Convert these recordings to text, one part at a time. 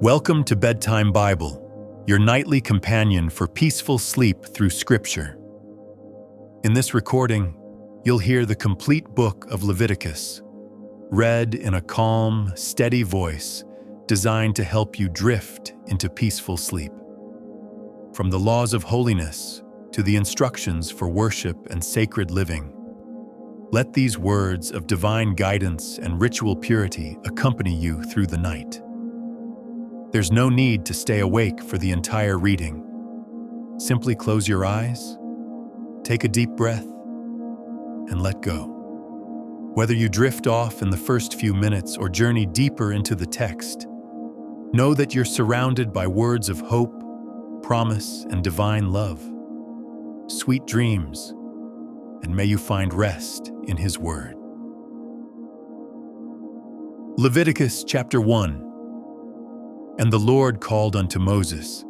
Welcome to Bedtime Bible, your nightly companion for peaceful sleep through Scripture. In this recording, you'll hear the complete book of Leviticus, read in a calm, steady voice designed to help you drift into peaceful sleep. From the laws of holiness to the instructions for worship and sacred living, let these words of divine guidance and ritual purity accompany you through the night. There's no need to stay awake for the entire reading. Simply close your eyes, take a deep breath, and let go. Whether you drift off in the first few minutes or journey deeper into the text, know that you're surrounded by words of hope, promise, and divine love. Sweet dreams, and may you find rest in His Word. Leviticus chapter 1. And the Lord called unto Moses,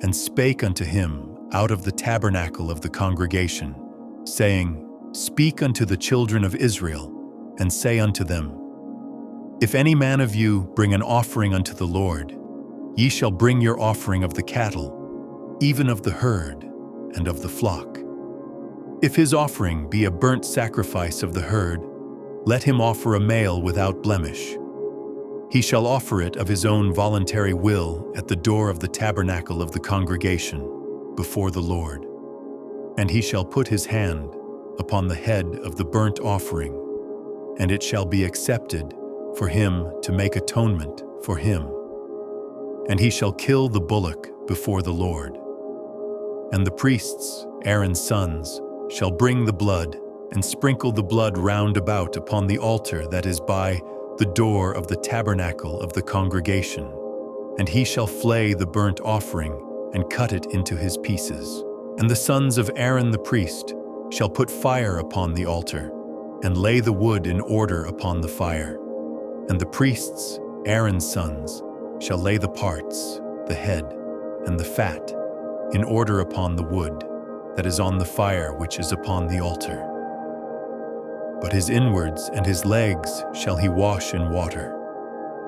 and spake unto him out of the tabernacle of the congregation, saying, Speak unto the children of Israel, and say unto them, If any man of you bring an offering unto the Lord, ye shall bring your offering of the cattle, even of the herd, and of the flock. If his offering be a burnt sacrifice of the herd, let him offer a male without blemish. He shall offer it of his own voluntary will at the door of the tabernacle of the congregation, before the Lord. And he shall put his hand upon the head of the burnt offering, and it shall be accepted for him to make atonement for him. And he shall kill the bullock before the Lord. And the priests, Aaron's sons, shall bring the blood, and sprinkle the blood round about upon the altar that is by the door of the tabernacle of the congregation, and he shall flay the burnt offering and cut it into his pieces. And the sons of Aaron the priest shall put fire upon the altar, and lay the wood in order upon the fire. And the priests, Aaron's sons, shall lay the parts, the head, and the fat, in order upon the wood that is on the fire which is upon the altar. But his inwards and his legs shall he wash in water,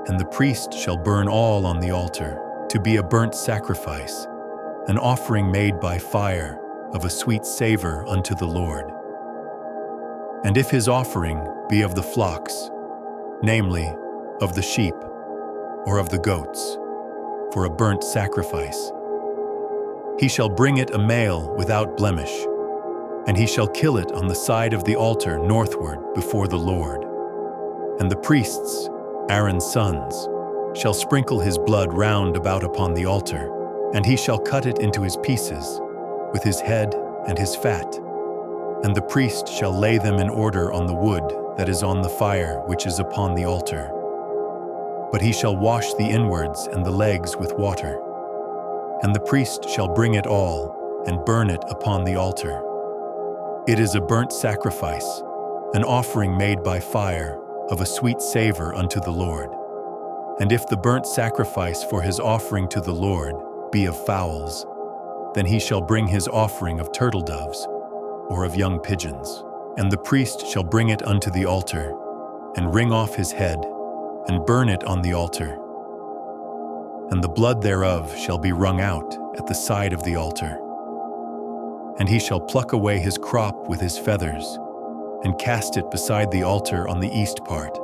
and the priest shall burn all on the altar, to be a burnt sacrifice, an offering made by fire of a sweet savor unto the Lord. And if his offering be of the flocks, namely, of the sheep, or of the goats, for a burnt sacrifice, he shall bring it a male without blemish, and he shall kill it on the side of the altar northward before the Lord. And the priests, Aaron's sons, shall sprinkle his blood round about upon the altar, and he shall cut it into his pieces, with his head and his fat. And the priest shall lay them in order on the wood that is on the fire which is upon the altar. But he shall wash the inwards and the legs with water. And the priest shall bring it all, and burn it upon the altar. It is a burnt sacrifice, an offering made by fire, of a sweet savor unto the Lord. And if the burnt sacrifice for his offering to the Lord be of fowls, then he shall bring his offering of turtle doves, or of young pigeons. And the priest shall bring it unto the altar, and wring off his head, and burn it on the altar. And the blood thereof shall be wrung out at the side of the altar. And he shall pluck away his crop with his feathers, and cast it beside the altar on the east part,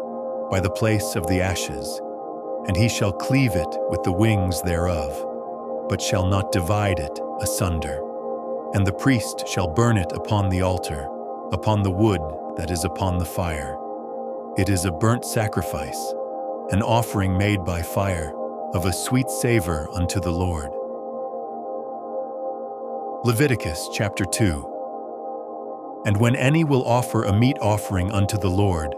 by the place of the ashes. And he shall cleave it with the wings thereof, but shall not divide it asunder. And the priest shall burn it upon the altar, upon the wood that is upon the fire. It is a burnt sacrifice, an offering made by fire, of a sweet savor unto the Lord. Leviticus chapter 2. And when any will offer a meat offering unto the Lord,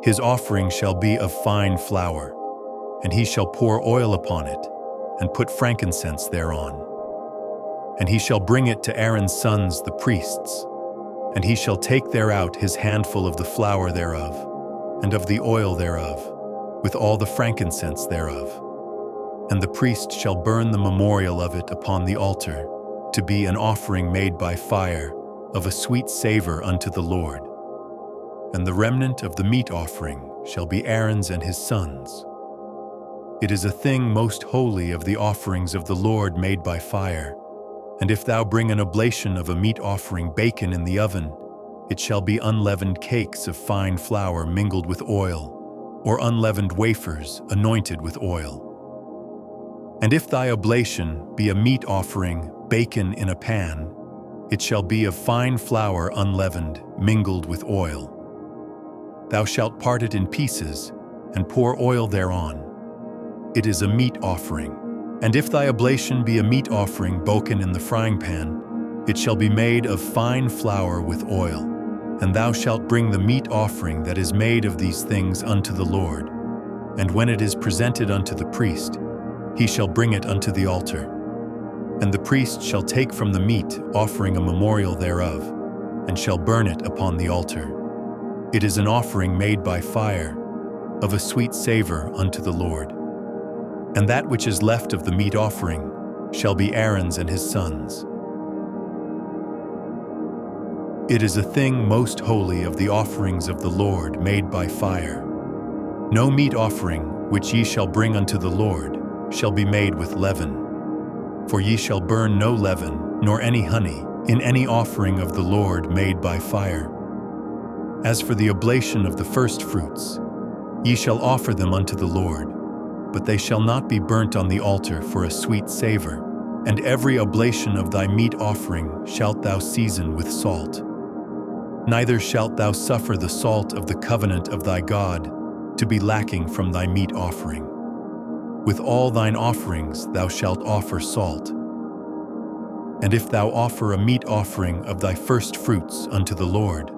his offering shall be of fine flour, and he shall pour oil upon it, and put frankincense thereon. And he shall bring it to Aaron's sons the priests, and he shall take thereout his handful of the flour thereof, and of the oil thereof, with all the frankincense thereof. And the priest shall burn the memorial of it upon the altar, to be an offering made by fire, of a sweet savor unto the Lord. And the remnant of the meat offering shall be Aaron's and his sons. It is a thing most holy of the offerings of the Lord made by fire. And if thou bring an oblation of a meat offering baken in the oven, it shall be unleavened cakes of fine flour mingled with oil, or unleavened wafers anointed with oil. And if thy oblation be a meat offering baken in a pan, it shall be of fine flour unleavened, mingled with oil. Thou shalt part it in pieces, and pour oil thereon. It is a meat offering. And if thy oblation be a meat offering baken in the frying pan, it shall be made of fine flour with oil. And thou shalt bring the meat offering that is made of these things unto the Lord. And when it is presented unto the priest, he shall bring it unto the altar. And the priest shall take from the meat offering a memorial thereof, and shall burn it upon the altar. It is an offering made by fire, of a sweet savor unto the Lord. And that which is left of the meat offering shall be Aaron's and his sons'. It is a thing most holy of the offerings of the Lord made by fire. No meat offering which ye shall bring unto the Lord shall be made with leaven. For ye shall burn no leaven, nor any honey, in any offering of the Lord made by fire. As for the oblation of the firstfruits, ye shall offer them unto the Lord, but they shall not be burnt on the altar for a sweet savor. And every oblation of thy meat offering shalt thou season with salt. Neither shalt thou suffer the salt of the covenant of thy God to be lacking from thy meat offering. With all thine offerings thou shalt offer salt. And if thou offer a meat offering of thy firstfruits unto the Lord,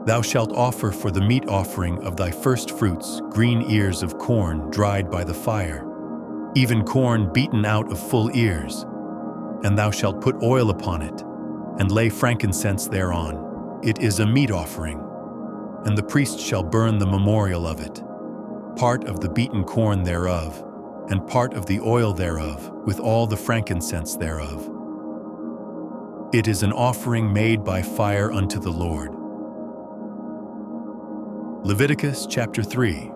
thou shalt offer for the meat offering of thy firstfruits green ears of corn dried by the fire, even corn beaten out of full ears. And thou shalt put oil upon it, and lay frankincense thereon. It is a meat offering. And the priest shall burn the memorial of it, part of the beaten corn thereof, and part of the oil thereof, with all the frankincense thereof. It is an offering made by fire unto the Lord. Leviticus chapter 3.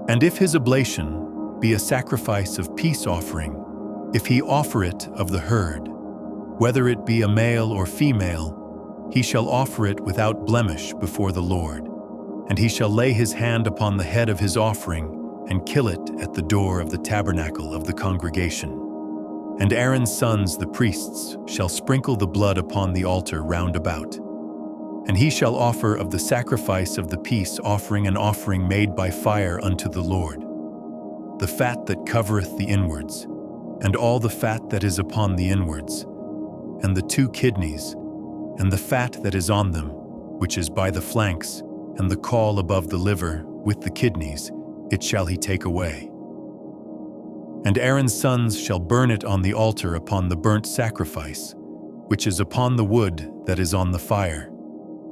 And if his oblation be a sacrifice of peace offering, if he offer it of the herd, whether it be a male or female, he shall offer it without blemish before the Lord. And he shall lay his hand upon the head of his offering, and kill it at the door of the tabernacle of the congregation. And Aaron's sons, the priests, shall sprinkle the blood upon the altar round about. And he shall offer of the sacrifice of the peace offering an offering made by fire unto the Lord, the fat that covereth the inwards, and all the fat that is upon the inwards, and the 2 kidneys, and the fat that is on them, which is by the flanks, and the caul above the liver, with the kidneys, it shall he take away. And Aaron's sons shall burn it on the altar upon the burnt sacrifice, which is upon the wood that is on the fire.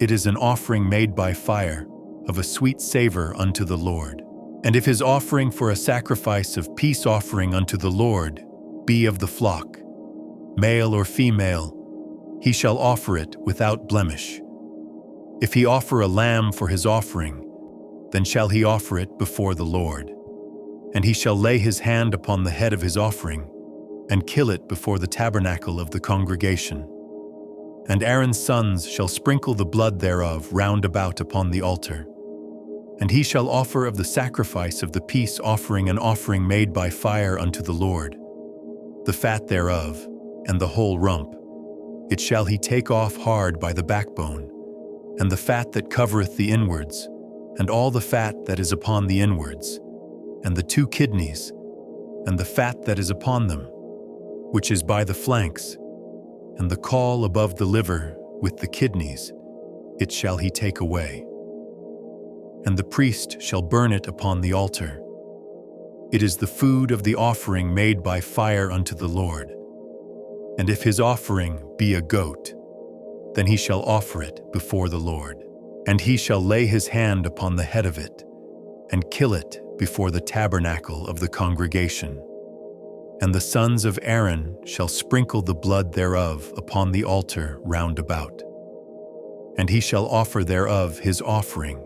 It is an offering made by fire, of a sweet savor unto the Lord. And if his offering for a sacrifice of peace offering unto the Lord be of the flock, male or female, he shall offer it without blemish. If he offer a lamb for his offering, then shall he offer it before the Lord. And he shall lay his hand upon the head of his offering, and kill it before the tabernacle of the congregation. And Aaron's sons shall sprinkle the blood thereof round about upon the altar. And he shall offer of the sacrifice of the peace offering an offering made by fire unto the Lord, the fat thereof, and the whole rump. It shall he take off hard by the backbone, and the fat that covereth the inwards, and all the fat that is upon the inwards, and the 2 kidneys, and the fat that is upon them, which is by the flanks, and the caul above the liver with the kidneys, it shall he take away. And the priest shall burn it upon the altar. It is the food of the offering made by fire unto the Lord. And if his offering be a goat, then he shall offer it before the Lord. And he shall lay his hand upon the head of it, and kill it before the tabernacle of the congregation. And the sons of Aaron shall sprinkle the blood thereof upon the altar round about. And he shall offer thereof his offering,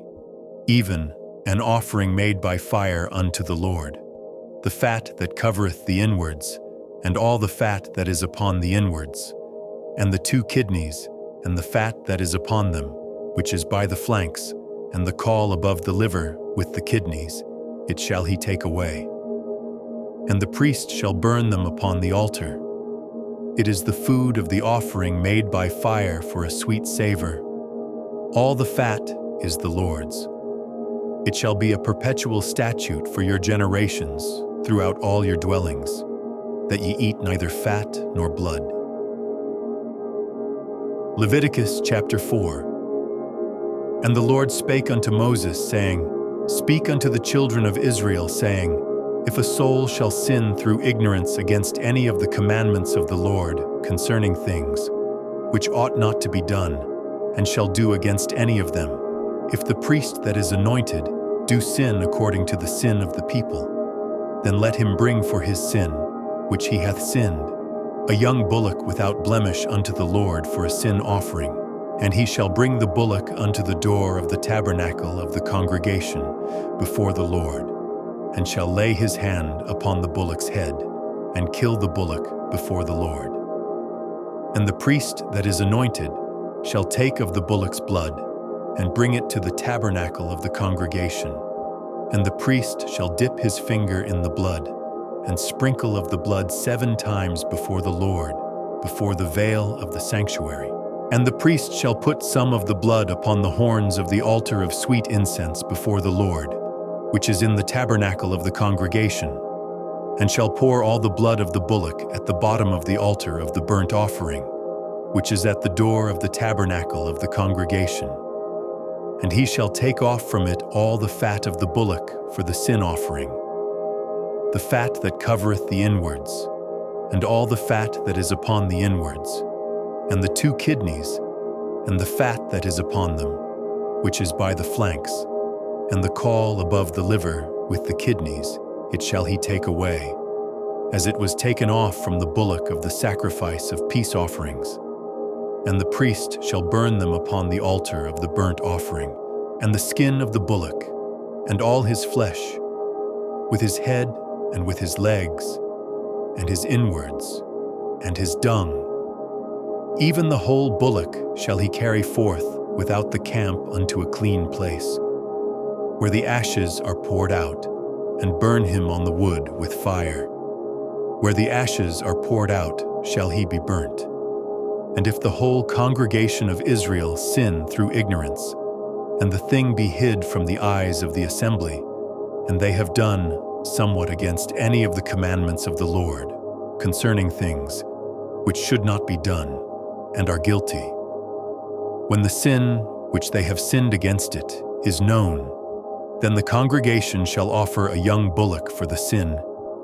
even an offering made by fire unto the Lord. the fat that covereth the inwards, and all the fat that is upon the inwards, and the 2 kidneys, and the fat that is upon them, which is by the flanks, and the caul above the liver with the kidneys, it shall he take away. And the priest shall burn them upon the altar. It is the food of the offering made by fire for a sweet savor. All the fat is the Lord's. It shall be a perpetual statute for your generations throughout all your dwellings, that ye eat neither fat nor blood. Leviticus chapter 4. And the Lord spake unto Moses, saying, Speak unto the children of Israel, saying, If a soul shall sin through ignorance against any of the commandments of the Lord concerning things, which ought not to be done, and shall do against any of them, if the priest that is anointed do sin according to the sin of the people, then let him bring for his sin, which he hath sinned, a young bullock without blemish unto the Lord for a sin offering. And he shall bring the bullock unto the door of the tabernacle of the congregation before the Lord, and shall lay his hand upon the bullock's head, and kill the bullock before the Lord. And the priest that is anointed shall take of the bullock's blood, and bring it to the tabernacle of the congregation. And the priest shall dip his finger in the blood, and sprinkle of the blood 7 times before the Lord, before the veil of the sanctuary. And the priest shall put some of the blood upon the horns of the altar of sweet incense before the Lord, which is in the tabernacle of the congregation, and shall pour all the blood of the bullock at the bottom of the altar of the burnt offering, which is at the door of the tabernacle of the congregation. And he shall take off from it all the fat of the bullock for the sin offering, the fat that covereth the inwards, and all the fat that is upon the inwards, and the 2 kidneys, and the fat that is upon them, which is by the flanks, and the caul above the liver with the kidneys, it shall he take away, as it was taken off from the bullock of the sacrifice of peace offerings. And the priest shall burn them upon the altar of the burnt offering, and the skin of the bullock, and all his flesh, with his head and with his legs, and his inwards, and his dung. Even the whole bullock shall he carry forth without the camp unto a clean place, where the ashes are poured out, and burn him on the wood with fire. Where the ashes are poured out shall he be burnt. And if the whole congregation of Israel sin through ignorance, and the thing be hid from the eyes of the assembly, and they have done somewhat against any of the commandments of the Lord concerning things which should not be done, and are guilty, when the sin which they have sinned against it is known, then the congregation shall offer a young bullock for the sin,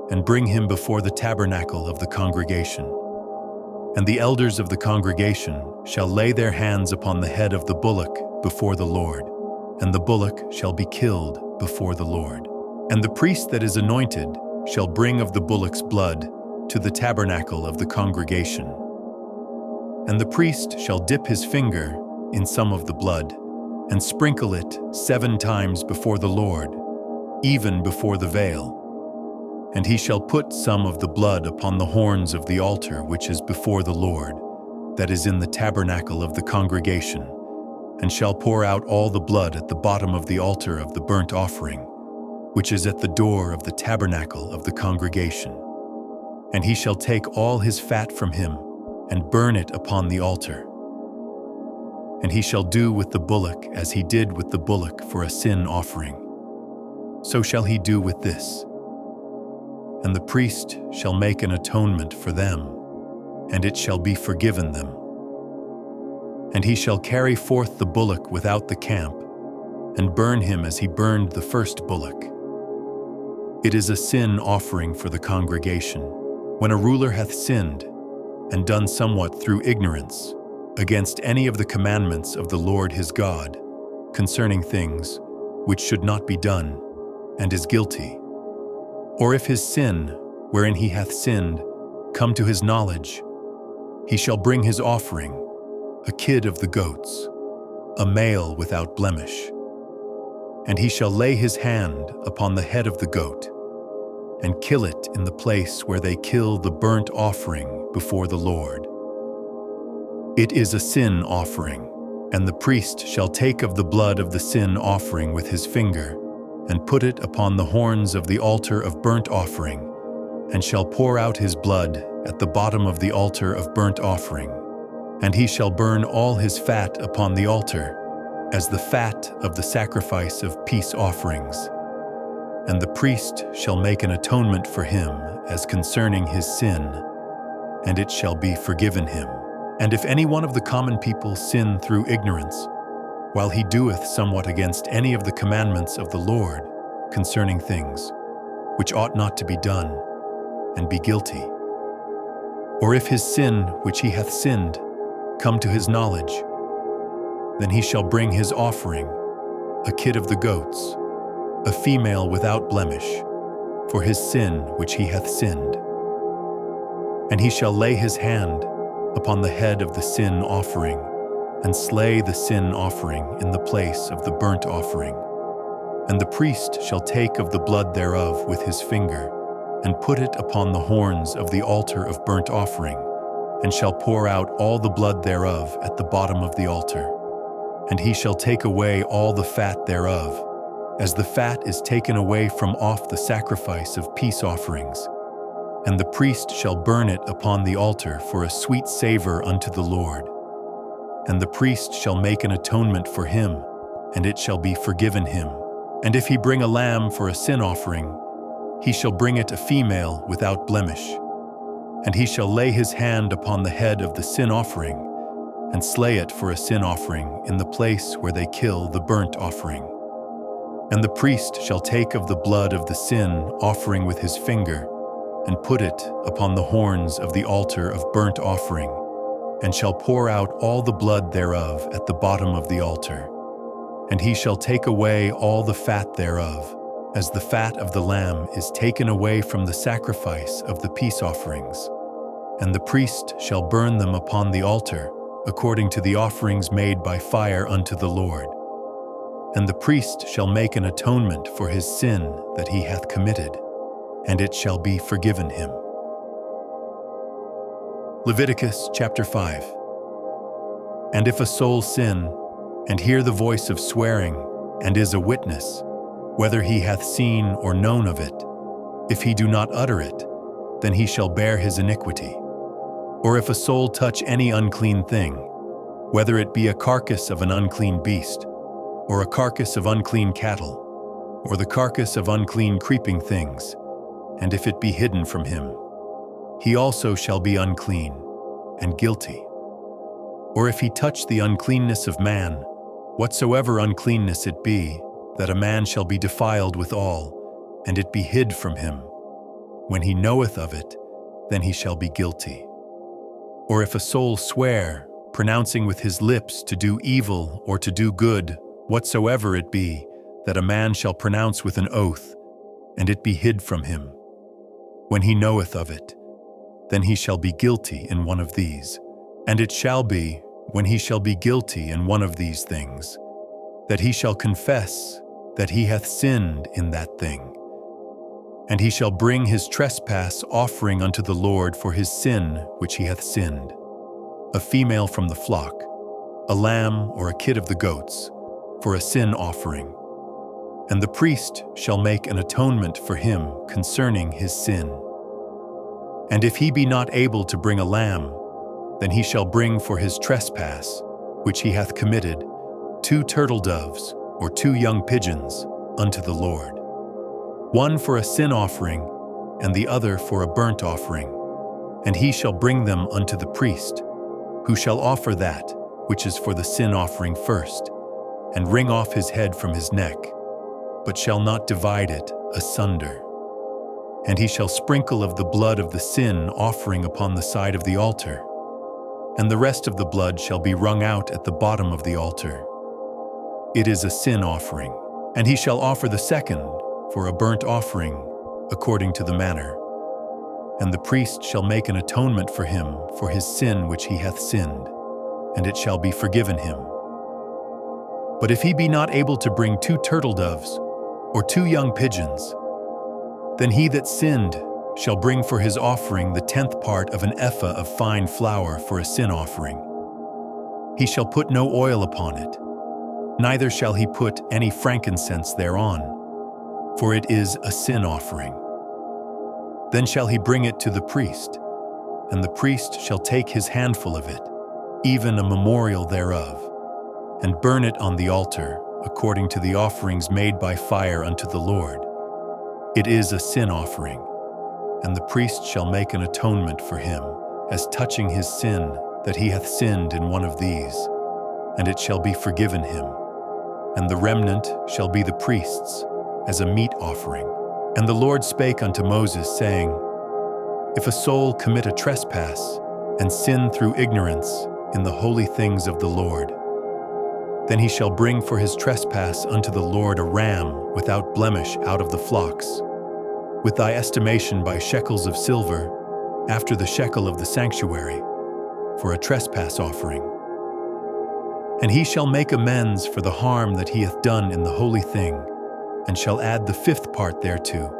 and bring him before the tabernacle of the congregation. And the elders of the congregation shall lay their hands upon the head of the bullock before the Lord, and the bullock shall be killed before the Lord. And the priest that is anointed shall bring of the bullock's blood to the tabernacle of the congregation. And the priest shall dip his finger in some of the blood, and sprinkle it 7 times before the Lord, even before the veil. And he shall put some of the blood upon the horns of the altar which is before the Lord, that is in the tabernacle of the congregation, and shall pour out all the blood at the bottom of the altar of the burnt offering, which is at the door of the tabernacle of the congregation. And he shall take all his fat from him, and burn it upon the altar. And he shall do with the bullock as he did with the bullock for a sin offering. So shall he do with this. And the priest shall make an atonement for them, and it shall be forgiven them. And he shall carry forth the bullock without the camp, and burn him as he burned the first bullock. It is a sin offering for the congregation. When a ruler hath sinned, and done somewhat through ignorance, against any of the commandments of the Lord his God, concerning things which should not be done, and is guilty. Or if his sin, wherein he hath sinned, come to his knowledge, he shall bring his offering, a kid of the goats, a male without blemish. And he shall lay his hand upon the head of the goat, and kill it in the place where they kill the burnt offering before the Lord. It is a sin offering, and the priest shall take of the blood of the sin offering with his finger, and put it upon the horns of the altar of burnt offering, and shall pour out his blood at the bottom of the altar of burnt offering. And he shall burn all his fat upon the altar, as the fat of the sacrifice of peace offerings. And the priest shall make an atonement for him as concerning his sin, and it shall be forgiven him. And if any one of the common people sin through ignorance, while he doeth somewhat against any of the commandments of the Lord concerning things which ought not to be done, and be guilty, or if his sin which he hath sinned come to his knowledge, then he shall bring his offering, a kid of the goats, a female without blemish, for his sin which he hath sinned. And he shall lay his hand upon the head of the sin offering, and slay the sin offering in the place of the burnt offering. And the priest shall take of the blood thereof with his finger, and put it upon the horns of the altar of burnt offering, and shall pour out all the blood thereof at the bottom of the altar. And he shall take away all the fat thereof, as the fat is taken away from off the sacrifice of peace offerings. And the priest shall burn it upon the altar for a sweet savor unto the Lord. And the priest shall make an atonement for him, and it shall be forgiven him. And if he bring a lamb for a sin offering, he shall bring it a female without blemish. And he shall lay his hand upon the head of the sin offering, and slay it for a sin offering in the place where they kill the burnt offering. And the priest shall take of the blood of the sin offering with his finger, and put it upon the horns of the altar of burnt offering, and shall pour out all the blood thereof at the bottom of the altar. And he shall take away all the fat thereof, as the fat of the lamb is taken away from the sacrifice of the peace offerings. And the priest shall burn them upon the altar, according to the offerings made by fire unto the Lord. And the priest shall make an atonement for his sin that he hath committed, and it shall be forgiven him. Leviticus chapter 5. And if a soul sin, and hear the voice of swearing, and is a witness, whether he hath seen or known of it, if he do not utter it, then he shall bear his iniquity. Or if a soul touch any unclean thing, whether it be a carcass of an unclean beast, or a carcass of unclean cattle, or the carcass of unclean creeping things, and if it be hidden from him, he also shall be unclean and guilty. Or if he touch the uncleanness of man, whatsoever uncleanness it be, that a man shall be defiled withal, and it be hid from him, when he knoweth of it, then he shall be guilty. Or if a soul swear, pronouncing with his lips to do evil or to do good, whatsoever it be, that a man shall pronounce with an oath, and it be hid from him, when he knoweth of it, then he shall be guilty in one of these. And it shall be, when he shall be guilty in one of these things, that he shall confess that he hath sinned in that thing. And he shall bring his trespass offering unto the Lord for his sin which he hath sinned, a female from the flock, a lamb or a kid of the goats, for a sin offering. And the priest shall make an atonement for him concerning his sin. And if he be not able to bring a lamb, then he shall bring for his trespass, which he hath committed, 2 turtle doves or 2 young pigeons unto the Lord, one for a sin offering, and the other for a burnt offering. And he shall bring them unto the priest, who shall offer that which is for the sin offering first, and wring off his head from his neck, but shall not divide it asunder. And he shall sprinkle of the blood of the sin offering upon the side of the altar, and the rest of the blood shall be wrung out at the bottom of the altar. It is a sin offering. And he shall offer the second for a burnt offering, according to the manner. And the priest shall make an atonement for him for his sin which he hath sinned, and it shall be forgiven him. But if he be not able to bring 2 turtle doves, or 2 young pigeons, Then he that sinned shall bring for his offering the 10th part of an ephah of fine flour for a sin offering. He shall put no oil upon it, neither shall he put any frankincense thereon, for it is a sin offering. Then shall he bring it to the priest, and the priest shall take his handful of it, even a memorial thereof, and burn it on the altar, according to the offerings made by fire unto the Lord. It is a sin offering, and the priest shall make an atonement for him, as touching his sin, that he hath sinned in one of these, and it shall be forgiven him. And the remnant shall be the priest's, as a meat offering. And the Lord spake unto Moses, saying, If a soul commit a trespass, and sin through ignorance in the holy things of the Lord, then he shall bring for his trespass unto the Lord a ram without blemish out of the flocks, with thy estimation by shekels of silver, after the shekel of the sanctuary, for a trespass offering. And he shall make amends for the harm that he hath done in the holy thing, and shall add the 5th part thereto,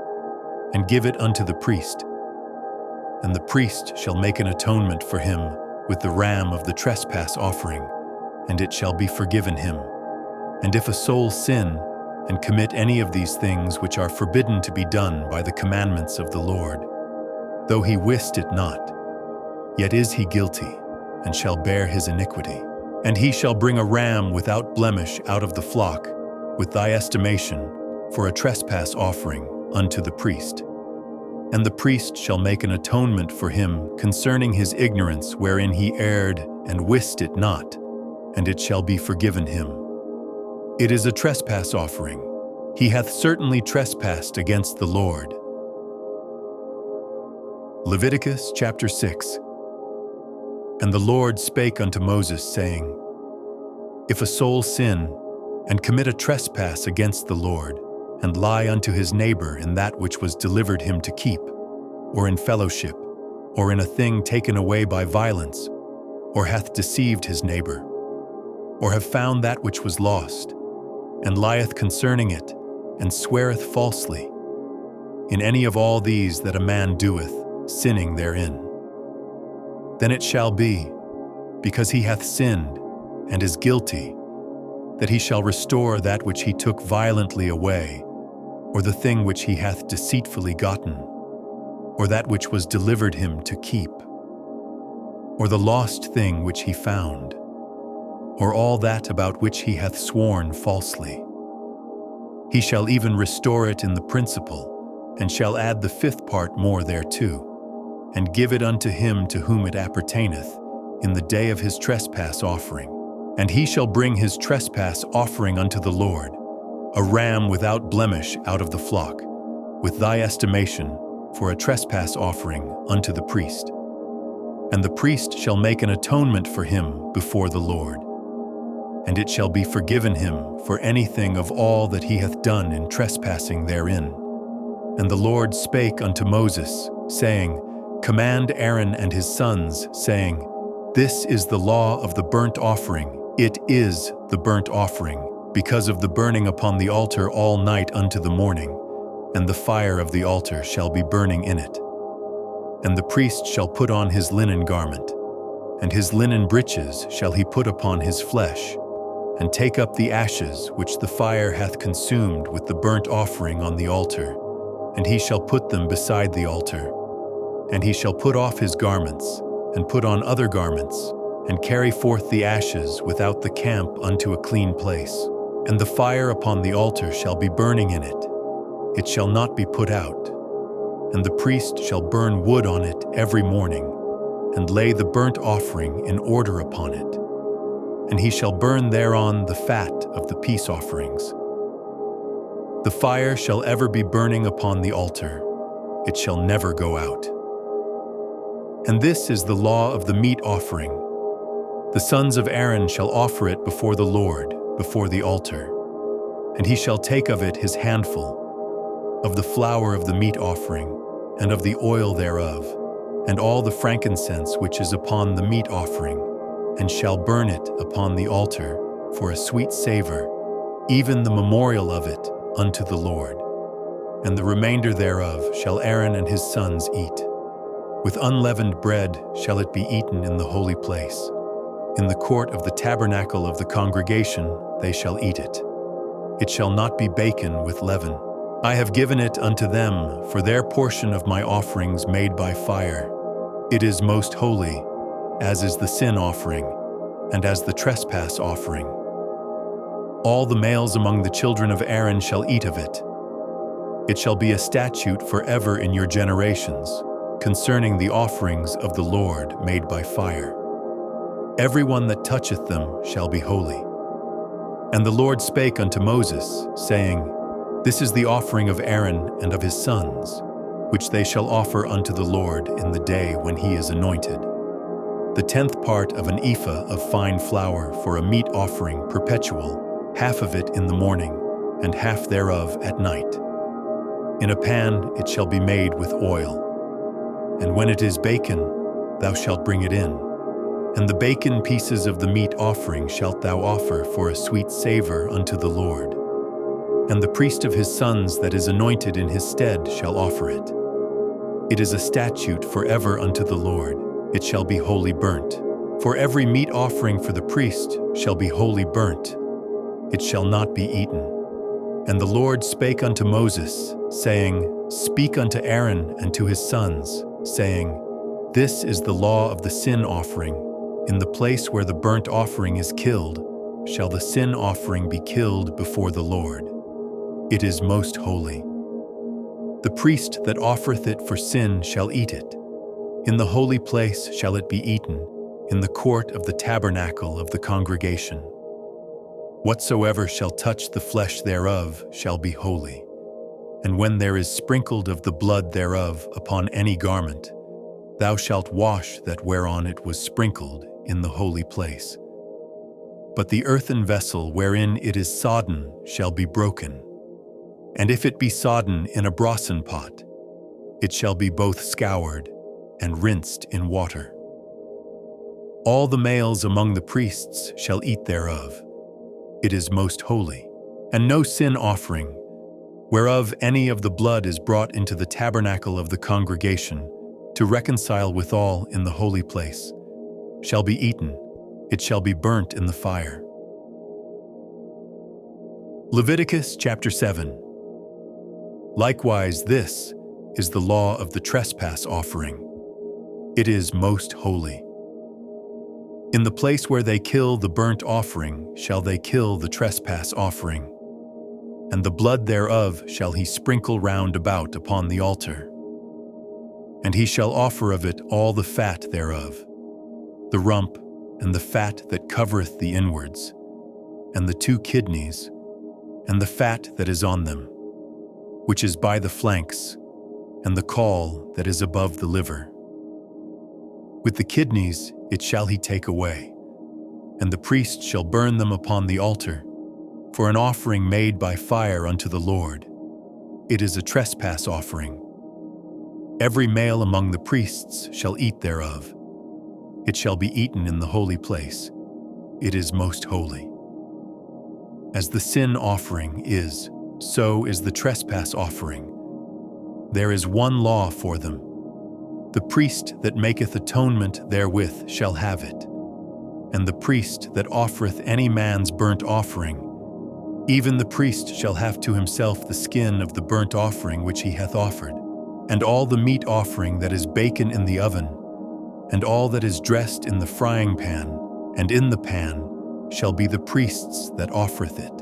and give it unto the priest. And the priest shall make an atonement for him with the ram of the trespass offering, and it shall be forgiven him. And if a soul sin, and commit any of these things which are forbidden to be done by the commandments of the Lord, though he wist it not, yet is he guilty, and shall bear his iniquity. And he shall bring a ram without blemish out of the flock, with thy estimation, for a trespass offering unto the priest. And the priest shall make an atonement for him concerning his ignorance wherein he erred and wist it not, and it shall be forgiven him. It is a trespass offering. He hath certainly trespassed against the Lord. Leviticus chapter 6. And the Lord spake unto Moses, saying, If a soul sin, and commit a trespass against the Lord, and lie unto his neighbor in that which was delivered him to keep, or in fellowship, or in a thing taken away by violence, or hath deceived his neighbor, or have found that which was lost, and lieth concerning it, and sweareth falsely, in any of all these that a man doeth, sinning therein, then it shall be, because he hath sinned, and is guilty, that he shall restore that which he took violently away, or the thing which he hath deceitfully gotten, or that which was delivered him to keep, or the lost thing which he found, or all that about which he hath sworn falsely. He shall even restore it in the principal, and shall add the 5th part more thereto, and give it unto him to whom it appertaineth, in the day of his trespass offering. And he shall bring his trespass offering unto the Lord, a ram without blemish out of the flock, with thy estimation, for a trespass offering unto the priest. And the priest shall make an atonement for him before the Lord. And it shall be forgiven him for anything of all that he hath done in trespassing therein. And the Lord spake unto Moses, saying, Command Aaron and his sons, saying, This is the law of the burnt offering. It is the burnt offering, because of the burning upon the altar all night unto the morning, and the fire of the altar shall be burning in it. And the priest shall put on his linen garment, and his linen breeches shall he put upon his flesh, and take up the ashes which the fire hath consumed with the burnt offering on the altar, and he shall put them beside the altar. And he shall put off his garments, and put on other garments, and carry forth the ashes without the camp unto a clean place. And the fire upon the altar shall be burning in it. It shall not be put out. And the priest shall burn wood on it every morning, and lay the burnt offering in order upon it. And he shall burn thereon the fat of the peace offerings. The fire shall ever be burning upon the altar. It shall never go out. And this is the law of the meat offering. The sons of Aaron shall offer it before the Lord, before the altar. And he shall take of it his handful, of the flour of the meat offering, and of the oil thereof, and all the frankincense which is upon the meat offering, and shall burn it upon the altar for a sweet savor, even the memorial of it unto the Lord. and the remainder thereof shall Aaron and his sons eat. With unleavened bread shall it be eaten in the holy place. In the court of the tabernacle of the congregation they shall eat it. It shall not be baken with leaven. I have given it unto them for their portion of my offerings made by fire. It is most holy, as is the sin offering, and as the trespass offering. All the males among the children of Aaron shall eat of it. It shall be a statute forever in your generations, concerning the offerings of the Lord made by fire. Every one that toucheth them shall be holy. And the Lord spake unto Moses, saying, This is the offering of Aaron and of his sons, which they shall offer unto the Lord in the day when he is anointed. The 10th part of an ephah of fine flour for a meat offering perpetual, half of it in the morning, and half thereof at night. In a pan it shall be made with oil. And when it is baken, thou shalt bring it in. And the baken pieces of the meat offering shalt thou offer for a sweet savor unto the Lord. And the priest of his sons that is anointed in his stead shall offer it. It is a statute forever unto the Lord. It shall be wholly burnt. For every meat offering for the priest shall be wholly burnt. It shall not be eaten. And the Lord spake unto Moses, saying, Speak unto Aaron and to his sons, saying, This is the law of the sin offering. In the place where the burnt offering is killed, shall the sin offering be killed before the Lord. It is most holy. The priest that offereth it for sin shall eat it. In the holy place shall it be eaten, in the court of the tabernacle of the congregation. Whatsoever shall touch the flesh thereof shall be holy. And when there is sprinkled of the blood thereof upon any garment, thou shalt wash that whereon it was sprinkled in the holy place. But the earthen vessel wherein it is sodden shall be broken. And if it be sodden in a brasen pot, it shall be both scoured and rinsed in water. All the males among the priests shall eat thereof. It is most holy. And no sin offering, whereof any of the blood is brought into the tabernacle of the congregation, to reconcile withal in the holy place, shall be eaten. It shall be burnt in the fire. Leviticus chapter 7. Likewise this is the law of the trespass offering. It is most holy. In the place where they kill the burnt offering shall they kill the trespass offering, and the blood thereof shall he sprinkle round about upon the altar. And he shall offer of it all the fat thereof, the rump, and the fat that covereth the inwards, and the 2 kidneys, and the fat that is on them, which is by the flanks, and the caul that is above the liver. With the kidneys it shall he take away, and the priest shall burn them upon the altar, for an offering made by fire unto the Lord. It is a trespass offering. Every male among the priests shall eat thereof. It shall be eaten in the holy place. It is most holy. As the sin offering is, so is the trespass offering. There is one law for them. The priest that maketh atonement therewith shall have it. And the priest that offereth any man's burnt offering, even the priest shall have to himself the skin of the burnt offering which he hath offered, and all the meat offering that is baken in the oven, and all that is dressed in the frying pan, and in the pan, shall be the priest's that offereth it.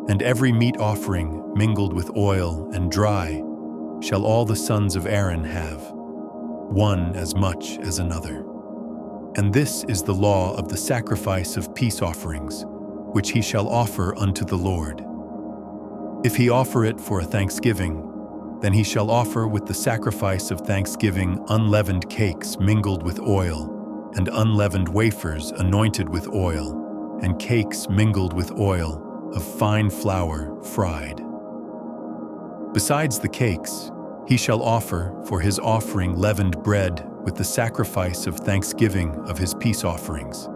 And every meat offering mingled with oil and dry shall all the sons of Aaron have, one as much as another. And this is the law of the sacrifice of peace offerings, which he shall offer unto the Lord. If he offer it for a thanksgiving, then he shall offer with the sacrifice of thanksgiving unleavened cakes mingled with oil, and unleavened wafers anointed with oil, and cakes mingled with oil of fine flour fried. Besides the cakes, he shall offer for his offering leavened bread with the sacrifice of thanksgiving of his peace offerings.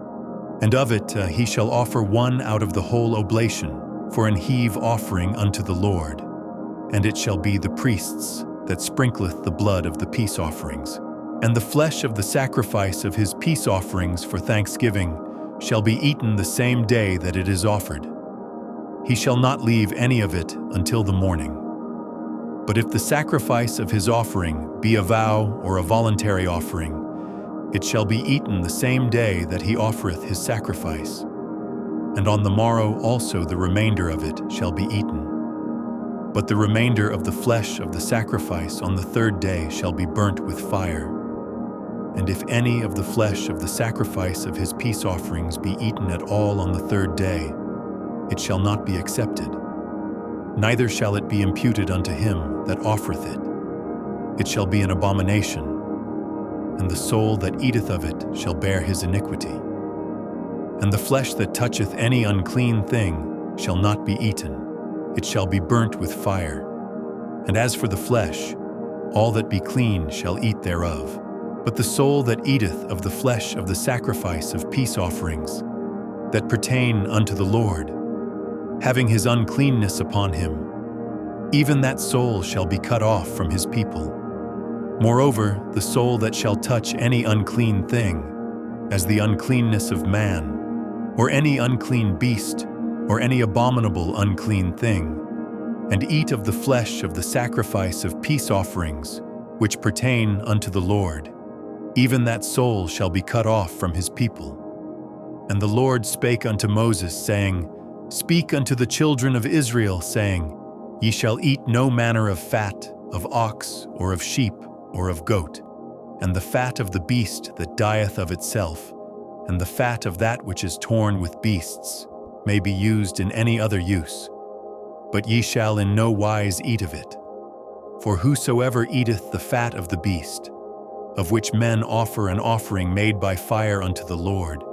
And of it he shall offer one out of the whole oblation for an heave offering unto the Lord. and it shall be the priest's that sprinkleth the blood of the peace offerings. And the flesh of the sacrifice of his peace offerings for thanksgiving shall be eaten the same day that it is offered. He shall not leave any of it until the morning. But if the sacrifice of his offering be a vow or a voluntary offering, it shall be eaten the same day that he offereth his sacrifice. And on the morrow also the remainder of it shall be eaten. But the remainder of the flesh of the sacrifice on the third day shall be burnt with fire. And if any of the flesh of the sacrifice of his peace offerings be eaten at all on the third day, it shall not be accepted, neither shall it be imputed unto him that offereth it. It shall be an abomination, and the soul that eateth of it shall bear his iniquity. And the flesh that toucheth any unclean thing shall not be eaten, it shall be burnt with fire. And as for the flesh, all that be clean shall eat thereof. But the soul that eateth of the flesh of the sacrifice of peace offerings, that pertain unto the Lord, having his uncleanness upon him, even that soul shall be cut off from his people. Moreover, the soul that shall touch any unclean thing, as the uncleanness of man, or any unclean beast, or any abominable unclean thing, and eat of the flesh of the sacrifice of peace offerings, which pertain unto the Lord, even that soul shall be cut off from his people. And the Lord spake unto Moses, saying, Speak unto the children of Israel, saying, Ye shall eat no manner of fat, of ox, or of sheep, or of goat, and the fat of the beast that dieth of itself, and the fat of that which is torn with beasts, may be used in any other use. But ye shall in no wise eat of it. For whosoever eateth the fat of the beast, of which men offer an offering made by fire unto the Lord,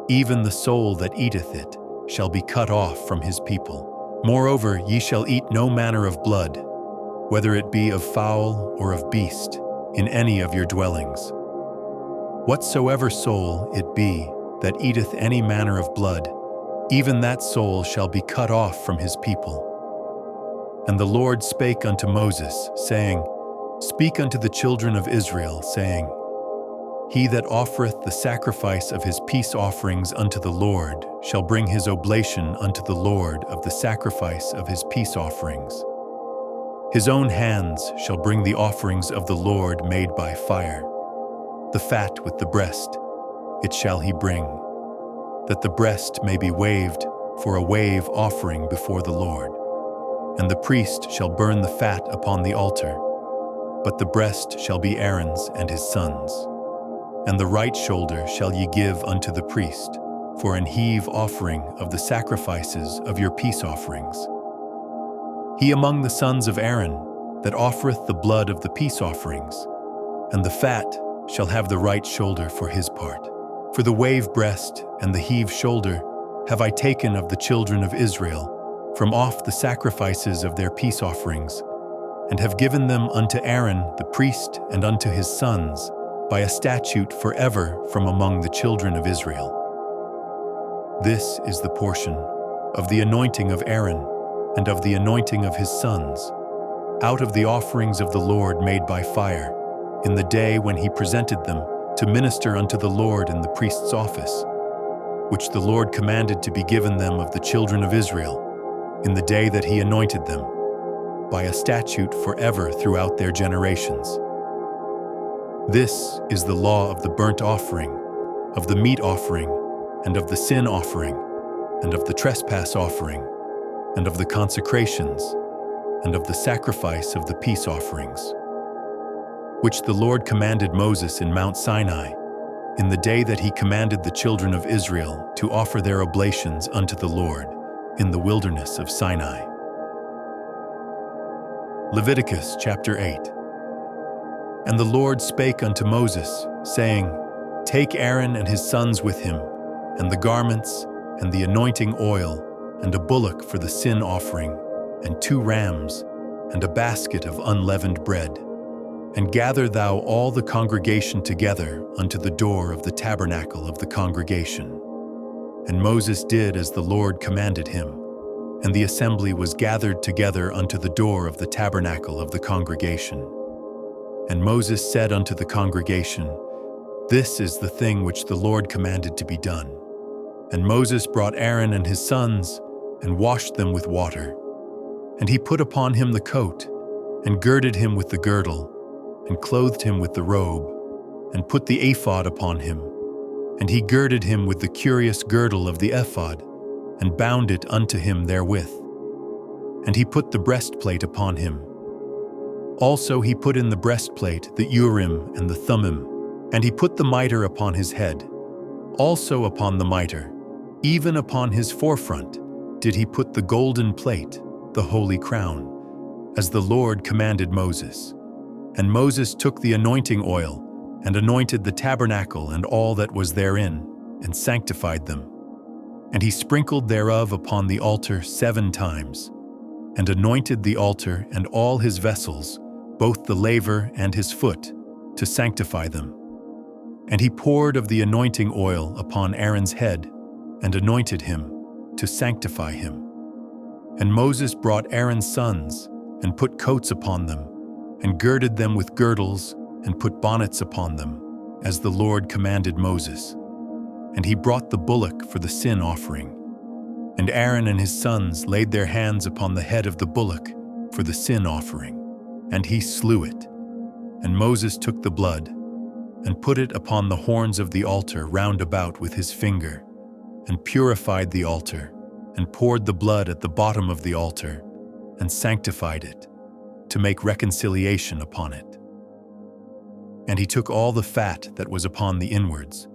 even the soul that eateth it shall be cut off from his people. Moreover, ye shall eat no manner of blood, whether it be of fowl or of beast, in any of your dwellings. Whatsoever soul it be that eateth any manner of blood, even that soul shall be cut off from his people. And the Lord spake unto Moses, saying, Speak unto the children of Israel, saying, He that offereth the sacrifice of his peace offerings unto the Lord shall bring his oblation unto the Lord of the sacrifice of his peace offerings. His own hands shall bring the offerings of the Lord made by fire. The fat with the breast, it shall he bring, that the breast may be waved for a wave offering before the Lord. And the priest shall burn the fat upon the altar, but the breast shall be Aaron's and his sons'. And the right shoulder shall ye give unto the priest, for an heave offering of the sacrifices of your peace offerings. He among the sons of Aaron that offereth the blood of the peace offerings, and the fat shall have the right shoulder for his part. For the wave breast and the heave shoulder have I taken of the children of Israel from off the sacrifices of their peace offerings, and have given them unto Aaron the priest and unto his sons by a statute forever from among the children of Israel. This is the portion of the anointing of Aaron and of the anointing of his sons, out of the offerings of the Lord made by fire, in the day when he presented them to minister unto the Lord in the priest's office, which the Lord commanded to be given them of the children of Israel, in the day that he anointed them, by a statute forever throughout their generations. This is the law of the burnt offering, of the meat offering, and of the sin offering, and of the trespass offering, and of the consecrations, and of the sacrifice of the peace offerings, which the Lord commanded Moses in Mount Sinai, in the day that he commanded the children of Israel to offer their oblations unto the Lord in the wilderness of Sinai. Leviticus chapter 8. And the Lord spake unto Moses, saying, Take Aaron and his sons with him, and the garments, and the anointing oil, and a bullock for the sin offering, and 2 rams, and a basket of unleavened bread. And gather thou all the congregation together unto the door of the tabernacle of the congregation. And Moses did as the Lord commanded him, and the assembly was gathered together unto the door of the tabernacle of the congregation. And Moses said unto the congregation, This is the thing which the Lord commanded to be done. And Moses brought Aaron and his sons, and washed them with water. And he put upon him the coat, and girded him with the girdle, and clothed him with the robe, and put the ephod upon him. And he girded him with the curious girdle of the ephod, and bound it unto him therewith. And he put the breastplate upon him. Also he put in the breastplate the Urim and the Thummim, and he put the mitre upon his head. Also upon the mitre, even upon his forefront, did he put the golden plate, the holy crown, as the Lord commanded Moses. And Moses took the anointing oil, and anointed the tabernacle and all that was therein, and sanctified them. And he sprinkled thereof upon the altar 7 times, and anointed the altar and all his vessels, both the laver and his foot, to sanctify them. And he poured of the anointing oil upon Aaron's head, and anointed him, to sanctify him. And Moses brought Aaron's sons, and put coats upon them, and girded them with girdles, and put bonnets upon them, as the Lord commanded Moses. And he brought the bullock for the sin offering. And Aaron and his sons laid their hands upon the head of the bullock for the sin offering, and he slew it. And Moses took the blood, and put it upon the horns of the altar round about with his finger, and purified the altar, and poured the blood at the bottom of the altar, and sanctified it, to make reconciliation upon it. And he took all the fat that was upon the inwards,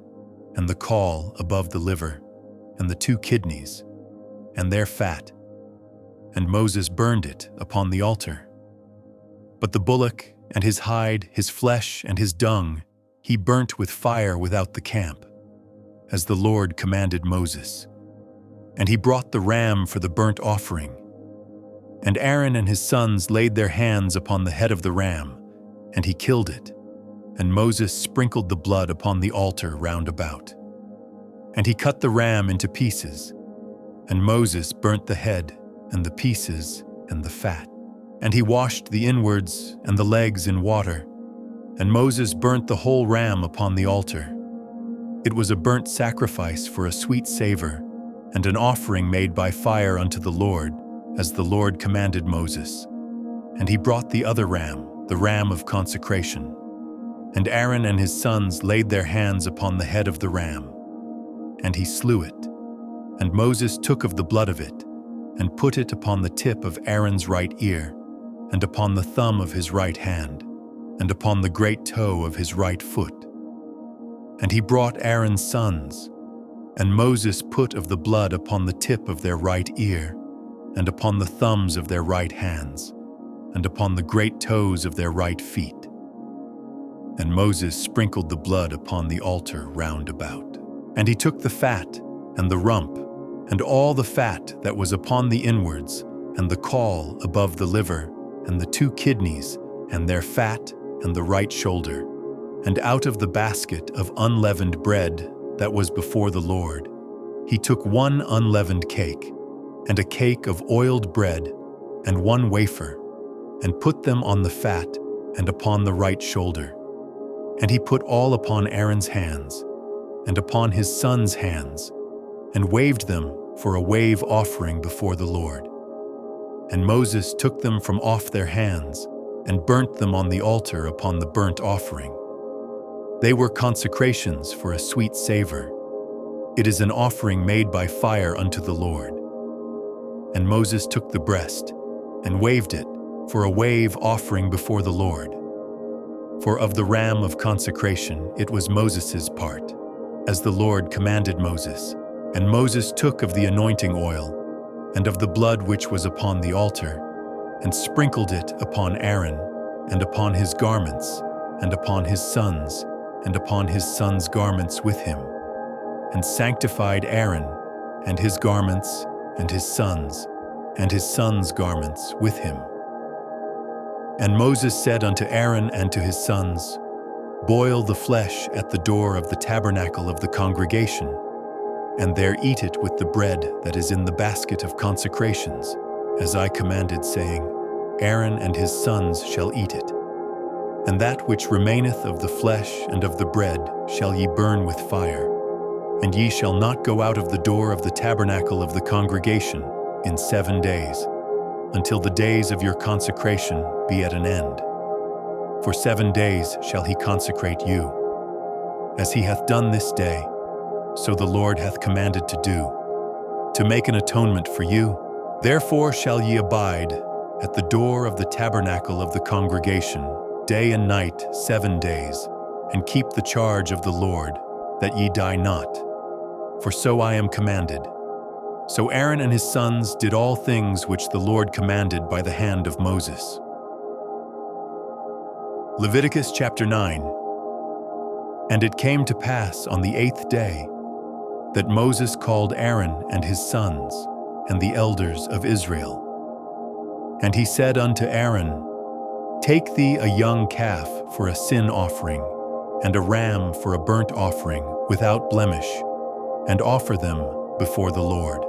and the caul above the liver, and the 2 kidneys, and their fat, and Moses burned it upon the altar. But the bullock, and his hide, his flesh, and his dung, he burnt with fire without the camp, as the Lord commanded Moses. And he brought the ram for the burnt offering. And Aaron and his sons laid their hands upon the head of the ram, and he killed it. And Moses sprinkled the blood upon the altar round about. And he cut the ram into pieces, and Moses burnt the head, and the pieces, and the fat. And he washed the inwards and the legs in water, and Moses burnt the whole ram upon the altar. It was a burnt sacrifice for a sweet savor, and an offering made by fire unto the Lord, as the Lord commanded Moses. And he brought the other ram, the ram of consecration. And Aaron and his sons laid their hands upon the head of the ram, and he slew it. And Moses took of the blood of it, and put it upon the tip of Aaron's right ear, and upon the thumb of his right hand, and upon the great toe of his right foot. And he brought Aaron's sons, and Moses put of the blood upon the tip of their right ear, and upon the thumbs of their right hands, and upon the great toes of their right feet. And Moses sprinkled the blood upon the altar round about. And he took the fat, and the rump, and all the fat that was upon the inwards, and the caul above the liver, and the 2 kidneys, and their fat, and the right shoulder. And out of the basket of unleavened bread that was before the Lord, he took 1 unleavened cake, and a cake of oiled bread, and 1 wafer, and put them on the fat, and upon the right shoulder. And he put all upon Aaron's hands, and upon his sons' hands, and waved them for a wave offering before the Lord. And Moses took them from off their hands, and burnt them on the altar upon the burnt offering. They were consecrations for a sweet savor. It is an offering made by fire unto the Lord. And Moses took the breast, and waved it for a wave offering before the Lord. For of the ram of consecration it was Moses' part, as the Lord commanded Moses. And Moses took of the anointing oil, and of the blood which was upon the altar, and sprinkled it upon Aaron, and upon his garments, and upon his sons, and upon his sons' garments with him, and sanctified Aaron, and his garments, and his sons' garments with him. And Moses said unto Aaron and to his sons, Boil the flesh at the door of the tabernacle of the congregation, and there eat it with the bread that is in the basket of consecrations, as I commanded, saying, Aaron and his sons shall eat it. And that which remaineth of the flesh and of the bread shall ye burn with fire. And ye shall not go out of the door of the tabernacle of the congregation in 7 days, until the days of your consecration be at an end. For 7 days shall he consecrate you. As he hath done this day, so the Lord hath commanded to do, to make an atonement for you. Therefore shall ye abide at the door of the tabernacle of the congregation, day and night 7 days, and keep the charge of the Lord, that ye die not. For so I am commanded. So Aaron and his sons did all things which the Lord commanded by the hand of Moses. Leviticus chapter 9. And it came to pass on the 8th day that Moses called Aaron and his sons and the elders of Israel. And he said unto Aaron, Take thee a young calf for a sin offering, and a ram for a burnt offering without blemish, and offer them before the Lord.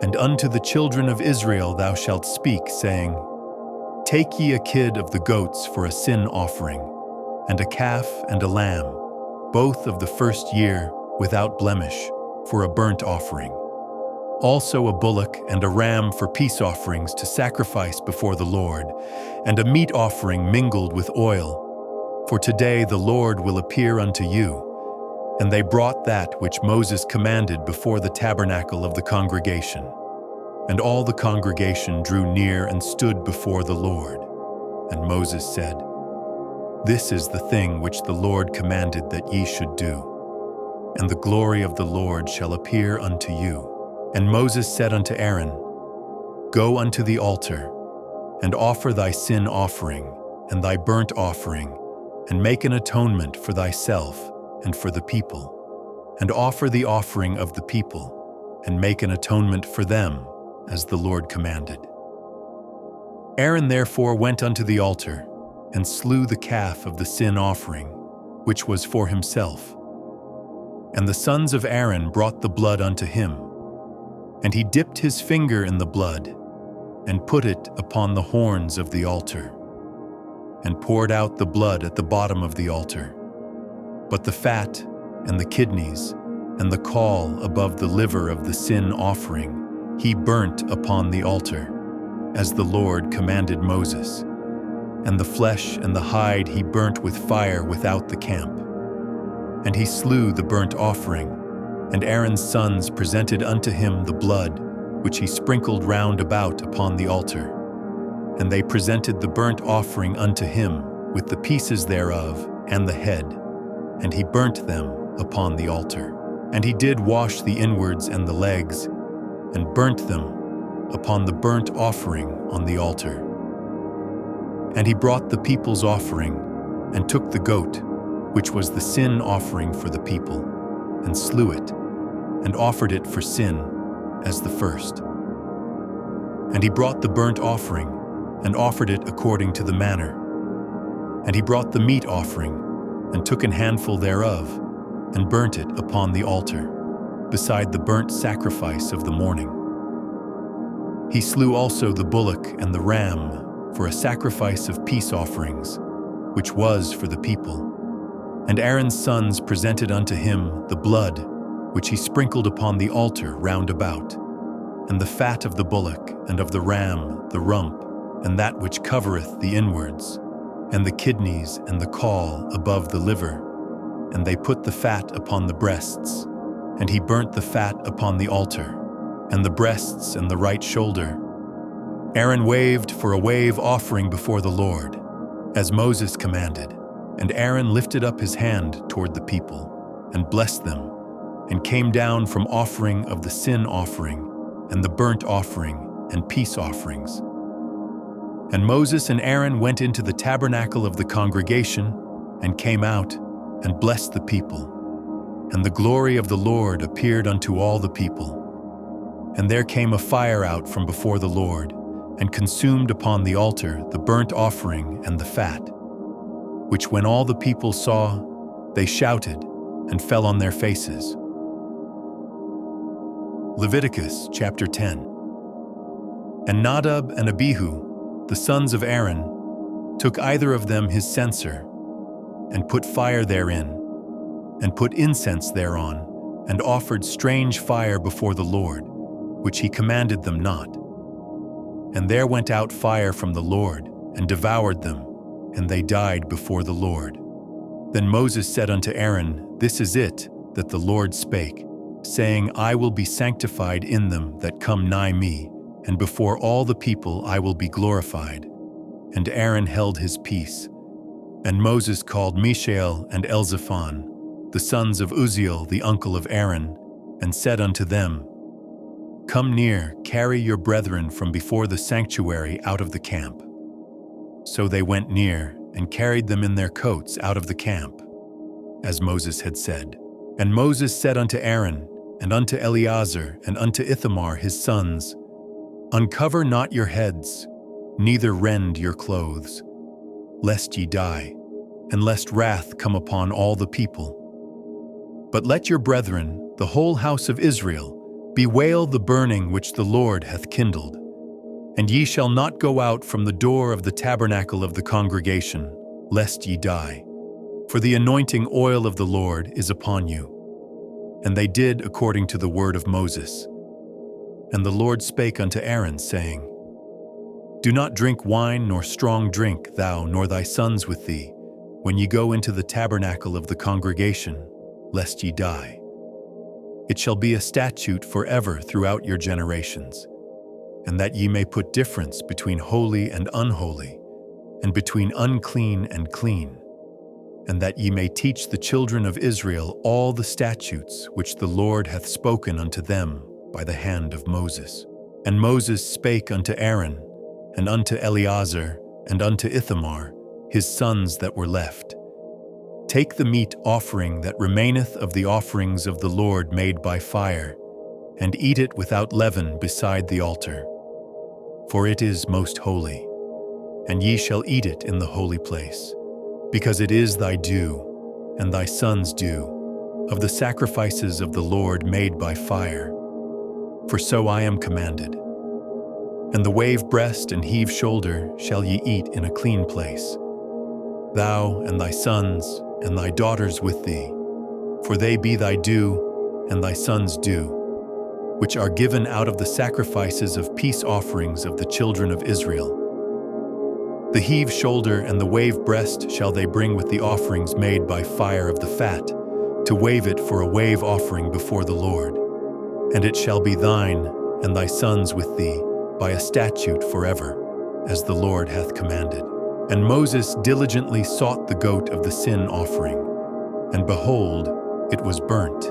And unto the children of Israel thou shalt speak, saying, Take ye a kid of the goats for a sin offering, and a calf and a lamb, both of the first year, without blemish, for a burnt offering. Also a bullock and a ram for peace offerings to sacrifice before the Lord, and a meat offering mingled with oil. For today the Lord will appear unto you. And they brought that which Moses commanded before the tabernacle of the congregation. And all the congregation drew near and stood before the Lord. And Moses said, This is the thing which the Lord commanded that ye should do. And the glory of the Lord shall appear unto you. And Moses said unto Aaron, Go unto the altar, and offer thy sin offering, and thy burnt offering, and make an atonement for thyself and for the people, and offer the offering of the people, and make an atonement for them, as the Lord commanded. Aaron therefore went unto the altar, and slew the calf of the sin offering, which was for himself. And the sons of Aaron brought the blood unto him, and he dipped his finger in the blood, and put it upon the horns of the altar, and poured out the blood at the bottom of the altar. But the fat, and the kidneys, and the caul above the liver of the sin offering, he burnt upon the altar, as the Lord commanded Moses. And the flesh and the hide he burnt with fire without the camp. And he slew the burnt offering, and Aaron's sons presented unto him the blood, which he sprinkled round about upon the altar. And they presented the burnt offering unto him, with the pieces thereof, and the head, and he burnt them upon the altar. And he did wash the inwards and the legs, and burnt them upon the burnt offering on the altar. And he brought the people's offering, and took the goat, which was the sin offering for the people, and slew it, and offered it for sin as the first. And he brought the burnt offering, and offered it according to the manner. And he brought the meat offering, and took an handful thereof, and burnt it upon the altar, beside the burnt sacrifice of the morning. He slew also the bullock and the ram for a sacrifice of peace offerings, which was for the people. And Aaron's sons presented unto him the blood, which he sprinkled upon the altar round about, and the fat of the bullock and of the ram, the rump, and that which covereth the inwards, and the kidneys and the caul above the liver. And they put the fat upon the breasts, and he burnt the fat upon the altar, and the breasts and the right shoulder. Aaron waved for a wave offering before the Lord, as Moses commanded. And Aaron lifted up his hand toward the people, and blessed them, and came down from offering of the sin offering, and the burnt offering, and peace offerings. And Moses and Aaron went into the tabernacle of the congregation, and came out, and blessed the people. And the glory of the Lord appeared unto all the people. And there came a fire out from before the Lord, and consumed upon the altar the burnt offering and the fat, which when all the people saw, they shouted, and fell on their faces. Leviticus chapter 10. And Nadab and Abihu, the sons of Aaron, took either of them his censer, and put fire therein, and put incense thereon, and offered strange fire before the Lord, which he commanded them not. And there went out fire from the Lord, and devoured them, and they died before the Lord. Then Moses said unto Aaron, This is it that the Lord spake, saying, I will be sanctified in them that come nigh me, and before all the people I will be glorified. And Aaron held his peace. And Moses called Mishael and Elzaphan, the sons of Uzziel the uncle of Aaron, and said unto them, Come near, carry your brethren from before the sanctuary out of the camp. So they went near, and carried them in their coats out of the camp, as Moses had said. And Moses said unto Aaron, and unto Eleazar, and unto Ithamar his sons, Uncover not your heads, neither rend your clothes, lest ye die, and lest wrath come upon all the people. But let your brethren, the whole house of Israel, bewail the burning which the Lord hath kindled. And ye shall not go out from the door of the tabernacle of the congregation, lest ye die. For the anointing oil of the Lord is upon you. And they did according to the word of Moses. And the Lord spake unto Aaron, saying, Do not drink wine nor strong drink, thou nor thy sons with thee, when ye go into the tabernacle of the congregation, lest ye die. It shall be a statute forever throughout your generations, and that ye may put difference between holy and unholy, and between unclean and clean, and that ye may teach the children of Israel all the statutes which the Lord hath spoken unto them by the hand of Moses. And Moses spake unto Aaron, and unto Eleazar, and unto Ithamar, his sons that were left, Take the meat offering that remaineth of the offerings of the Lord made by fire, and eat it without leaven beside the altar. For it is most holy, and ye shall eat it in the holy place, because it is thy due, and thy sons' due, of the sacrifices of the Lord made by fire. For so I am commanded. And the wave breast and heave shoulder shall ye eat in a clean place, thou and thy sons and thy daughters with thee, for they be thy due and thy sons' due, which are given out of the sacrifices of peace offerings of the children of Israel. The heave shoulder and the wave breast shall they bring with the offerings made by fire of the fat, to wave it for a wave offering before the Lord. And it shall be thine and thy sons with thee by a statute forever, as the Lord hath commanded. And Moses diligently sought the goat of the sin offering, and behold, it was burnt.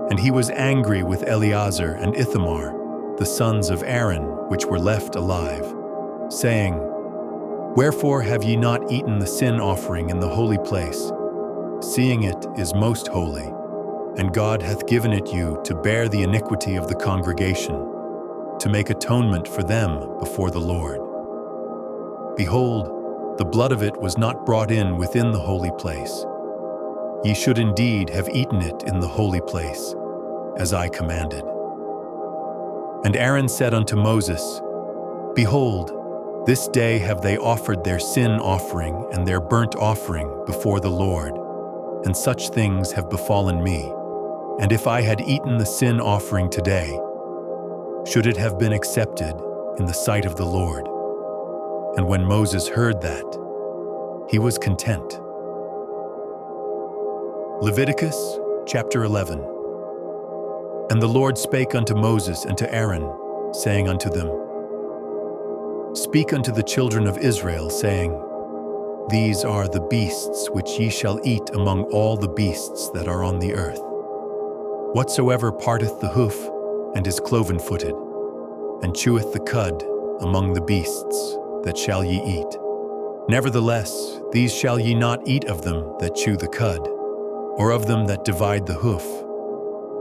And he was angry with Eleazar and Ithamar, the sons of Aaron, which were left alive, saying, Wherefore have ye not eaten the sin offering in the holy place, seeing it is most holy, and God hath given it you to bear the iniquity of the congregation, to make atonement for them before the Lord? Behold, the blood of it was not brought in within the holy place. Ye should indeed have eaten it in the holy place, as I commanded. And Aaron said unto Moses, Behold, this day have they offered their sin offering and their burnt offering before the Lord, and such things have befallen me. And if I had eaten the sin offering today, should it have been accepted in the sight of the Lord? And when Moses heard that, he was content. Leviticus chapter 11. And the Lord spake unto Moses and to Aaron, saying unto them, Speak unto the children of Israel, saying, These are the beasts which ye shall eat among all the beasts that are on the earth. Whatsoever parteth the hoof, and is cloven-footed, and cheweth the cud among the beasts, that shall ye eat. Nevertheless, these shall ye not eat of them that chew the cud, or of them that divide the hoof,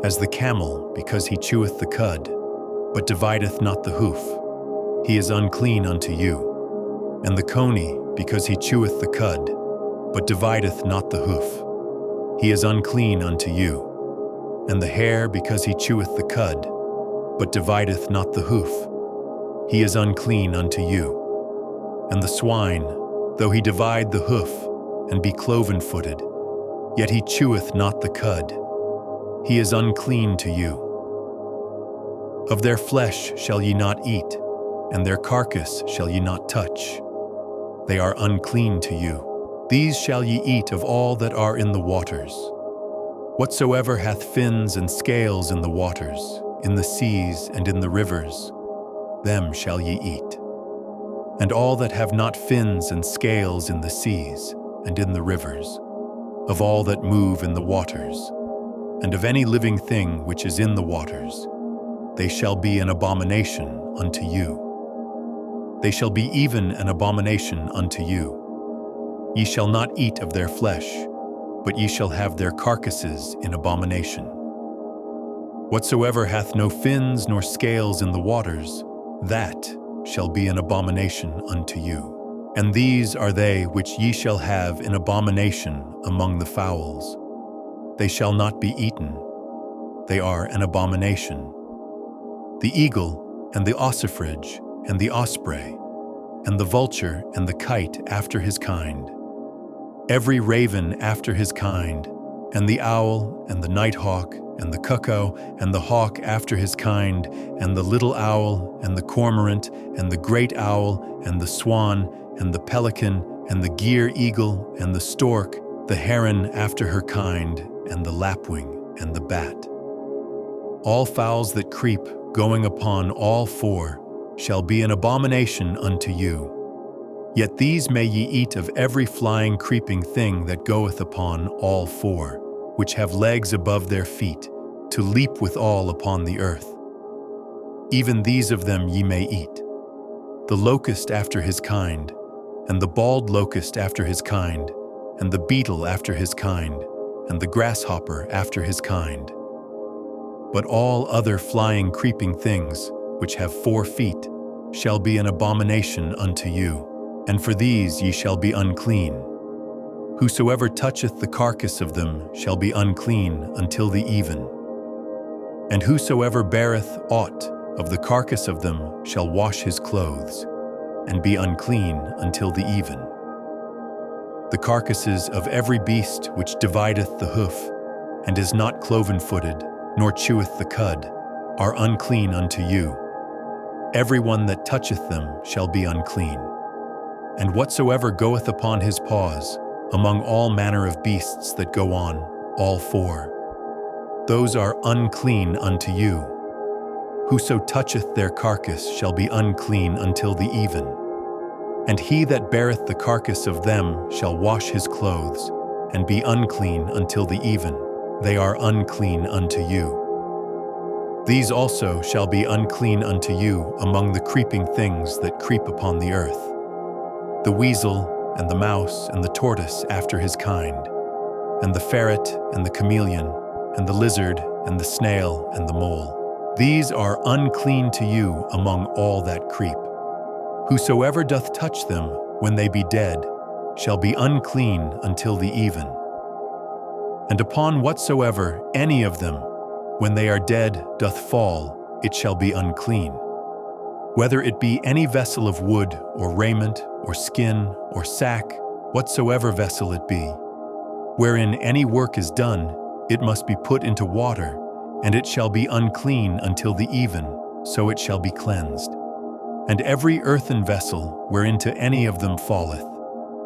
as the camel, because he cheweth the cud, but divideth not the hoof, he is unclean unto you. And the coney, because he cheweth the cud, but divideth not the hoof, he is unclean unto you. And the hare, because he cheweth the cud, but divideth not the hoof, he is unclean unto you. And the swine, though he divide the hoof, and be cloven-footed, yet he cheweth not the cud, he is unclean to you. Of their flesh shall ye not eat, and their carcass shall ye not touch. They are unclean to you. These shall ye eat of all that are in the waters. Whatsoever hath fins and scales in the waters, in the seas and in the rivers, them shall ye eat. And all that have not fins and scales in the seas and in the rivers, of all that move in the waters, and of any living thing which is in the waters, they shall be an abomination unto you. They shall be even an abomination unto you. Ye shall not eat of their flesh, but ye shall have their carcasses in abomination. Whatsoever hath no fins nor scales in the waters, that shall be an abomination unto you. And these are they which ye shall have in abomination among the fowls. They shall not be eaten. They are an abomination. The eagle, and the ossifrage, and the osprey, and the vulture, and the kite after his kind, every raven after his kind, and the owl, and the nighthawk, and the cuckoo, and the hawk after his kind, and the little owl, and the cormorant, and the great owl, and the swan, and the pelican, and the gier eagle, and the stork, the heron after her kind, and the lapwing, and the bat. All fowls that creep, going upon all four, shall be an abomination unto you. Yet these may ye eat of every flying creeping thing that goeth upon all four, which have legs above their feet, to leap withal upon the earth. Even these of them ye may eat. The locust after his kind, and the bald locust after his kind, and the beetle after his kind, and the grasshopper after his kind. But all other flying creeping things, which have 4 feet, shall be an abomination unto you, and for these ye shall be unclean. Whosoever toucheth the carcass of them shall be unclean until the even. And whosoever beareth aught of the carcass of them shall wash his clothes, and be unclean until the even. The carcasses of every beast which divideth the hoof, and is not cloven-footed, nor cheweth the cud, are unclean unto you. Every one that toucheth them shall be unclean. And whatsoever goeth upon his paws, among all manner of beasts that go on, all 4, those are unclean unto you. Whoso toucheth their carcass shall be unclean until the even. And he that beareth the carcass of them shall wash his clothes, and be unclean until the even. They are unclean unto you. These also shall be unclean unto you among the creeping things that creep upon the earth, the weasel, and the mouse, and the tortoise after his kind, and the ferret, and the chameleon, and the lizard, and the snail, and the mole. These are unclean to you among all that creep. Whosoever doth touch them, when they be dead, shall be unclean until the even. And upon whatsoever any of them, when they are dead, doth fall, it shall be unclean. Whether it be any vessel of wood, or raiment, or skin, or sack, whatsoever vessel it be, wherein any work is done, it must be put into water, and it shall be unclean until the even, so it shall be cleansed. And every earthen vessel, whereinto any of them falleth,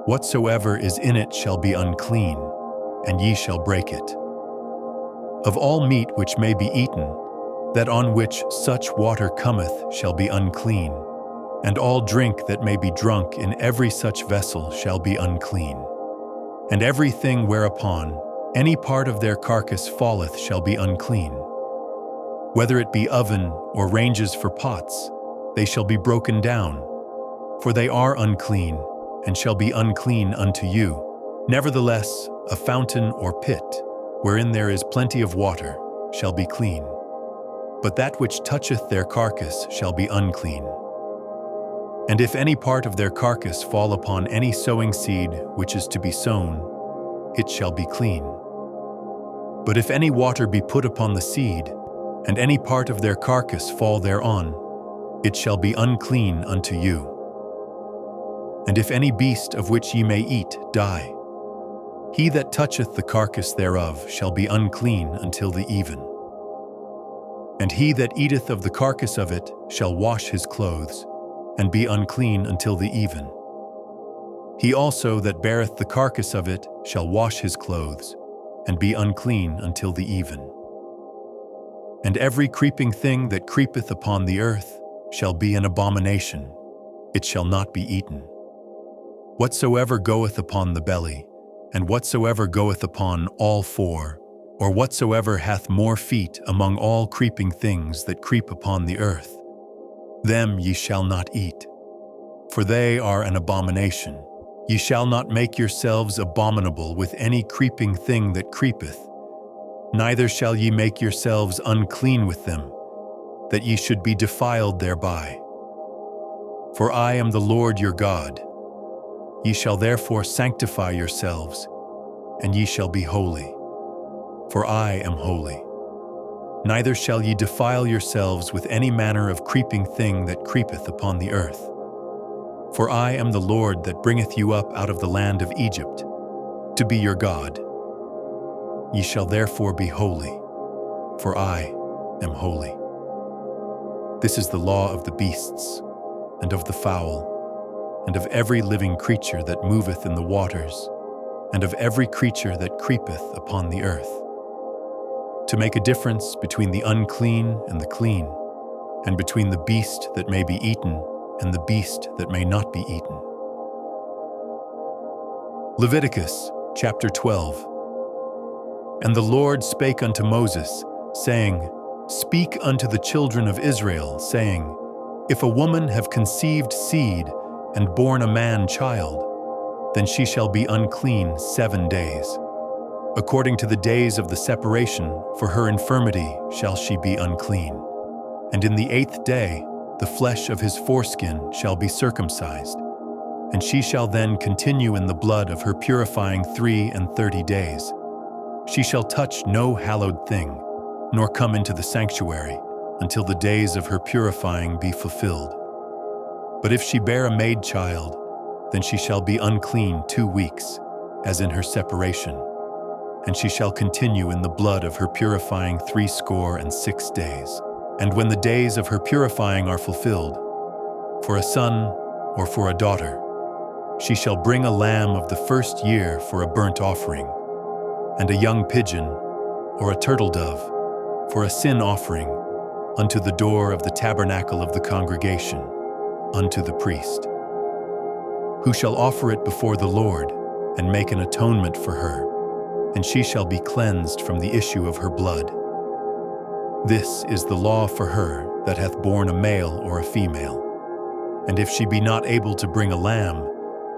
whatsoever is in it shall be unclean, and ye shall break it. Of all meat which may be eaten, that on which such water cometh shall be unclean, and all drink that may be drunk in every such vessel shall be unclean. And everything whereupon any part of their carcass falleth shall be unclean. Whether it be oven or ranges for pots, they shall be broken down, for they are unclean, and shall be unclean unto you. Nevertheless, a fountain or pit, wherein there is plenty of water, shall be clean. But that which toucheth their carcass shall be unclean. And if any part of their carcass fall upon any sowing seed which is to be sown, it shall be clean. But if any water be put upon the seed, and any part of their carcass fall thereon, it shall be unclean unto you. And if any beast of which ye may eat die, he that toucheth the carcass thereof shall be unclean until the even. And he that eateth of the carcass of it shall wash his clothes, and be unclean until the even. He also that beareth the carcass of it shall wash his clothes, and be unclean until the even. And every creeping thing that creepeth upon the earth shall be an abomination, it shall not be eaten. Whatsoever goeth upon the belly, and whatsoever goeth upon all four, or whatsoever hath more feet among all creeping things that creep upon the earth, them ye shall not eat, for they are an abomination. Ye shall not make yourselves abominable with any creeping thing that creepeth, neither shall ye make yourselves unclean with them, that ye should be defiled thereby. For I am the Lord your God. Ye shall therefore sanctify yourselves, and ye shall be holy, for I am holy. Neither shall ye defile yourselves with any manner of creeping thing that creepeth upon the earth. For I am the Lord that bringeth you up out of the land of Egypt, to be your God. Ye shall therefore be holy, for I am holy. This is the law of the beasts, and of the fowl, and of every living creature that moveth in the waters, and of every creature that creepeth upon the earth, to make a difference between the unclean and the clean, and between the beast that may be eaten and the beast that may not be eaten. Leviticus chapter 12. And the Lord spake unto Moses, saying, Speak unto the children of Israel, saying, If a woman have conceived seed, and born a man child, then she shall be unclean 7 days. According to the days of the separation, for her infirmity shall she be unclean. And in the 8th day the flesh of his foreskin shall be circumcised, and she shall then continue in the blood of her purifying 33 days. She shall touch no hallowed thing, nor come into the sanctuary, until the days of her purifying be fulfilled. But if she bear a maid child, then she shall be unclean 2 weeks, as in her separation, and she shall continue in the blood of her purifying 66 days. And when the days of her purifying are fulfilled, for a son or for a daughter, she shall bring a lamb of the 1st year for a burnt offering, and a young pigeon or a turtle dove for a sin offering unto the door of the tabernacle of the congregation, unto the priest, who shall offer it before the Lord and make an atonement for her, and she shall be cleansed from the issue of her blood. This is the law for her that hath borne a male or a female. And if she be not able to bring a lamb,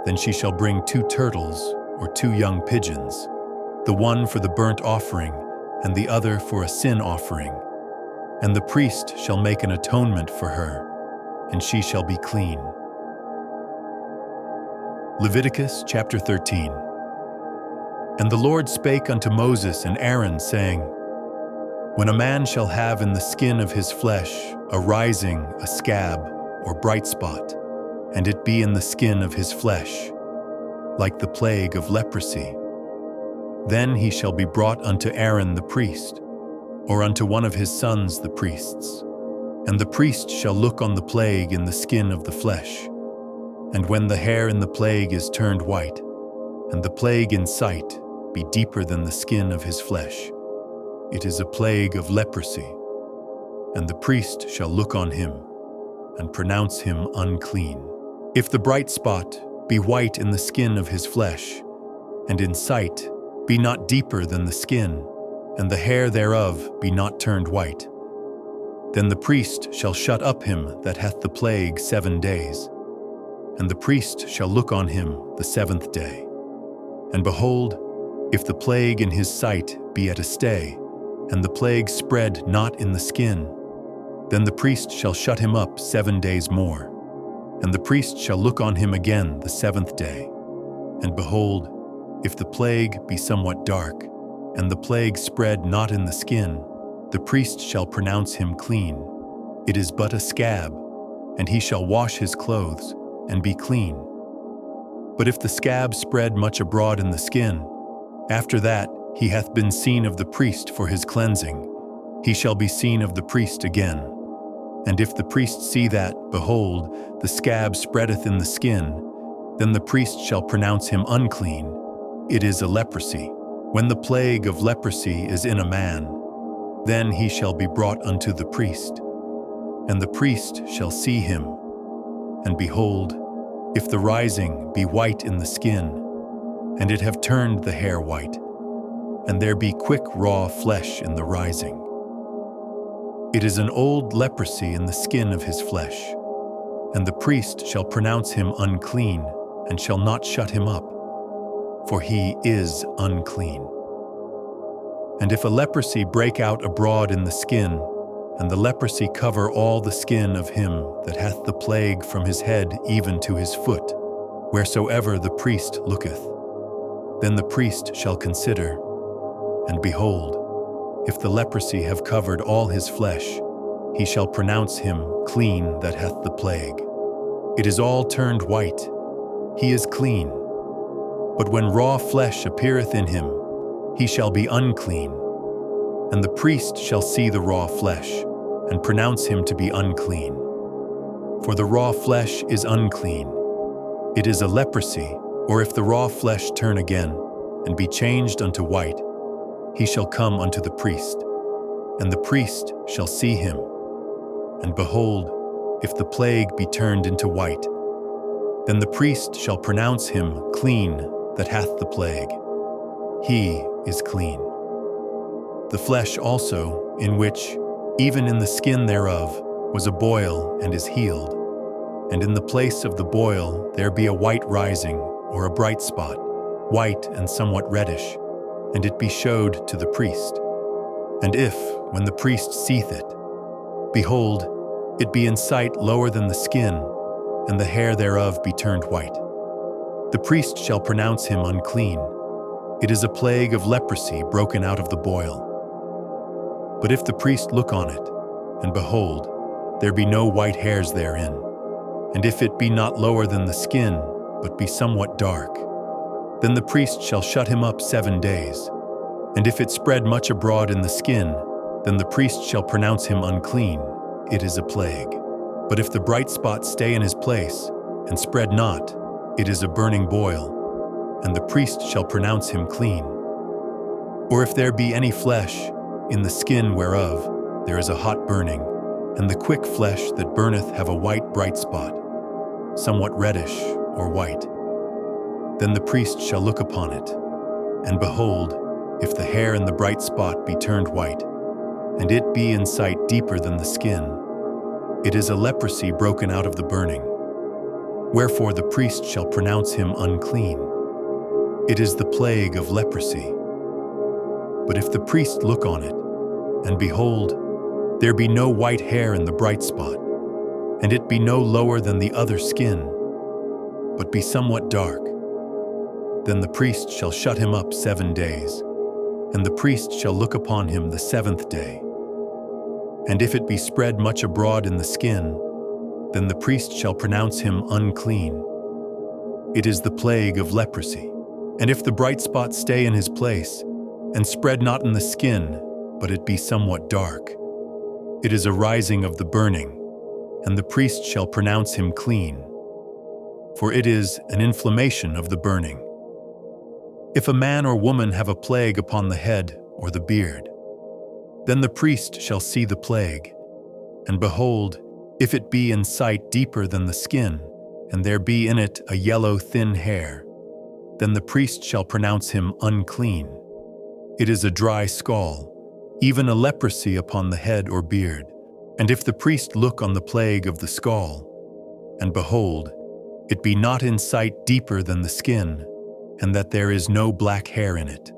then she shall bring 2 turtles or 2 young pigeons, the one for the burnt offering and the other for a sin offering. And the priest shall make an atonement for her, and she shall be clean. Leviticus chapter 13. And the Lord spake unto Moses and Aaron, saying, When a man shall have in the skin of his flesh a rising, a scab, or bright spot, and it be in the skin of his flesh, like the plague of leprosy, then he shall be brought unto Aaron the priest, or unto one of his sons the priests. And the priest shall look on the plague in the skin of the flesh. And when the hair in the plague is turned white, and the plague in sight be deeper than the skin of his flesh, it is a plague of leprosy. And the priest shall look on him, and pronounce him unclean. If the bright spot be white in the skin of his flesh, and in sight be not deeper than the skin, and the hair thereof be not turned white, then the priest shall shut up him that hath the plague 7 days. And the priest shall look on him the 7th day. And behold, if the plague in his sight be at a stay, and the plague spread not in the skin, then the priest shall shut him up 7 days more. And the priest shall look on him again the 7th day. And behold, if the plague be somewhat dark, and the plague spread not in the skin, the priest shall pronounce him clean. It is but a scab, and he shall wash his clothes, and be clean. But if the scab spread much abroad in the skin, after that he hath been seen of the priest for his cleansing, he shall be seen of the priest again. And if the priest see that, behold, the scab spreadeth in the skin, then the priest shall pronounce him unclean. It is a leprosy. When the plague of leprosy is in a man, then he shall be brought unto the priest. And the priest shall see him. And behold, if the rising be white in the skin, and it have turned the hair white, and there be quick raw flesh in the rising, it is an old leprosy in the skin of his flesh, and the priest shall pronounce him unclean, and shall not shut him up, for he is unclean. And if a leprosy break out abroad in the skin, and the leprosy cover all the skin of him that hath the plague from his head even to his foot, wheresoever the priest looketh, then the priest shall consider, and behold, if the leprosy have covered all his flesh, he shall pronounce him clean that hath the plague. It is all turned white, he is clean. But when raw flesh appeareth in him, he shall be unclean. And the priest shall see the raw flesh, and pronounce him to be unclean. For the raw flesh is unclean. It is a leprosy, or if the raw flesh turn again, and be changed unto white, he shall come unto the priest, and the priest shall see him. And behold, if the plague be turned into white, then the priest shall pronounce him clean that hath the plague. He is clean. The flesh also, in which, even in the skin thereof, was a boil and is healed, and in the place of the boil there be a white rising, or a bright spot, white and somewhat reddish, and it be showed to the priest. And if, when the priest seeth it, behold, it be in sight lower than the skin, and the hair thereof be turned white, the priest shall pronounce him unclean. It is a plague of leprosy broken out of the boil. But if the priest look on it, and behold, there be no white hairs therein, and if it be not lower than the skin, but be somewhat dark, then the priest shall shut him up 7 days. And if it spread much abroad in the skin, then the priest shall pronounce him unclean. It is a plague. But if the bright spot stay in his place, and spread not, it is a burning boil, and the priest shall pronounce him clean. Or if there be any flesh in the skin whereof there is a hot burning, and the quick flesh that burneth have a white bright spot, somewhat reddish or white, then the priest shall look upon it, and behold, if the hair in the bright spot be turned white, and it be in sight deeper than the skin, it is a leprosy broken out of the burning. Wherefore the priest shall pronounce him unclean. It is the plague of leprosy. But if the priest look on it, and behold, there be no white hair in the bright spot, and it be no lower than the other skin, but be somewhat dark, then the priest shall shut him up 7 days, and the priest shall look upon him the 7th day. And if it be spread much abroad in the skin, then the priest shall pronounce him unclean. It is the plague of leprosy. And if the bright spot stay in his place, and spread not in the skin, but it be somewhat dark, it is a rising of the burning, and the priest shall pronounce him clean. For it is an inflammation of the burning. If a man or woman have a plague upon the head or the beard, then the priest shall see the plague, and behold, if it be in sight deeper than the skin, and there be in it a yellow thin hair, then the priest shall pronounce him unclean. It is a dry scall, even a leprosy upon the head or beard. And if the priest look on the plague of the scall, and behold, it be not in sight deeper than the skin, and that there is no black hair in it,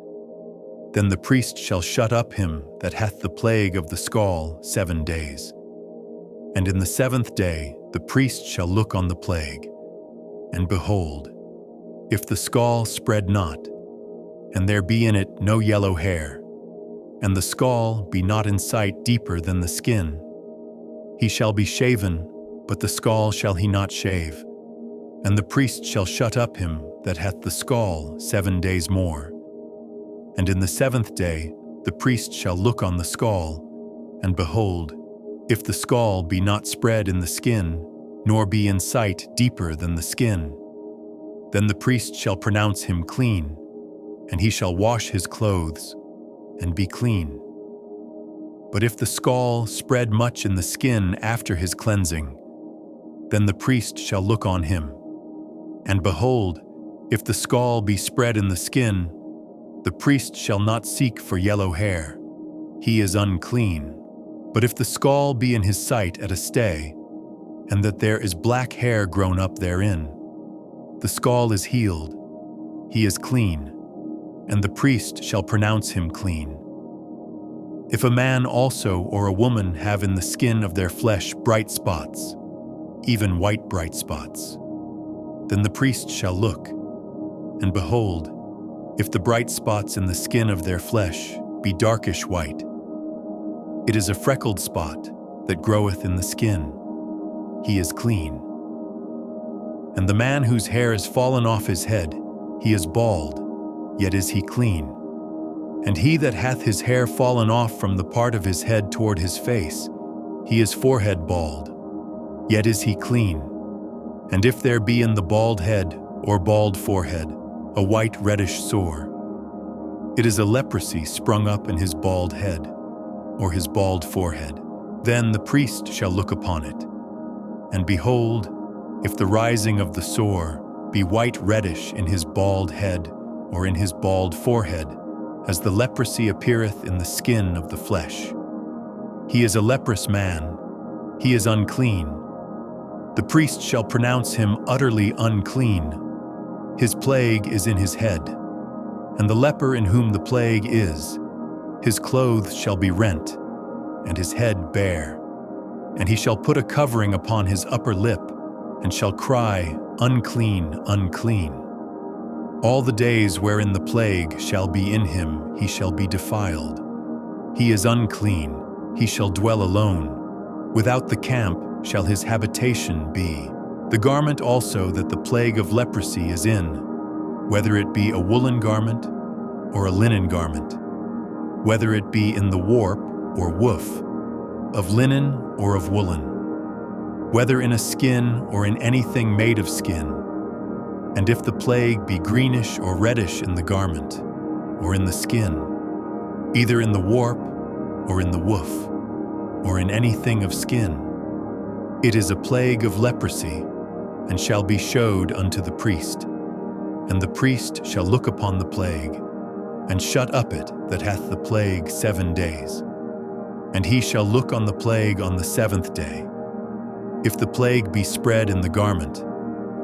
then the priest shall shut up him that hath the plague of the scall 7 days. And in the 7th day the priest shall look on the plague, and behold, if the scall spread not, and there be in it no yellow hair, and the scall be not in sight deeper than the skin. He shall be shaven, but the scall shall he not shave. And the priest shall shut up him that hath the scall 7 days more. And in the 7th day the priest shall look on the scall, and behold, if the scall be not spread in the skin, nor be in sight deeper than the skin, then the priest shall pronounce him clean, and he shall wash his clothes, and be clean. But if the scall spread much in the skin after his cleansing, then the priest shall look on him. And behold, if the scall be spread in the skin, the priest shall not seek for yellow hair. He is unclean. But if the scall be in his sight at a stay, and that there is black hair grown up therein, the scall is healed. He is clean, and the priest shall pronounce him clean. If a man also or a woman have in the skin of their flesh bright spots, even white bright spots, then the priest shall look, and behold, if the bright spots in the skin of their flesh be darkish white, it is a freckled spot that groweth in the skin. He is clean. And the man whose hair is fallen off his head, he is bald, yet is he clean. And he that hath his hair fallen off from the part of his head toward his face, he is forehead bald, yet is he clean. And if there be in the bald head or bald forehead a white reddish sore, it is a leprosy sprung up in his bald head or his bald forehead. Then the priest shall look upon it. And behold, if the rising of the sore be white reddish in his bald head or in his bald forehead, as the leprosy appeareth in the skin of the flesh, he is a leprous man, he is unclean. The priest shall pronounce him utterly unclean. His plague is in his head, and the leper in whom the plague is, his clothes shall be rent, and his head bare. And he shall put a covering upon his upper lip, and shall cry, Unclean, unclean. All the days wherein the plague shall be in him, he shall be defiled. He is unclean, he shall dwell alone. Without the camp shall his habitation be. The garment also that the plague of leprosy is in, whether it be a woolen garment or a linen garment, whether it be in the warp or woof, of linen or of woolen, whether in a skin or in anything made of skin. And if the plague be greenish or reddish in the garment, or in the skin, either in the warp or in the woof, or in anything of skin, it is a plague of leprosy, and shall be showed unto the priest. And the priest shall look upon the plague, and shut up it that hath the plague 7 days. And he shall look on the plague on the 7th day. If the plague be spread in the garment,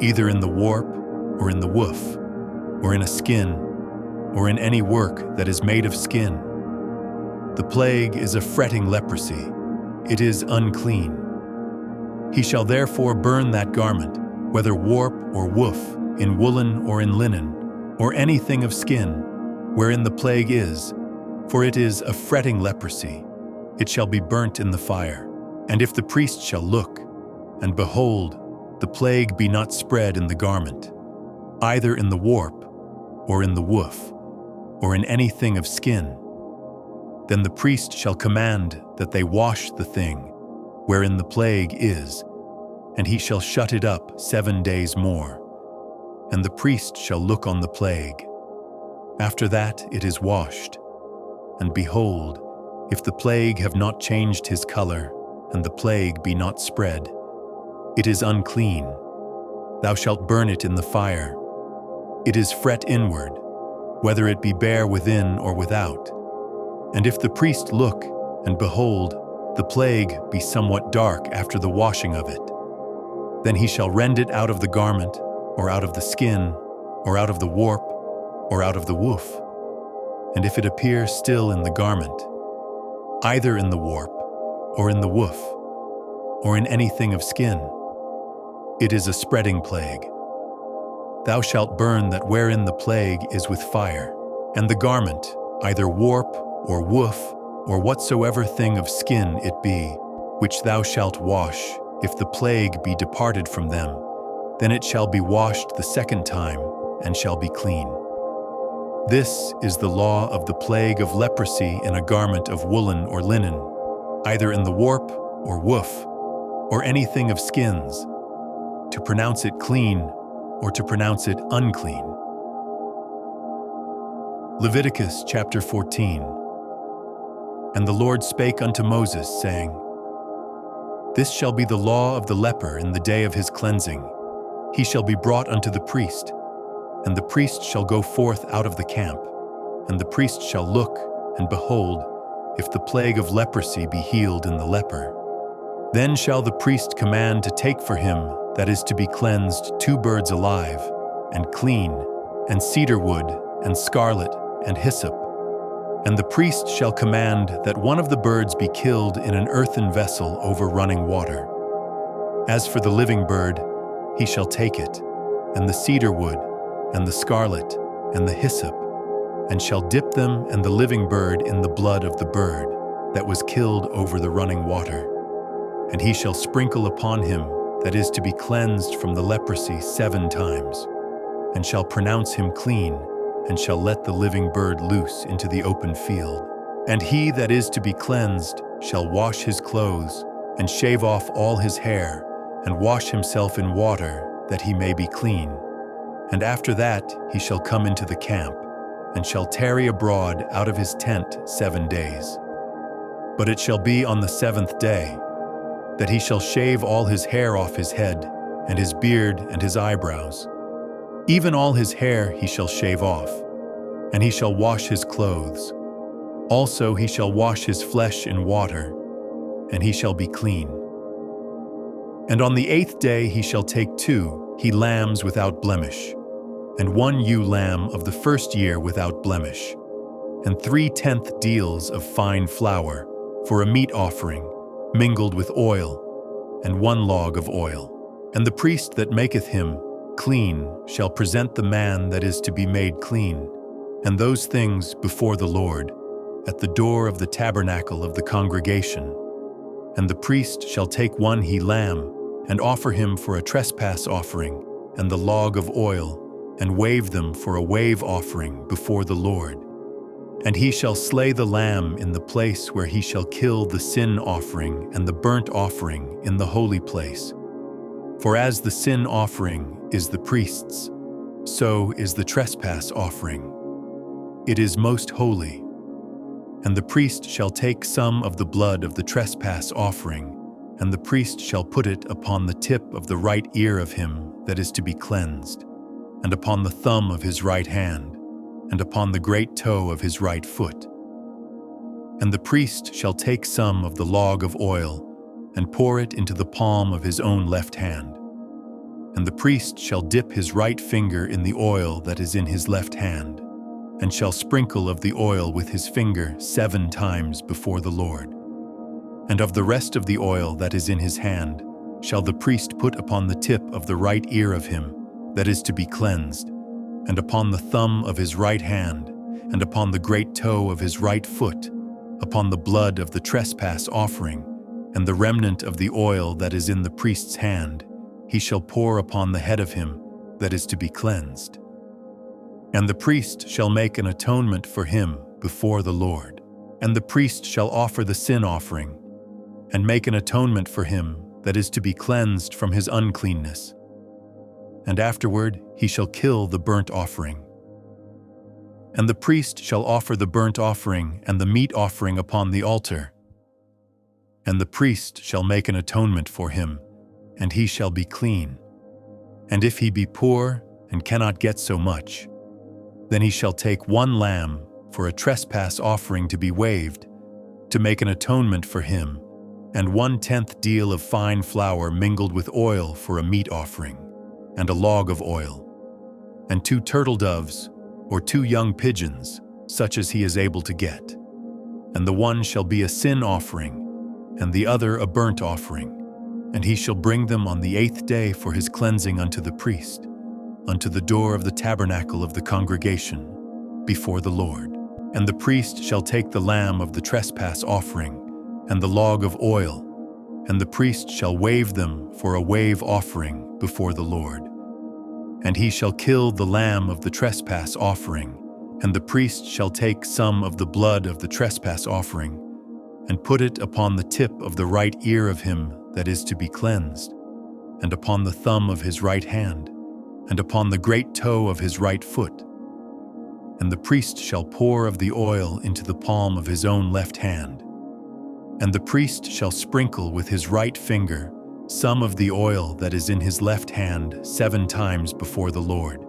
either in the warp, or in the woof, or in a skin, or in any work that is made of skin, the plague is a fretting leprosy, it is unclean. He shall therefore burn that garment, whether warp or woof, in woolen or in linen, or anything of skin, wherein the plague is, for it is a fretting leprosy. It shall be burnt in the fire. And if the priest shall look, and behold, the plague be not spread in the garment, either in the warp, or in the woof, or in anything of skin, then the priest shall command that they wash the thing wherein the plague is, and he shall shut it up 7 days more. And the priest shall look on the plague. After that it is washed. And behold, if the plague have not changed his color, and the plague be not spread, it is unclean. Thou shalt burn it in the fire. It is fret inward, whether it be bare within or without. And if the priest look, and behold, the plague be somewhat dark after the washing of it, then he shall rend it out of the garment, or out of the skin, or out of the warp, or out of the woof. And if it appear still in the garment, either in the warp, or in the woof, or in anything of skin, it is a spreading plague. Thou shalt burn that wherein the plague is with fire, and the garment, either warp or wolf, or whatsoever thing of skin it be, which thou shalt wash, if the plague be departed from them, then it shall be washed the second time, and shall be clean. This is the law of the plague of leprosy in a garment of woolen or linen, either in the warp or woof, or anything of skins, to pronounce it clean or to pronounce it unclean. Leviticus chapter 14. And the Lord spake unto Moses, saying, This shall be the law of the leper in the day of his cleansing. He shall be brought unto the priest, and the priest shall go forth out of the camp, and the priest shall look, and behold, if the plague of leprosy be healed in the leper. Then shall the priest command to take for him that is to be cleansed 2 birds alive, and clean, and cedar wood, and scarlet, and hyssop. And the priest shall command that one of the birds be killed in an earthen vessel over running water. As for the living bird, he shall take it, and the cedar wood, and the scarlet, and the hyssop, and shall dip them and the living bird in the blood of the bird that was killed over the running water. And he shall sprinkle upon him that is to be cleansed from the leprosy 7 times, and shall pronounce him clean, and shall let the living bird loose into the open field. And he that is to be cleansed shall wash his clothes, and shave off all his hair, and wash himself in water, that he may be clean. And after that he shall come into the camp, and shall tarry abroad out of his tent 7 days. But it shall be on the 7th day, that he shall shave all his hair off his head, and his beard and his eyebrows. Even all his hair he shall shave off, and he shall wash his clothes. Also he shall wash his flesh in water, and he shall be clean. And on the 8th day he shall take 2 he-lambs without blemish, and 1 ewe-lamb of the 1st year without blemish, and 3/10 deals of fine flour, for a meat offering, mingled with oil, and 1 log of oil. And the priest that maketh him clean shall present the man that is to be made clean, and those things before the Lord, at the door of the tabernacle of the congregation. And the priest shall take 1 he-lamb, and offer him for a trespass offering, and the log of oil, and wave them for a wave offering before the Lord. And he shall slay the lamb in the place where he shall kill the sin offering and the burnt offering in the holy place. For as the sin offering is the priest's, so is the trespass offering. It is most holy. And the priest shall take some of the blood of the trespass offering, and the priest shall put it upon the tip of the right ear of him that is to be cleansed, and upon the thumb of his right hand, and upon the great toe of his right foot. And the priest shall take some of the log of oil, and pour it into the palm of his own left hand. And the priest shall dip his right finger in the oil that is in his left hand, and shall sprinkle of the oil with his finger 7 times before the Lord. And of the rest of the oil that is in his hand shall the priest put upon the tip of the right ear of him that is to be cleansed, and upon the thumb of his right hand, and upon the great toe of his right foot, upon the blood of the trespass offering, and the remnant of the oil that is in the priest's hand, he shall pour upon the head of him that is to be cleansed. And the priest shall make an atonement for him before the Lord. And the priest shall offer the sin offering, and make an atonement for him that is to be cleansed from his uncleanness. And afterward he shall kill the burnt offering. And the priest shall offer the burnt offering and the meat offering upon the altar. And the priest shall make an atonement for him, and he shall be clean. And if he be poor and cannot get so much, then he shall take 1 lamb for a trespass offering to be waved, to make an atonement for him, and 1/10 deal of fine flour mingled with oil for a meat offering, and a log of oil, and 2 turtle doves, or 2 young pigeons, such as he is able to get. And the one shall be a sin offering, and the other a burnt offering. And he shall bring them on the 8th day for his cleansing unto the priest, unto the door of the tabernacle of the congregation, before the Lord. And the priest shall take the lamb of the trespass offering, and the log of oil, and the priest shall wave them for a wave offering before the Lord. And he shall kill the lamb of the trespass offering, and the priest shall take some of the blood of the trespass offering, and put it upon the tip of the right ear of him that is to be cleansed, and upon the thumb of his right hand, and upon the great toe of his right foot. And the priest shall pour of the oil into the palm of his own left hand. And the priest shall sprinkle with his right finger some of the oil that is in his left hand 7 times before the Lord.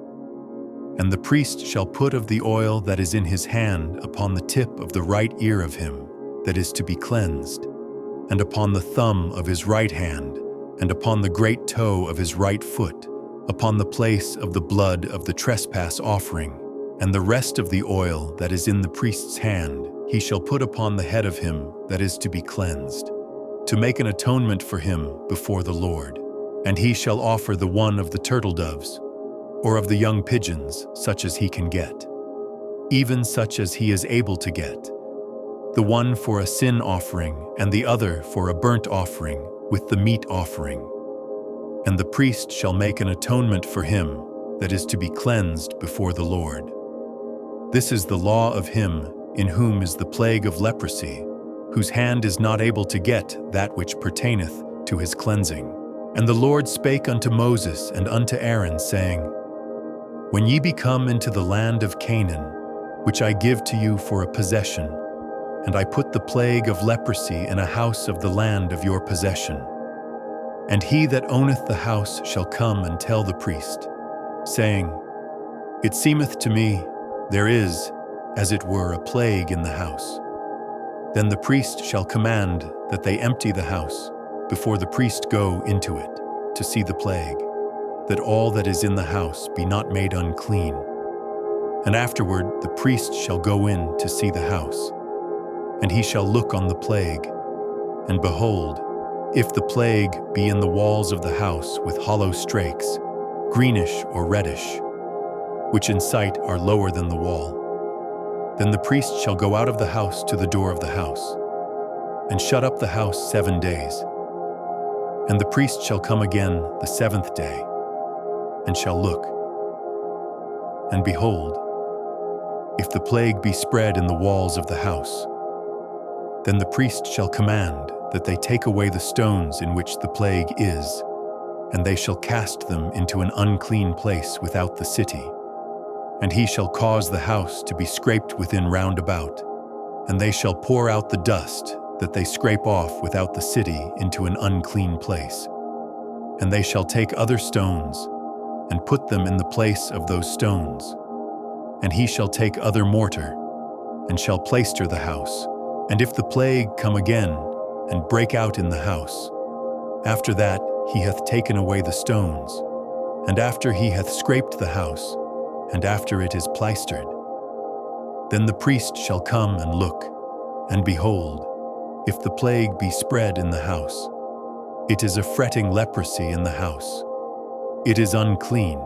And the priest shall put of the oil that is in his hand upon the tip of the right ear of him that is to be cleansed, and upon the thumb of his right hand, and upon the great toe of his right foot, upon the place of the blood of the trespass offering. And the rest of the oil that is in the priest's hand he shall put upon the head of him that is to be cleansed, to make an atonement for him before the Lord. And he shall offer the one of the turtle doves, or of the young pigeons, such as he can get, even such as he is able to get, the one for a sin offering, and the other for a burnt offering with the meat offering. And the priest shall make an atonement for him that is to be cleansed before the Lord. This is the law of him in whom is the plague of leprosy, whose hand is not able to get that which pertaineth to his cleansing. And the Lord spake unto Moses and unto Aaron, saying, When ye be come into the land of Canaan, which I give to you for a possession, and I put the plague of leprosy in a house of the land of your possession, and he that owneth the house shall come and tell the priest, saying, It seemeth to me there is, as it were, a plague in the house. Then the priest shall command that they empty the house before the priest go into it to see the plague, that all that is in the house be not made unclean. And afterward the priest shall go in to see the house, and he shall look on the plague, and behold, if the plague be in the walls of the house with hollow strakes, greenish or reddish, which in sight are lower than the wall, then the priest shall go out of the house to the door of the house, and shut up the house 7 days. And the priest shall come again the 7th day, and shall look. And behold, if the plague be spread in the walls of the house, then the priest shall command that they take away the stones in which the plague is, and they shall cast them into an unclean place without the city. And he shall cause the house to be scraped within round about, and they shall pour out the dust that they scrape off without the city into an unclean place. And they shall take other stones, and put them in the place of those stones. And he shall take other mortar, and shall plaister the house. And if the plague come again, and break out in the house, after that he hath taken away the stones, and after he hath scraped the house, and after it is plaistered, then the priest shall come and look, and behold, if the plague be spread in the house, it is a fretting leprosy in the house, it is unclean.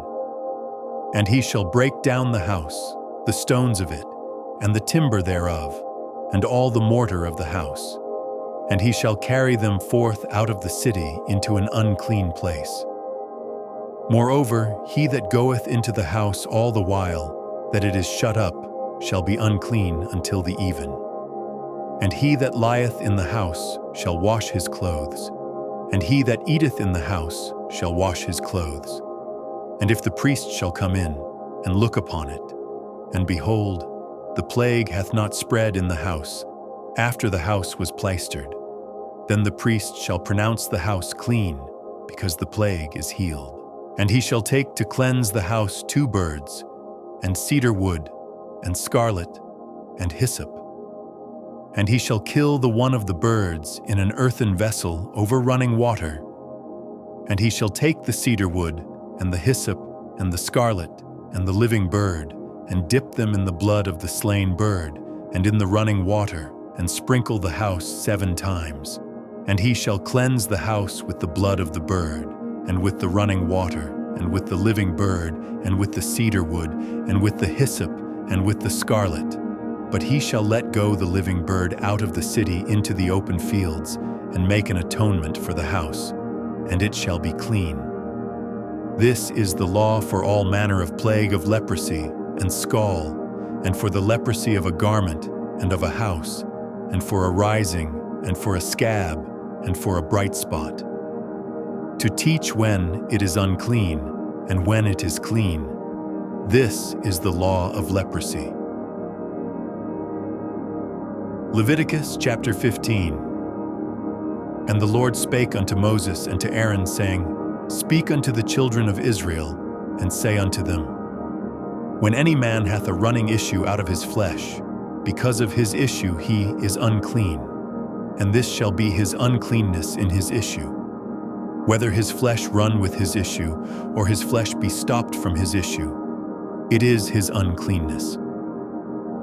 And he shall break down the house, the stones of it, and the timber thereof, and all the mortar of the house, and he shall carry them forth out of the city into an unclean place. Moreover, he that goeth into the house all the while that it is shut up shall be unclean until the even. And he that lieth in the house shall wash his clothes, and he that eateth in the house shall wash his clothes. And if the priest shall come in and look upon it, and behold, the plague hath not spread in the house, after the house was plaistered, then the priest shall pronounce the house clean, because the plague is healed. And he shall take to cleanse the house 2 birds, and cedar wood, and scarlet, and hyssop. And he shall kill the one of the birds in an earthen vessel over running water. And he shall take the cedar wood, and the hyssop, and the scarlet, and the living bird, and dip them in the blood of the slain bird, and in the running water, and sprinkle the house 7 times. And he shall cleanse the house with the blood of the bird, and with the running water, and with the living bird, and with the cedar wood, and with the hyssop, and with the scarlet. But he shall let go the living bird out of the city into the open fields, and make an atonement for the house, and it shall be clean. This is the law for all manner of plague of leprosy and scall, and for the leprosy of a garment and of a house, and for a rising, and for a scab, and for a bright spot, to teach when it is unclean, and when it is clean. This is the law of leprosy. Leviticus chapter 15. And the Lord spake unto Moses and to Aaron, saying, Speak unto the children of Israel, and say unto them, When any man hath a running issue out of his flesh, because of his issue he is unclean, and this shall be his uncleanness in his issue. Whether his flesh run with his issue, or his flesh be stopped from his issue, it is his uncleanness.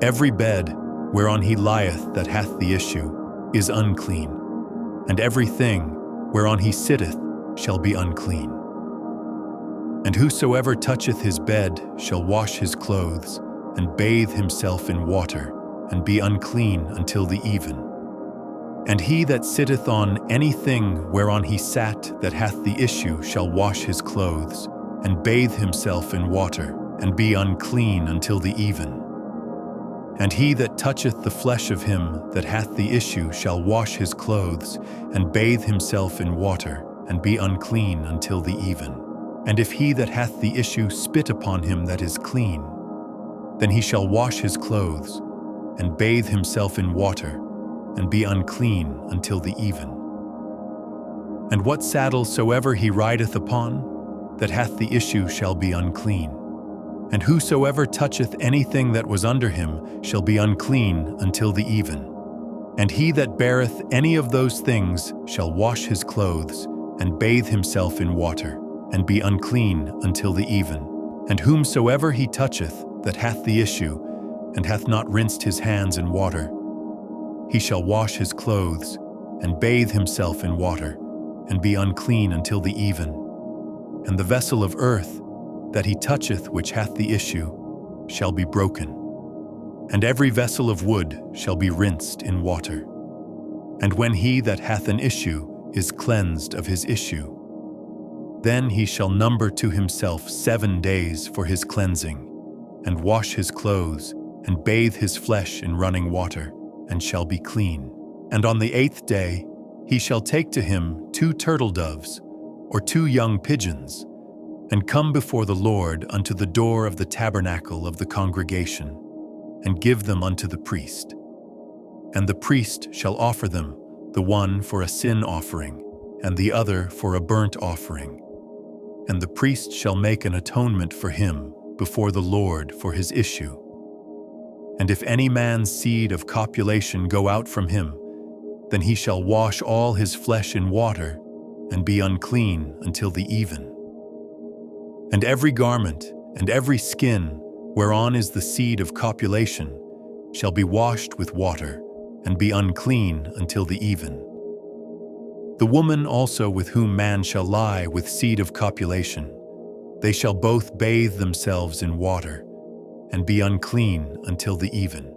Every bed whereon he lieth that hath the issue is unclean, and every thing whereon he sitteth shall be unclean. And whosoever toucheth his bed shall wash his clothes, and bathe himself in water, and be unclean until the even. And he that sitteth on anything whereon he sat that hath the issue shall wash his clothes, and bathe himself in water, and be unclean until the even. And he that toucheth the flesh of him that hath the issue shall wash his clothes, and bathe himself in water, and be unclean until the even. And if he that hath the issue spit upon him that is clean, then he shall wash his clothes, and bathe himself in water, and be unclean until the even. And what saddle soever he rideth upon, that hath the issue shall be unclean. And whosoever toucheth anything that was under him shall be unclean until the even. And he that beareth any of those things shall wash his clothes, and bathe himself in water, and be unclean until the even. And whomsoever he toucheth that hath the issue, and hath not rinsed his hands in water, he shall wash his clothes, and bathe himself in water, and be unclean until the even. And the vessel of earth that he toucheth which hath the issue shall be broken, and every vessel of wood shall be rinsed in water. And when he that hath an issue is cleansed of his issue, then he shall number to himself 7 days for his cleansing, and wash his clothes, and bathe his flesh in running water, and shall be clean. And on the 8th day he shall take to him 2 turtle doves, or 2 young pigeons, and come before the Lord unto the door of the tabernacle of the congregation, and give them unto the priest. And the priest shall offer them, the one for a sin offering, and the other for a burnt offering. And the priest shall make an atonement for him before the Lord for his issue. And if any man's seed of copulation go out from him, then he shall wash all his flesh in water, and be unclean until the even. And every garment and every skin whereon is the seed of copulation shall be washed with water, and be unclean until the even. The woman also with whom man shall lie with seed of copulation, they shall both bathe themselves in water, and be unclean until the even.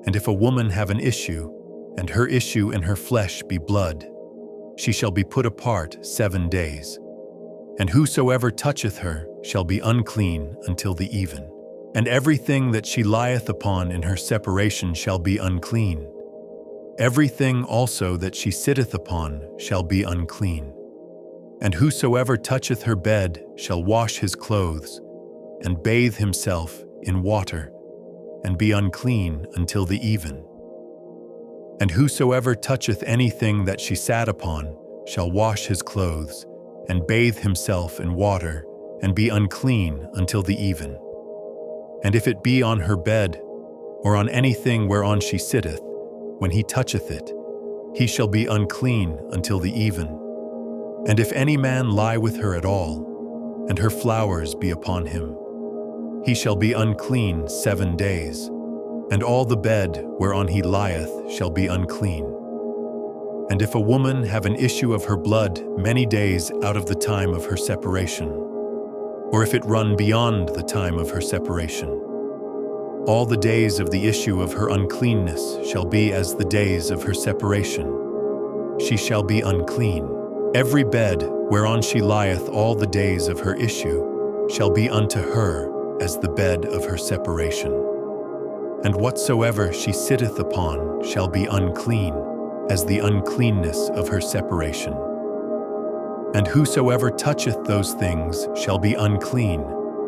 And if a woman have an issue, and her issue in her flesh be blood, she shall be put apart 7 days. And whosoever toucheth her shall be unclean until the even. And everything that she lieth upon in her separation shall be unclean. Everything also that she sitteth upon shall be unclean. And whosoever toucheth her bed shall wash his clothes, and bathe himself in water, and be unclean until the even. And whosoever toucheth anything that she sat upon shall wash his clothes, and bathe himself in water, and be unclean until the even. And if it be on her bed, or on anything whereon she sitteth, when he toucheth it, he shall be unclean until the even. And if any man lie with her at all, and her flowers be upon him, he shall be unclean 7 days, and all the bed whereon he lieth shall be unclean. And if a woman have an issue of her blood many days out of the time of her separation, or if it run beyond the time of her separation, All the days of the issue of her uncleanness shall be as the days of her separation. She shall be unclean. Every bed whereon she lieth all the days of her issue shall be unto her as the bed of her separation. And whatsoever she sitteth upon shall be unclean, as the uncleanness of her separation. And whosoever toucheth those things shall be unclean,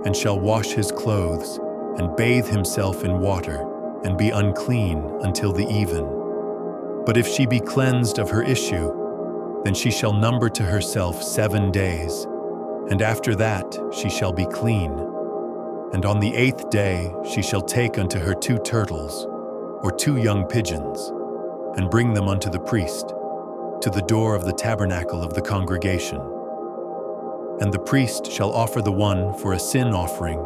and shall wash his clothes, and bathe himself in water, and be unclean until the even. But if she be cleansed of her issue, then she shall number to herself 7 days, and after that she shall be clean. And on the 8th day she shall take unto her 2 turtles, or 2 young pigeons, and bring them unto the priest, to the door of the tabernacle of the congregation. And the priest shall offer the one for a sin offering,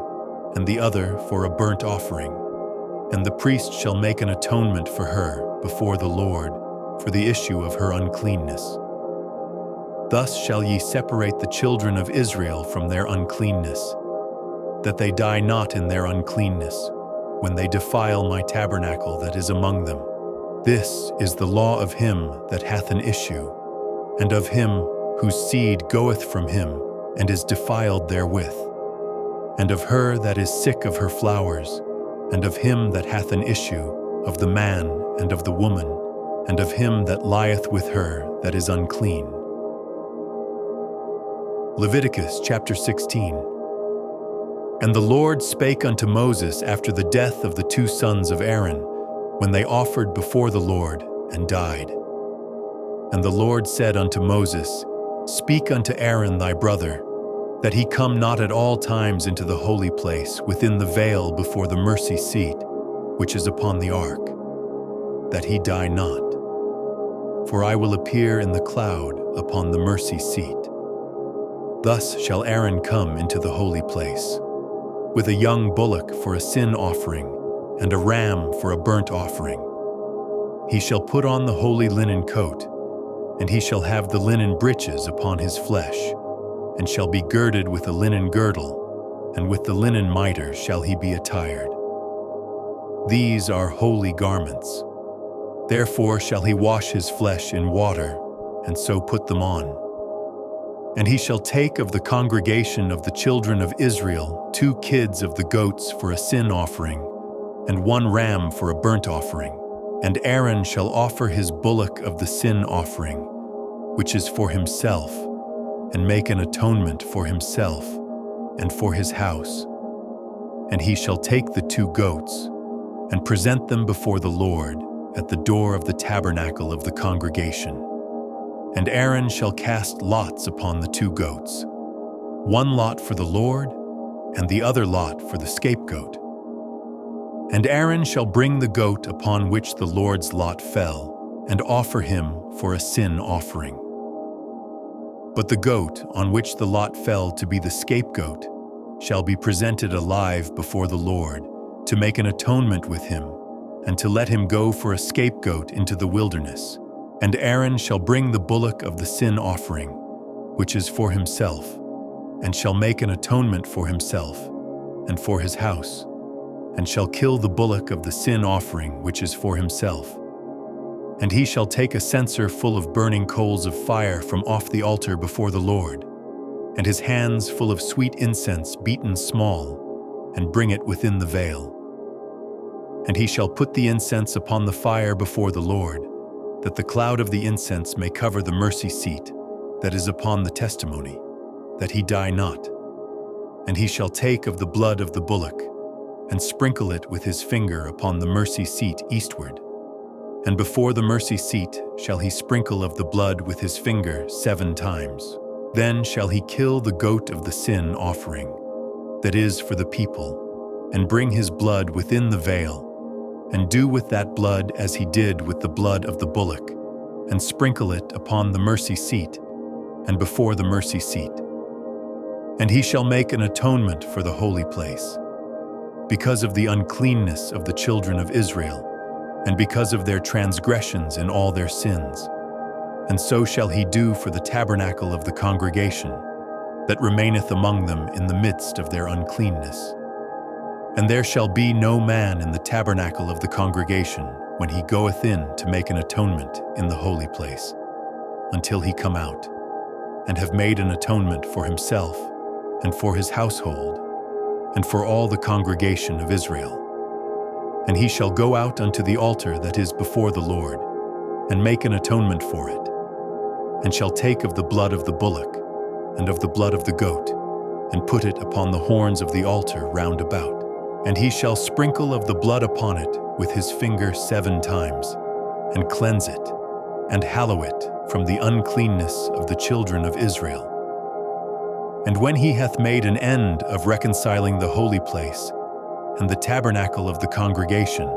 and the other for a burnt offering. And the priest shall make an atonement for her before the Lord for the issue of her uncleanness. Thus shall ye separate the children of Israel from their uncleanness, that they die not in their uncleanness, when they defile my tabernacle that is among them. This is the law of him that hath an issue, and of him whose seed goeth from him, and is defiled therewith, and of her that is sick of her flowers, and of him that hath an issue, of the man and of the woman, and of him that lieth with her that is unclean. Leviticus chapter 16. And the Lord spake unto Moses after the death of the 2 sons of Aaron, when they offered before the Lord and died. And the Lord said unto Moses, Speak unto Aaron thy brother, that he come not at all times into the holy place within the veil before the mercy seat, which is upon the ark, that he die not. For I will appear in the cloud upon the mercy seat. Thus shall Aaron come into the holy place, with a young bullock for a sin offering, and a ram for a burnt offering. He shall put on the holy linen coat, and he shall have the linen breeches upon his flesh, and shall be girded with a linen girdle, and with the linen mitre shall he be attired. These are holy garments. Therefore shall he wash his flesh in water, and so put them on. And he shall take of the congregation of the children of Israel 2 kids of the goats for a sin offering, and 1 ram for a burnt offering. And Aaron shall offer his bullock of the sin offering, which is for himself, and make an atonement for himself and for his house. And he shall take the 2 goats, and present them before the Lord at the door of the tabernacle of the congregation. And Aaron shall cast lots upon the 2 goats, 1 lot for the Lord, and the other lot for the scapegoat. And Aaron shall bring the goat upon which the Lord's lot fell, and offer him for a sin offering. But the goat on which the lot fell to be the scapegoat shall be presented alive before the Lord, to make an atonement with him, and to let him go for a scapegoat into the wilderness. And Aaron shall bring the bullock of the sin offering, which is for himself, and shall make an atonement for himself and for his house, and shall kill the bullock of the sin offering which is for himself. And he shall take a censer full of burning coals of fire from off the altar before the Lord, and his hands full of sweet incense beaten small, and bring it within the veil. And he shall put the incense upon the fire before the Lord, that the cloud of the incense may cover the mercy seat that is upon the testimony, that he die not. And he shall take of the blood of the bullock, and sprinkle it with his finger upon the mercy seat eastward. And before the mercy seat shall he sprinkle of the blood with his finger 7 times. Then shall he kill the goat of the sin offering, that is for the people, and bring his blood within the veil, and do with that blood as he did with the blood of the bullock, and sprinkle it upon the mercy seat, and before the mercy seat. And he shall make an atonement for the holy place, because of the uncleanness of the children of Israel, and because of their transgressions in all their sins. And so shall he do for the tabernacle of the congregation, that remaineth among them in the midst of their uncleanness. And there shall be no man in the tabernacle of the congregation when he goeth in to make an atonement in the holy place, until he come out, and have made an atonement for himself, and for his household, and for all the congregation of Israel. And he shall go out unto the altar that is before the Lord, and make an atonement for it, and shall take of the blood of the bullock, and of the blood of the goat, and put it upon the horns of the altar round about. And he shall sprinkle of the blood upon it with his finger 7 times, and cleanse it, and hallow it from the uncleanness of the children of Israel. And when he hath made an end of reconciling the holy place, and the tabernacle of the congregation,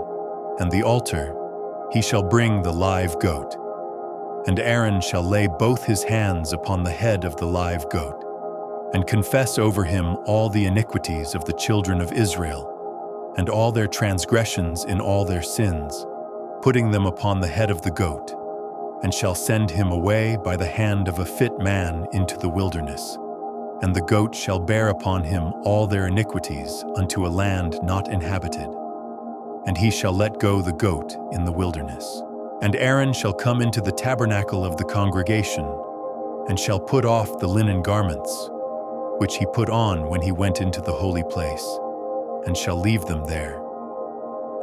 and the altar, he shall bring the live goat. And Aaron shall lay both his hands upon the head of the live goat, and confess over him all the iniquities of the children of Israel, and all their transgressions in all their sins, putting them upon the head of the goat, and shall send him away by the hand of a fit man into the wilderness. And the goat shall bear upon him all their iniquities unto a land not inhabited. And he shall let go the goat in the wilderness. And Aaron shall come into the tabernacle of the congregation, and shall put off the linen garments, which he put on when he went into the holy place, and shall leave them there.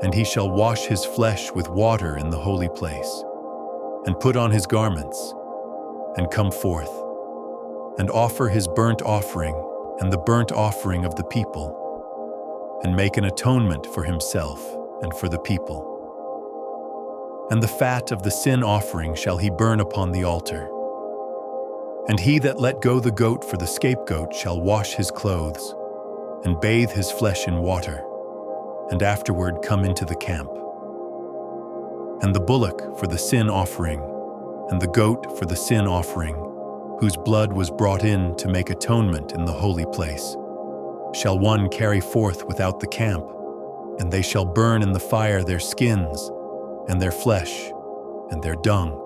And he shall wash his flesh with water in the holy place, and put on his garments, and come forth, and offer his burnt offering and the burnt offering of the people, and make an atonement for himself and for the people. And the fat of the sin offering shall he burn upon the altar. And he that let go the goat for the scapegoat shall wash his clothes, and bathe his flesh in water, and afterward come into the camp. And the bullock for the sin offering, and the goat for the sin offering, whose blood was brought in to make atonement in the holy place, shall one carry forth without the camp, and they shall burn in the fire their skins, and their flesh, and their dung.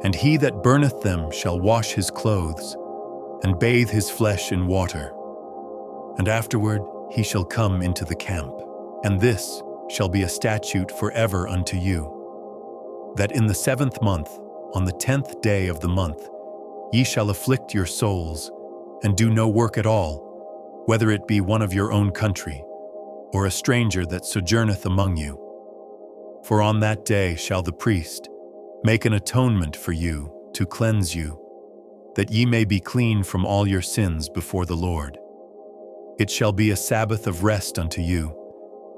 And he that burneth them shall wash his clothes, and bathe his flesh in water. And afterward he shall come into the camp. And this shall be a statute forever unto you, that in the 7th month, on the 10th day of the month, ye shall afflict your souls, and do no work at all, whether it be one of your own country, or a stranger that sojourneth among you. For on that day shall the priest make an atonement for you to cleanse you, that ye may be clean from all your sins before the Lord. It shall be a Sabbath of rest unto you,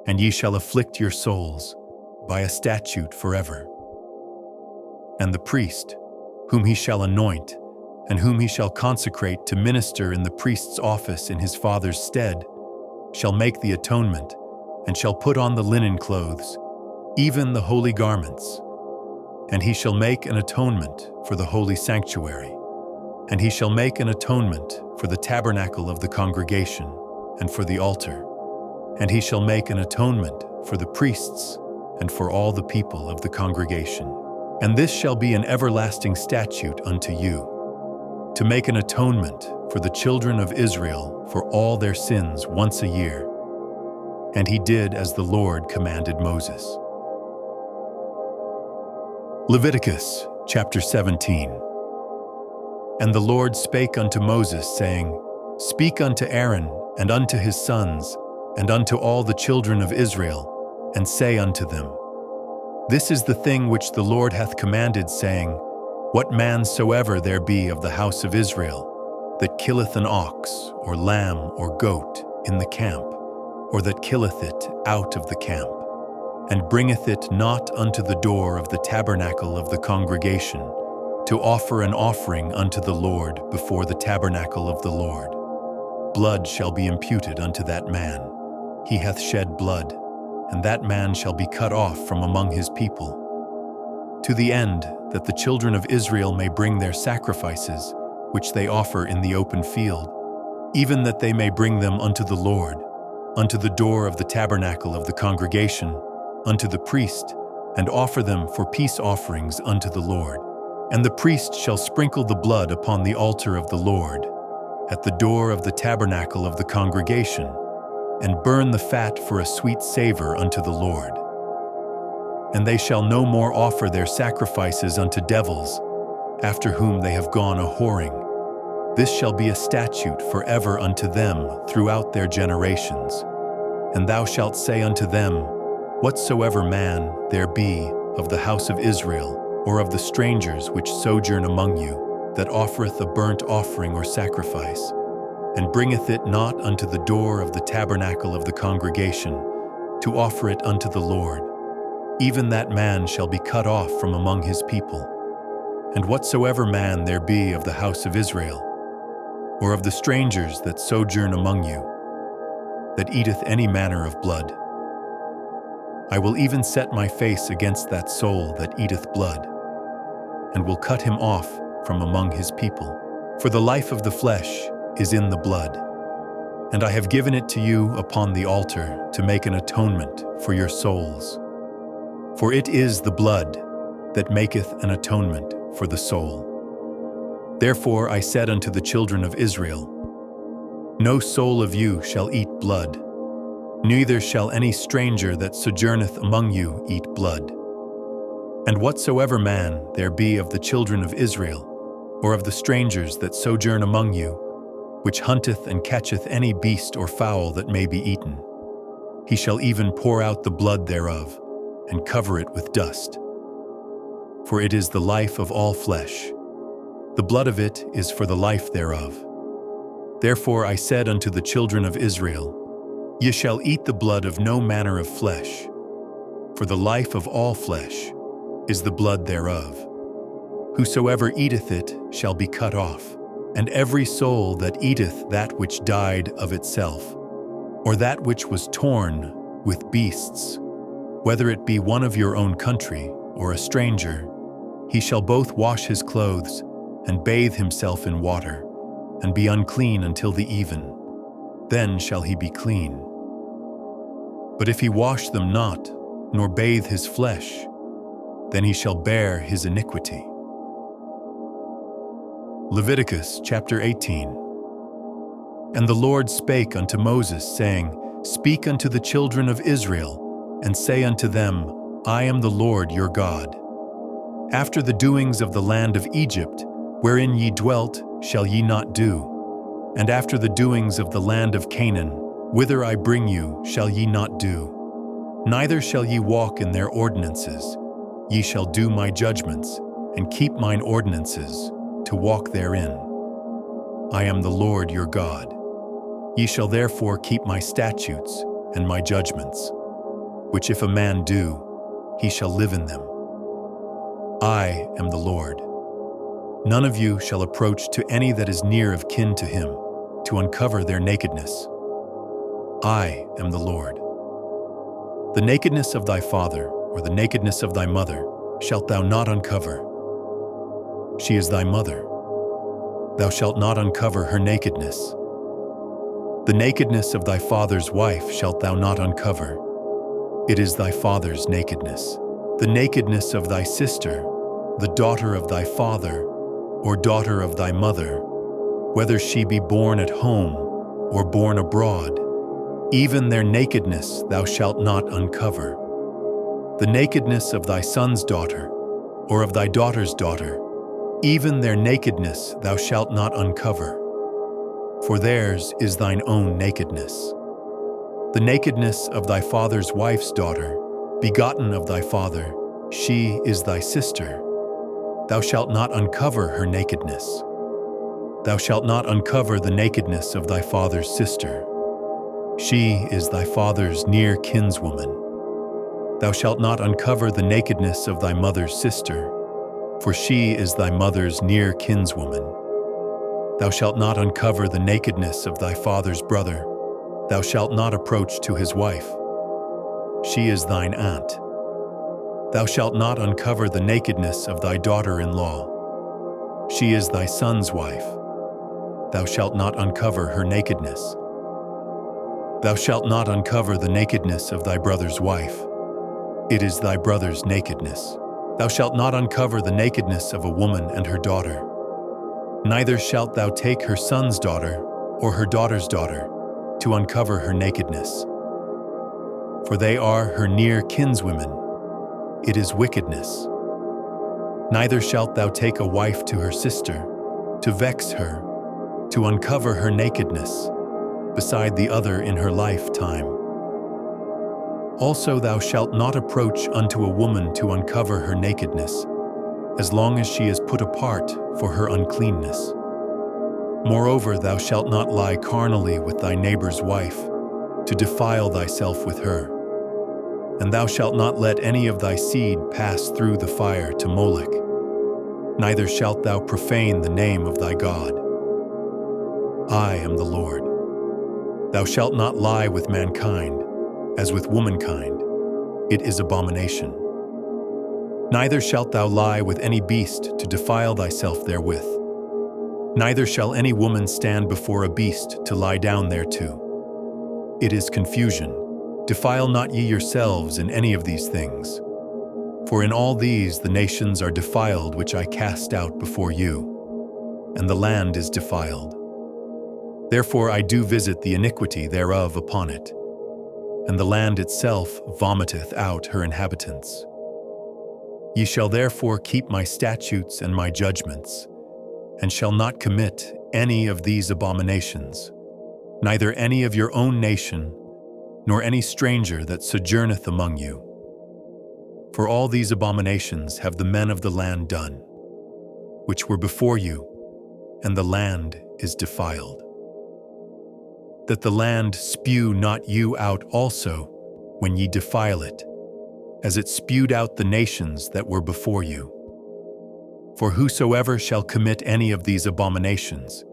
and ye shall afflict your souls by a statute forever. And the priest, whom he shall anoint, and whom he shall consecrate to minister in the priest's office in his father's stead, shall make the atonement, and shall put on the linen clothes, even the holy garments. And he shall make an atonement for the holy sanctuary, and he shall make an atonement for the tabernacle of the congregation, and for the altar, and he shall make an atonement for the priests, and for all the people of the congregation. And this shall be an everlasting statute unto you, to make an atonement for the children of Israel for all their sins once a year. And he did as the Lord commanded Moses. Leviticus chapter 17. And the Lord spake unto Moses, saying, Speak unto Aaron and unto his sons, and unto all the children of Israel, and say unto them, This is the thing which the Lord hath commanded, saying, What man soever there be of the house of Israel, that killeth an ox, or lamb, or goat in the camp, or that killeth it out of the camp, and bringeth it not unto the door of the tabernacle of the congregation, to offer an offering unto the Lord before the tabernacle of the Lord, blood shall be imputed unto that man. He hath shed blood, and that man shall be cut off from among his people, to the end that the children of Israel may bring their sacrifices, which they offer in the open field, even that they may bring them unto the Lord, unto the door of the tabernacle of the congregation, unto the priest, and offer them for peace offerings unto the Lord. And the priest shall sprinkle the blood upon the altar of the Lord, at the door of the tabernacle of the congregation, and burn the fat for a sweet savor unto the Lord. And they shall no more offer their sacrifices unto devils, after whom they have gone a-whoring. This shall be a statute forever unto them throughout their generations. And thou shalt say unto them, Whatsoever man there be of the house of Israel, or of the strangers which sojourn among you, that offereth a burnt offering or sacrifice, and bringeth it not unto the door of the tabernacle of the congregation, to offer it unto the Lord, even that man shall be cut off from among his people. And whatsoever man there be of the house of Israel, or of the strangers that sojourn among you, that eateth any manner of blood, I will even set my face against that soul that eateth blood, and will cut him off from among his people. For the life of the flesh is in the blood, and I have given it to you upon the altar to make an atonement for your souls. For it is the blood that maketh an atonement for the soul. Therefore I said unto the children of Israel, No soul of you shall eat blood, neither shall any stranger that sojourneth among you eat blood. And whatsoever man there be of the children of Israel, or of the strangers that sojourn among you, which hunteth and catcheth any beast or fowl that may be eaten, he shall even pour out the blood thereof, and cover it with dust. For it is the life of all flesh. The blood of it is for the life thereof. Therefore I said unto the children of Israel, Ye shall eat the blood of no manner of flesh, for the life of all flesh is the blood thereof. Whosoever eateth it shall be cut off, and every soul that eateth that which died of itself, or that which was torn with beasts, whether it be one of your own country or a stranger, he shall both wash his clothes and bathe himself in water, and be unclean until the even. Then shall he be clean. But if he wash them not, nor bathe his flesh, then he shall bear his iniquity. Leviticus chapter 18. And the Lord spake unto Moses, saying, Speak unto the children of Israel, and say unto them, I am the Lord your God. After the doings of the land of Egypt, wherein ye dwelt, shall ye not do. And after the doings of the land of Canaan, whither I bring you, shall ye not do. Neither shall ye walk in their ordinances. Ye shall do my judgments, and keep mine ordinances, to walk therein. I am the Lord your God. Ye shall therefore keep my statutes and my judgments, which if a man do, he shall live in them. I am the Lord. None of you shall approach to any that is near of kin to him, to uncover their nakedness. I am the Lord. The nakedness of thy father, or the nakedness of thy mother, shalt thou not uncover. She is thy mother. Thou shalt not uncover her nakedness. The nakedness of thy father's wife shalt thou not uncover. It is thy father's nakedness. The nakedness of thy sister, the daughter of thy father, or daughter of thy mother, whether she be born at home or born abroad, even their nakedness thou shalt not uncover. The nakedness of thy son's daughter, or of thy daughter's daughter, even their nakedness thou shalt not uncover, for theirs is thine own nakedness. The nakedness of thy father's wife's daughter, begotten of thy father, she is thy sister. Thou shalt not uncover her nakedness. Thou shalt not uncover the nakedness of thy father's sister. She is thy father's near kinswoman. Thou shalt not uncover the nakedness of thy mother's sister, for she is thy mother's near kinswoman. Thou shalt not uncover the nakedness of thy father's brother. Thou shalt not approach to his wife. She is thine aunt. Thou shalt not uncover the nakedness of thy daughter-in-law. She is thy son's wife. Thou shalt not uncover her nakedness. Thou shalt not uncover the nakedness of thy brother's wife. It is thy brother's nakedness. Thou shalt not uncover the nakedness of a woman and her daughter. Neither shalt thou take her son's daughter or her daughter's daughter, to uncover her nakedness. For they are her near kinswomen. It is wickedness. Neither shalt thou take a wife to her sister, to vex her, to uncover her nakedness, beside the other in her lifetime. Also thou shalt not approach unto a woman to uncover her nakedness, as long as she is put apart for her uncleanness. Moreover, thou shalt not lie carnally with thy neighbor's wife, to defile thyself with her. And thou shalt not let any of thy seed pass through the fire to Molech, neither shalt thou profane the name of thy God. I am the Lord. Thou shalt not lie with mankind, as with womankind. It is abomination. Neither shalt thou lie with any beast to defile thyself therewith. Neither shall any woman stand before a beast to lie down thereto. It is confusion. Defile not ye yourselves in any of these things. For in all these the nations are defiled which I cast out before you, and the land is defiled. Therefore I do visit the iniquity thereof upon it, and the land itself vomiteth out her inhabitants. Ye shall therefore keep my statutes and my judgments, and shall not commit any of these abominations, neither any of your own nation, nor any stranger that sojourneth among you. For all these abominations have the men of the land done, which were before you, and the land is defiled. That the land spew not you out also when ye defile it, as it spewed out the nations that were before you. For whosoever shall commit any of these abominations,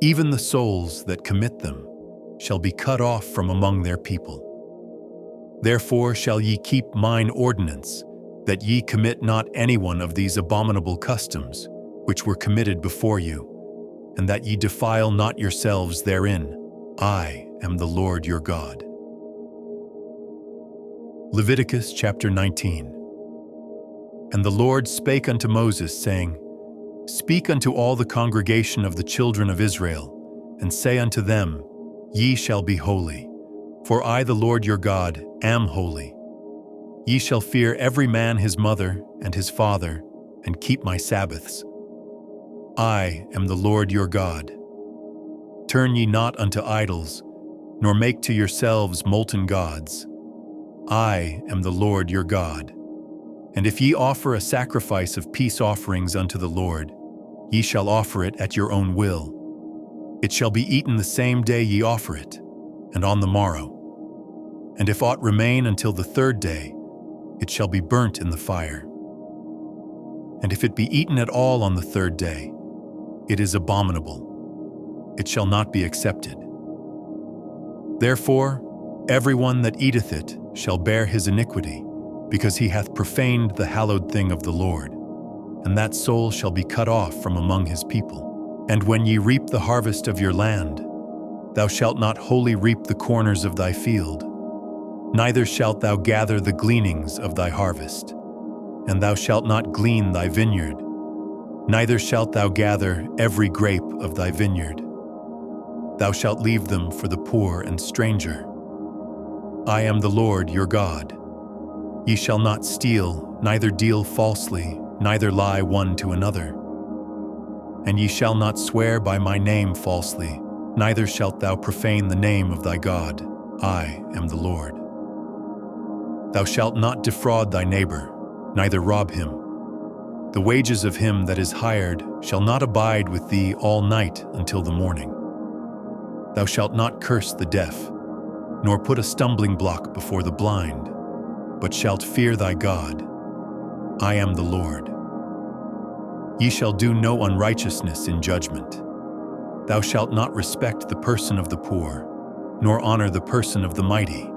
even the souls that commit them, shall be cut off from among their people. Therefore shall ye keep mine ordinance, that ye commit not any one of these abominable customs, which were committed before you, and that ye defile not yourselves therein. I am the Lord your God. Leviticus chapter 19. And the Lord spake unto Moses, saying, Speak unto all the congregation of the children of Israel, and say unto them, Ye shall be holy, for I the Lord your God am holy. Ye shall fear every man his mother and his father, and keep my Sabbaths. I am the Lord your God. Turn ye not unto idols, nor make to yourselves molten gods. I am the Lord your God. And if ye offer a sacrifice of peace offerings unto the Lord, ye shall offer it at your own will. It shall be eaten the same day ye offer it, and on the morrow. And if aught remain until the third day, it shall be burnt in the fire. And if it be eaten at all on the third day, it is abominable. It shall not be accepted. Therefore, everyone that eateth it shall bear his iniquity, because he hath profaned the hallowed thing of the Lord, and that soul shall be cut off from among his people. And when ye reap the harvest of your land, thou shalt not wholly reap the corners of thy field, neither shalt thou gather the gleanings of thy harvest. And thou shalt not glean thy vineyard, neither shalt thou gather every grape of thy vineyard. Thou shalt leave them for the poor and stranger. I am the Lord your God. Ye shall not steal, neither deal falsely, neither lie one to another. And ye shall not swear by my name falsely, neither shalt thou profane the name of thy God. I am the Lord. Thou shalt not defraud thy neighbor, neither rob him. The wages of him that is hired shall not abide with thee all night until the morning. Thou shalt not curse the deaf, nor put a stumbling block before the blind, but shalt fear thy God. I am the Lord. Ye shall do no unrighteousness in judgment. Thou shalt not respect the person of the poor, nor honor the person of the mighty.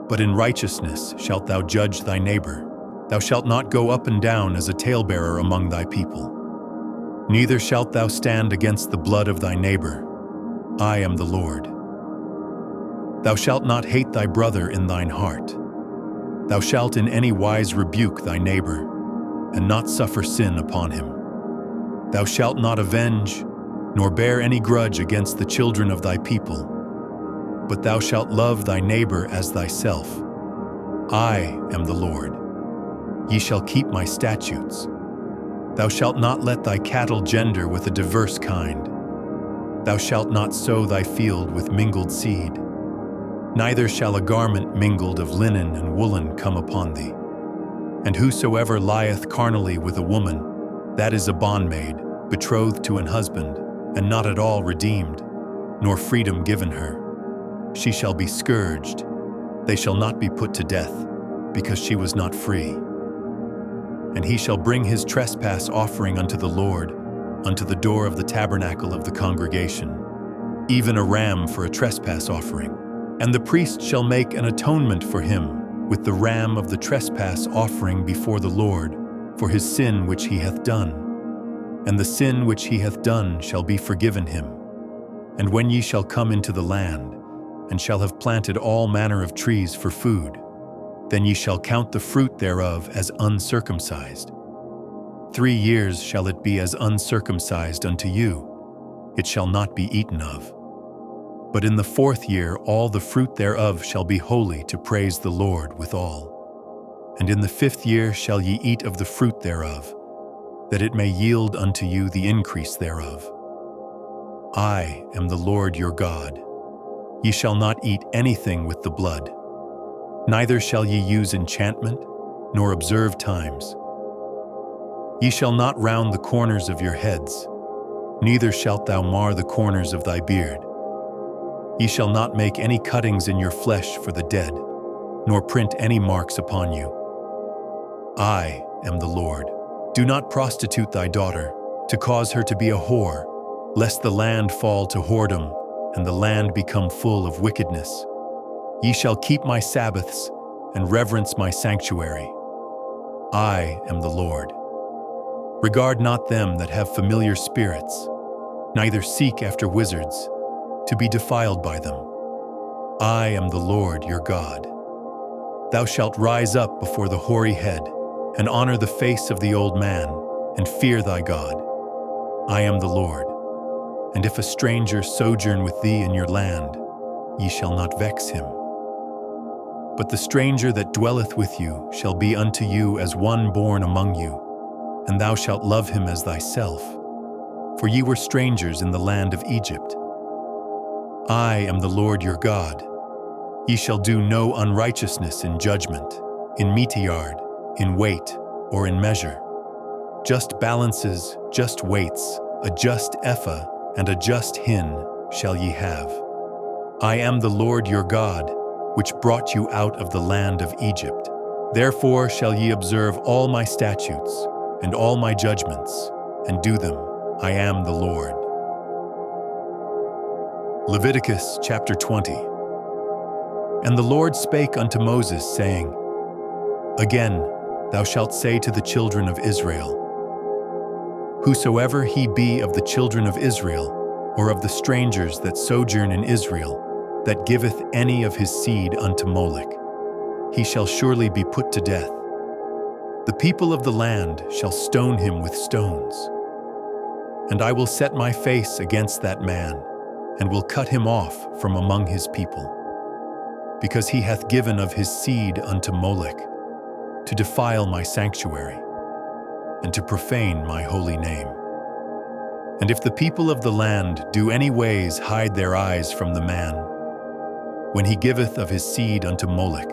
But in righteousness shalt thou judge thy neighbor. Thou shalt not go up and down as a talebearer among thy people. Neither shalt thou stand against the blood of thy neighbor. I am the Lord. Thou shalt not hate thy brother in thine heart. Thou shalt in any wise rebuke thy neighbor, and not suffer sin upon him. Thou shalt not avenge, nor bear any grudge against the children of thy people, but thou shalt love thy neighbor as thyself. I am the Lord. Ye shall keep my statutes. Thou shalt not let thy cattle gender with a diverse kind. Thou shalt not sow thy field with mingled seed. Neither shall a garment mingled of linen and woolen come upon thee. And whosoever lieth carnally with a woman, that is a bondmaid, betrothed to an husband, and not at all redeemed, nor freedom given her. She shall be scourged. They shall not be put to death, because she was not free. And he shall bring his trespass offering unto the Lord, unto the door of the tabernacle of the congregation, even a ram for a trespass offering. And the priest shall make an atonement for him with the ram of the trespass offering before the Lord, for his sin which he hath done. And the sin which he hath done shall be forgiven him. And when ye shall come into the land, and shall have planted all manner of trees for food, then ye shall count the fruit thereof as uncircumcised. 3 years shall it be as uncircumcised unto you. It shall not be eaten of. But in the 4th year all the fruit thereof shall be holy to praise the Lord withal. And in the 5th year shall ye eat of the fruit thereof, that it may yield unto you the increase thereof. I am the Lord your God. Ye shall not eat anything with the blood. Neither shall ye use enchantment, nor observe times. Ye shall not round the corners of your heads, neither shalt thou mar the corners of thy beard. Ye shall not make any cuttings in your flesh for the dead, nor print any marks upon you. I am the Lord. Do not prostitute thy daughter, to cause her to be a whore, lest the land fall to whoredom, and the land become full of wickedness. Ye shall keep my Sabbaths, and reverence my sanctuary. I am the Lord. Regard not them that have familiar spirits, neither seek after wizards, to be defiled by them. I am the Lord your God. Thou shalt rise up before the hoary head, and honor the face of the old man, and fear thy God. I am the Lord. And if a stranger sojourn with thee in your land, ye shall not vex him. But the stranger that dwelleth with you shall be unto you as one born among you, and thou shalt love him as thyself. For ye were strangers in the land of Egypt. I am the Lord your God. Ye shall do no unrighteousness in judgment, in meteyard, in weight, or in measure. Just balances, just weights, a just ephah, and a just hin shall ye have. I am the Lord your God, which brought you out of the land of Egypt. Therefore shall ye observe all my statutes, and all my judgments, and do them. I am the Lord. Leviticus chapter 20. And the Lord spake unto Moses, saying, Again, thou shalt say to the children of Israel, Whosoever he be of the children of Israel, or of the strangers that sojourn in Israel, that giveth any of his seed unto Molech, he shall surely be put to death. The people of the land shall stone him with stones. And I will set my face against that man, and will cut him off from among his people, because he hath given of his seed unto Molech, to defile my sanctuary, and to profane my holy name. And if the people of the land do any ways hide their eyes from the man, when he giveth of his seed unto Molech,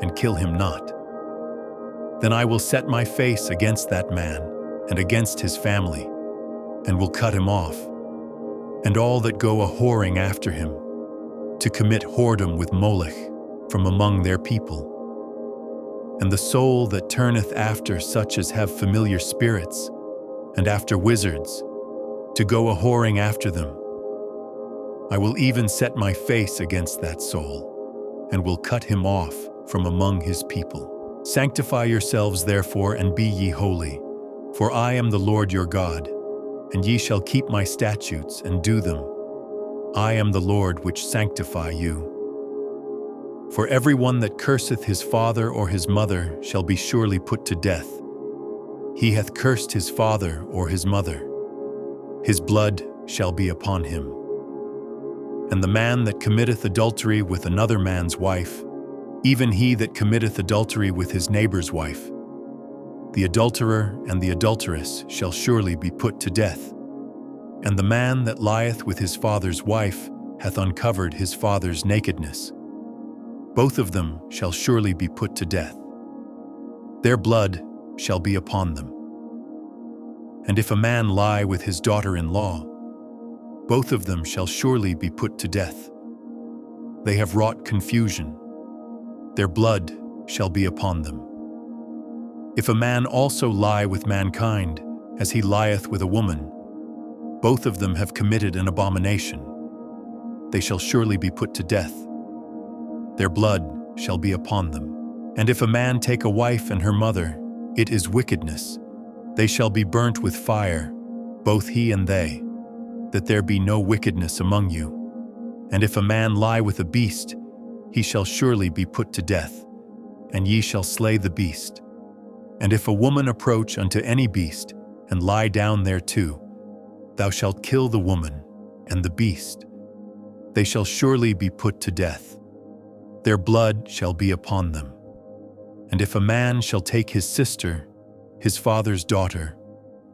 and kill him not, then I will set my face against that man, and against his family, and will cut him off, and all that go a-whoring after him, to commit whoredom with Molech from among their people. And the soul that turneth after such as have familiar spirits, and after wizards, to go a-whoring after them, I will even set my face against that soul, and will cut him off from among his people. Sanctify yourselves therefore, and be ye holy, for I am the Lord your God, and ye shall keep my statutes and do them. I am the Lord which sanctify you. For every one that curseth his father or his mother shall be surely put to death. He hath cursed his father or his mother. His blood shall be upon him. And the man that committeth adultery with another man's wife, even he that committeth adultery with his neighbor's wife, the adulterer and the adulteress shall surely be put to death. And the man that lieth with his father's wife hath uncovered his father's nakedness. Both of them shall surely be put to death. Their blood shall be upon them. And if a man lie with his daughter-in-law, both of them shall surely be put to death. They have wrought confusion. Their blood shall be upon them. If a man also lie with mankind, as he lieth with a woman, both of them have committed an abomination. They shall surely be put to death. Their blood shall be upon them. And if a man take a wife and her mother, it is wickedness. They shall be burnt with fire, both he and they, that there be no wickedness among you. And if a man lie with a beast, he shall surely be put to death, and ye shall slay the beast. And if a woman approach unto any beast, and lie down thereto, thou shalt kill the woman and the beast. They shall surely be put to death. Their blood shall be upon them. And if a man shall take his sister, his father's daughter,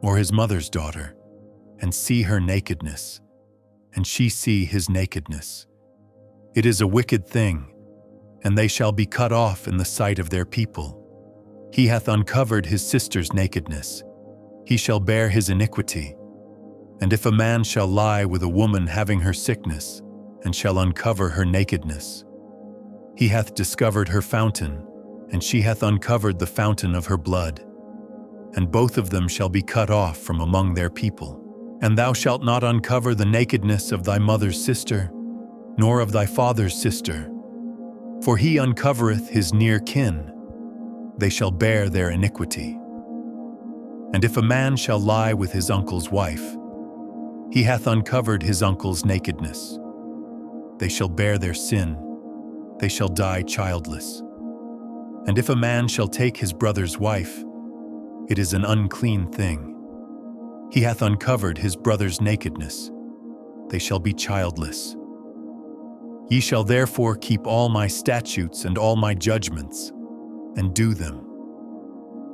or his mother's daughter, and see her nakedness, and she see his nakedness, it is a wicked thing, and they shall be cut off in the sight of their people. He hath uncovered his sister's nakedness. He shall bear his iniquity. And if a man shall lie with a woman having her sickness, and shall uncover her nakedness, he hath discovered her fountain, and she hath uncovered the fountain of her blood. And both of them shall be cut off from among their people. And thou shalt not uncover the nakedness of thy mother's sister, nor of thy father's sister, for he uncovereth his near kin. They shall bear their iniquity. And if a man shall lie with his uncle's wife, he hath uncovered his uncle's nakedness. They shall bear their sin. They shall die childless. And if a man shall take his brother's wife, it is an unclean thing. He hath uncovered his brother's nakedness. They shall be childless. Ye shall therefore keep all my statutes and all my judgments, and do them,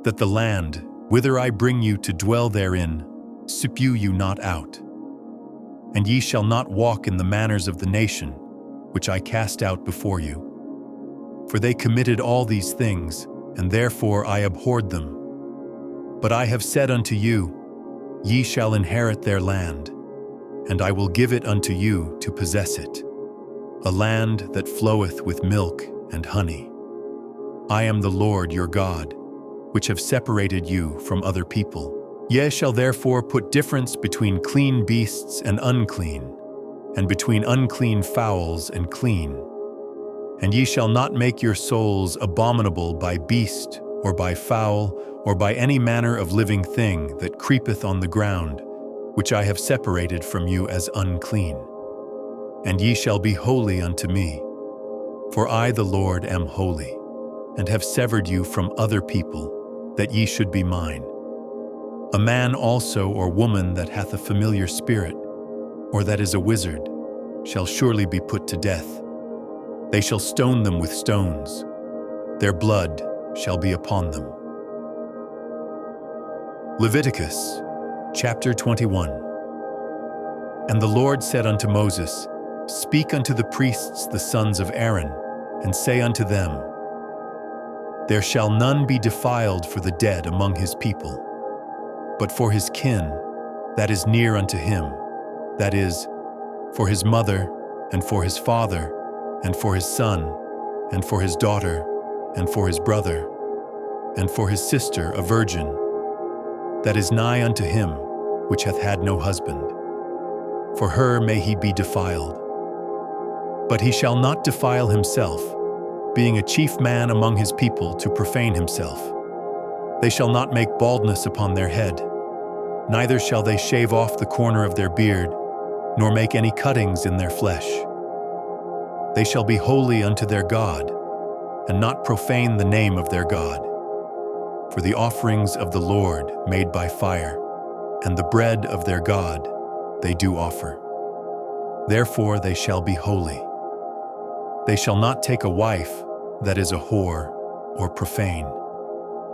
that the land, whither I bring you to dwell therein, spew you not out. And ye shall not walk in the manners of the nation, which I cast out before you. For they committed all these things, and therefore I abhorred them. But I have said unto you, ye shall inherit their land, and I will give it unto you to possess it, a land that floweth with milk and honey. I am the Lord your God, which have separated you from other people. Ye shall therefore put difference between clean beasts and unclean, and between unclean fowls and clean. And ye shall not make your souls abominable by beast, or by fowl, or by any manner of living thing that creepeth on the ground, which I have separated from you as unclean. And ye shall be holy unto me, for I the Lord am holy, and have severed you from other people, that ye should be mine. A man also or woman that hath a familiar spirit, or that is a wizard, shall surely be put to death. They shall stone them with stones. Their blood shall be upon them. Leviticus, chapter 21. And the Lord said unto Moses, Speak unto the priests the sons of Aaron, and say unto them, There shall none be defiled for the dead among his people, but for his kin, that is near unto him, that is, for his mother, and for his father, and for his son, and for his daughter, and for his brother, and for his sister a virgin, that is nigh unto him, which hath had no husband. For her may he be defiled. But he shall not defile himself, being a chief man among his people, to profane himself. They shall not make baldness upon their head, neither shall they shave off the corner of their beard, nor make any cuttings in their flesh. They shall be holy unto their God, and not profane the name of their God. For the offerings of the Lord made by fire, and the bread of their God, they do offer. Therefore they shall be holy. They shall not take a wife that is a whore or profane.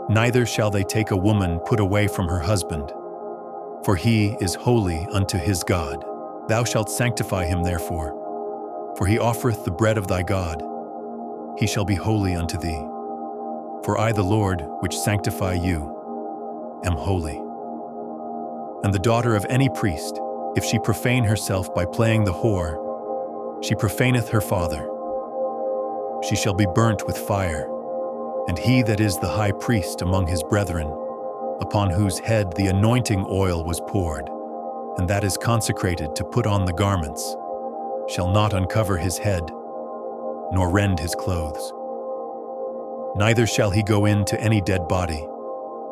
Neither shall they take a woman put away from her husband, for he is holy unto his God. Thou shalt sanctify him therefore, for he offereth the bread of thy God. He shall be holy unto thee. For I, the Lord, which sanctify you, am holy. And the daughter of any priest, if she profane herself by playing the whore, she profaneth her father. She shall be burnt with fire. And he that is the high priest among his brethren, upon whose head the anointing oil was poured, and that is consecrated to put on the garments, shall not uncover his head, nor rend his clothes. Neither shall he go in to any dead body,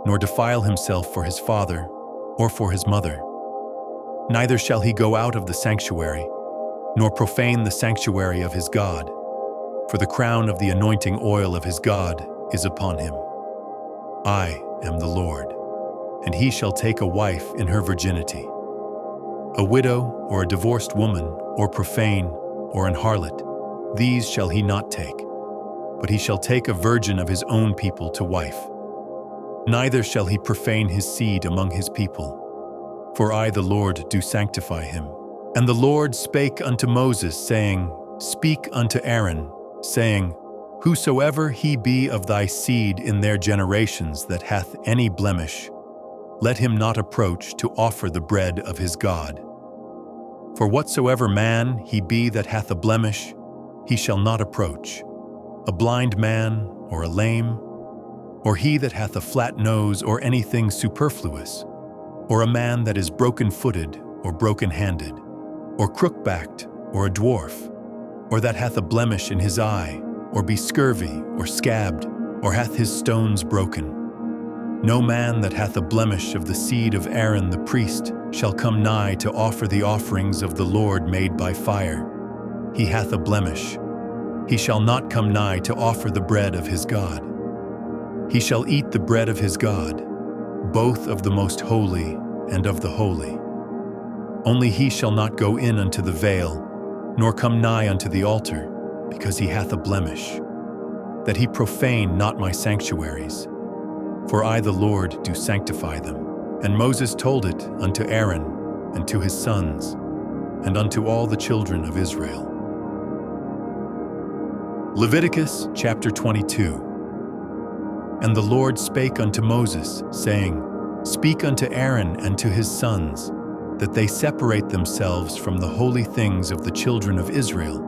nor defile himself for his father or for his mother. Neither shall he go out of the sanctuary, nor profane the sanctuary of his God, for the crown of the anointing oil of his God is upon him. I am the Lord, and he shall take a wife in her virginity. A widow or a divorced woman or profane or an harlot, these shall he not take, but he shall take a virgin of his own people to wife. Neither shall he profane his seed among his people, for I, the Lord, do sanctify him. And the Lord spake unto Moses, saying, Speak unto Aaron, saying, Whosoever he be of thy seed in their generations that hath any blemish, let him not approach to offer the bread of his God. For whatsoever man he be that hath a blemish, he shall not approach, a blind man, or a lame, or he that hath a flat nose, or anything superfluous, or a man that is broken-footed, or broken-handed, or crook-backed, or a dwarf, or that hath a blemish in his eye, or be scurvy, or scabbed, or hath his stones broken. No man that hath a blemish of the seed of Aaron the priest shall come nigh to offer the offerings of the Lord made by fire. He hath a blemish. He shall not come nigh to offer the bread of his God. He shall eat the bread of his God, both of the most holy and of the holy. Only he shall not go in unto the veil, nor come nigh unto the altar, because he hath a blemish, that he profane not my sanctuaries. For I, the Lord, do sanctify them. And Moses told it unto Aaron, and to his sons, and unto all the children of Israel. Leviticus chapter 22. And the Lord spake unto Moses, saying, Speak unto Aaron and to his sons, that they separate themselves from the holy things of the children of Israel,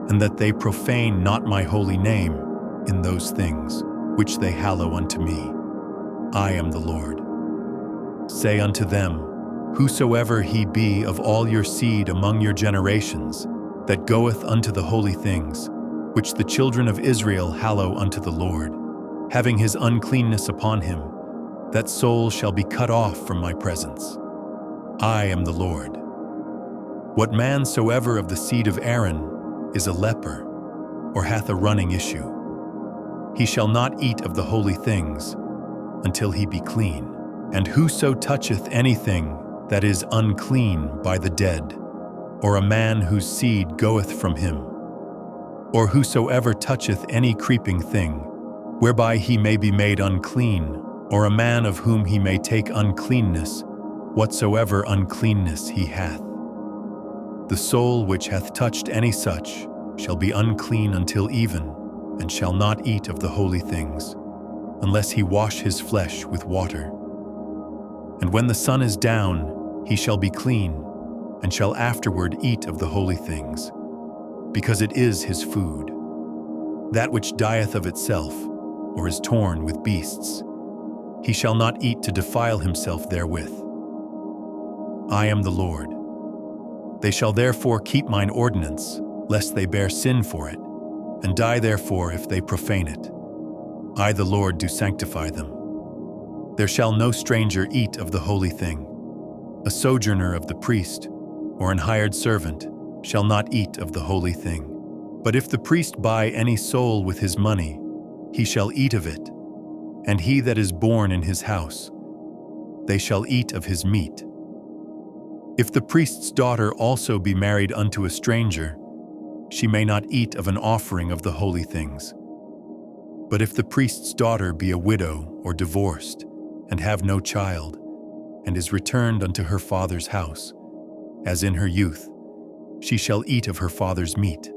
and that they profane not my holy name in those things which they hallow unto me. I am the Lord. Say unto them, Whosoever he be of all your seed among your generations, that goeth unto the holy things, which the children of Israel hallow unto the Lord, having his uncleanness upon him, that soul shall be cut off from my presence. I am the Lord. What man soever of the seed of Aaron is a leper, or hath a running issue, he shall not eat of the holy things until he be clean. And whoso toucheth anything that is unclean by the dead, or a man whose seed goeth from him, or whosoever toucheth any creeping thing, whereby he may be made unclean, or a man of whom he may take uncleanness, whatsoever uncleanness he hath. The soul which hath touched any such shall be unclean until even, and shall not eat of the holy things, unless he wash his flesh with water. And when the sun is down, he shall be clean, and shall afterward eat of the holy things, because it is his food. That which dieth of itself, or is torn with beasts, he shall not eat to defile himself therewith. I am the Lord. They shall therefore keep mine ordinance, lest they bear sin for it, and die therefore if they profane it. I, the Lord, do sanctify them. There shall no stranger eat of the holy thing. A sojourner of the priest, or an hired servant, shall not eat of the holy thing. But if the priest buy any soul with his money, he shall eat of it, and he that is born in his house, they shall eat of his meat. If the priest's daughter also be married unto a stranger, she may not eat of an offering of the holy things. But if the priest's daughter be a widow or divorced, and have no child, and is returned unto her father's house, as in her youth, she shall eat of her father's meat,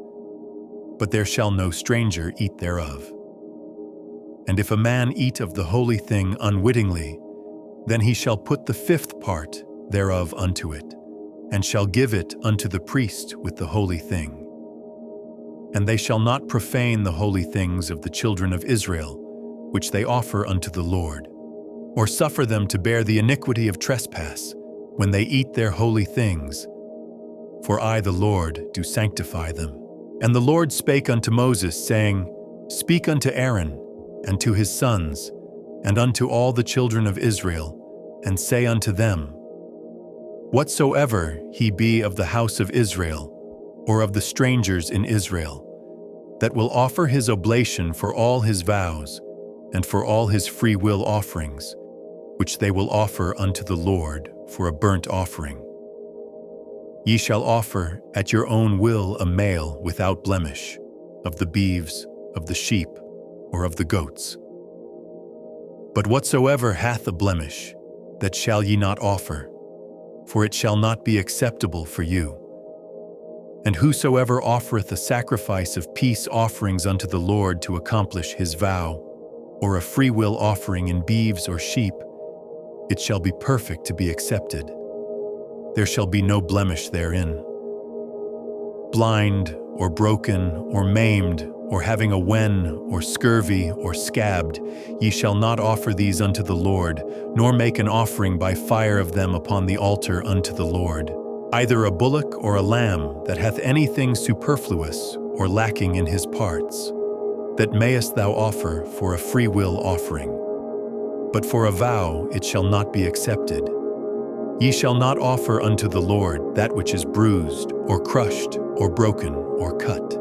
but there shall no stranger eat thereof. And if a man eat of the holy thing unwittingly, then he shall put the fifth part thereof unto it, and shall give it unto the priest with the holy thing. And they shall not profane the holy things of the children of Israel, which they offer unto the Lord, or suffer them to bear the iniquity of trespass, when they eat their holy things. For I, the Lord, do sanctify them. And the Lord spake unto Moses, saying, Speak unto Aaron, and to his sons, and unto all the children of Israel, and say unto them, Whatsoever he be of the house of Israel, or of the strangers in Israel, that will offer his oblation for all his vows, and for all his free will offerings, which they will offer unto the Lord for a burnt offering. Ye shall offer at your own will a male without blemish, of the beeves, of the sheep, or of the goats. But whatsoever hath a blemish, that shall ye not offer, for it shall not be acceptable for you. And whosoever offereth a sacrifice of peace offerings unto the Lord to accomplish his vow, or a freewill offering in beeves or sheep, it shall be perfect to be accepted. There shall be no blemish therein. Blind, or broken, or maimed, or having a wen, or scurvy, or scabbed, ye shall not offer these unto the Lord, nor make an offering by fire of them upon the altar unto the Lord. Either a bullock or a lamb that hath anything superfluous or lacking in his parts, that mayest thou offer for a freewill offering. But for a vow it shall not be accepted. Ye shall not offer unto the Lord that which is bruised, or crushed, or broken, or cut.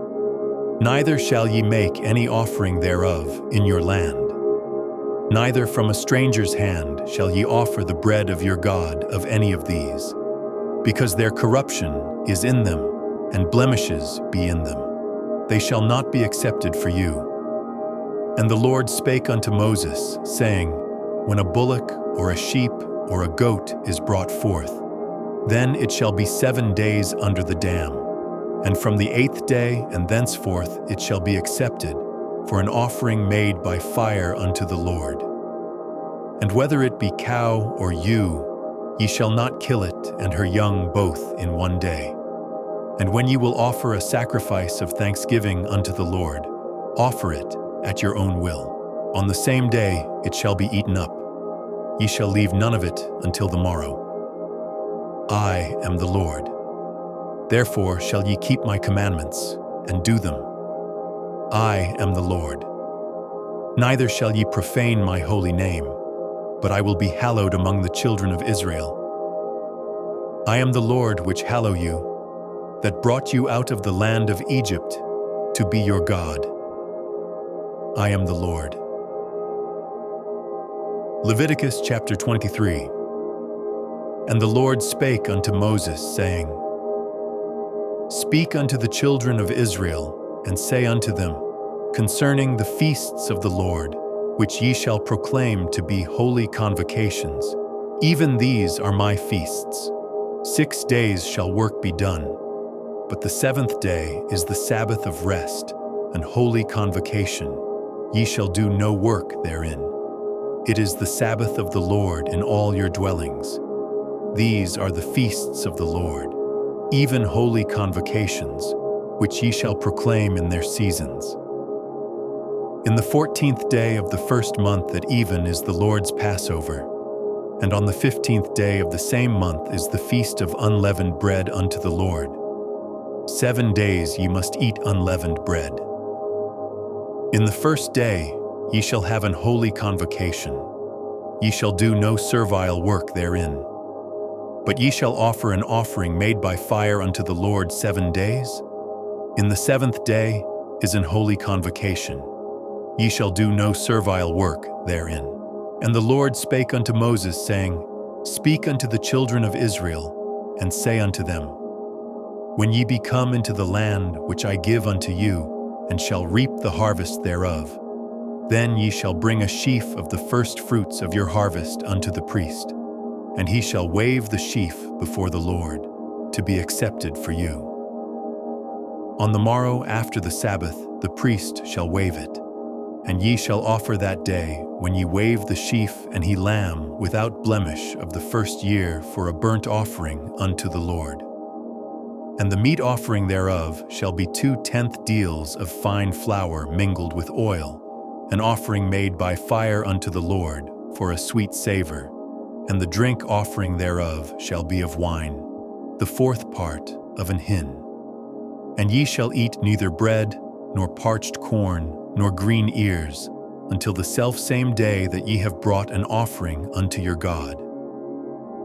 Neither shall ye make any offering thereof in your land. Neither from a stranger's hand shall ye offer the bread of your God of any of these, because their corruption is in them, and blemishes be in them. They shall not be accepted for you. And the Lord spake unto Moses, saying, When a bullock, or a sheep, or a goat is brought forth, then it shall be 7 days under the dam, and from the 8th day and thenceforth it shall be accepted, for an offering made by fire unto the Lord. And whether it be cow or ewe, ye shall not kill it and her young both in one day. And when ye will offer a sacrifice of thanksgiving unto the Lord, offer it at your own will. On the same day it shall be eaten up. Ye shall leave none of it until the morrow. I am the Lord. Therefore shall ye keep my commandments, and do them. I am the Lord. Neither shall ye profane my holy name, but I will be hallowed among the children of Israel. I am the Lord which hallow you, that brought you out of the land of Egypt, to be your God. I am the Lord. Leviticus chapter 23. And the Lord spake unto Moses, saying, Speak unto the children of Israel, and say unto them, concerning the feasts of the Lord, which ye shall proclaim to be holy convocations, even these are my feasts. 6 days shall work be done, but the 7th day is the Sabbath of rest, an holy convocation. Ye shall do no work therein. It is the Sabbath of the Lord in all your dwellings. These are the feasts of the Lord, even holy convocations, which ye shall proclaim in their seasons. In the 14th day of the first month at even is the Lord's Passover, and on the 15th day of the same month is the feast of unleavened bread unto the Lord. 7 days ye must eat unleavened bread. In the first day ye shall have an holy convocation. Ye shall do no servile work therein. But ye shall offer an offering made by fire unto the Lord 7 days. In the 7th day is an holy convocation. Ye shall do no servile work therein. And the Lord spake unto Moses, saying, Speak unto the children of Israel, and say unto them, When ye be come into the land which I give unto you, and shall reap the harvest thereof, then ye shall bring a sheaf of the first fruits of your harvest unto the priest, and he shall wave the sheaf before the Lord, to be accepted for you. On the morrow after the Sabbath the priest shall wave it, and ye shall offer that day, when ye wave the sheaf and he lamb without blemish of the first year, for a burnt offering unto the Lord. And the meat offering thereof shall be 2/10 deals of fine flour mingled with oil, an offering made by fire unto the Lord, for a sweet savor. And the drink offering thereof shall be of wine, the 4th part of an hin. And ye shall eat neither bread, nor parched corn, nor green ears, until the selfsame day that ye have brought an offering unto your God.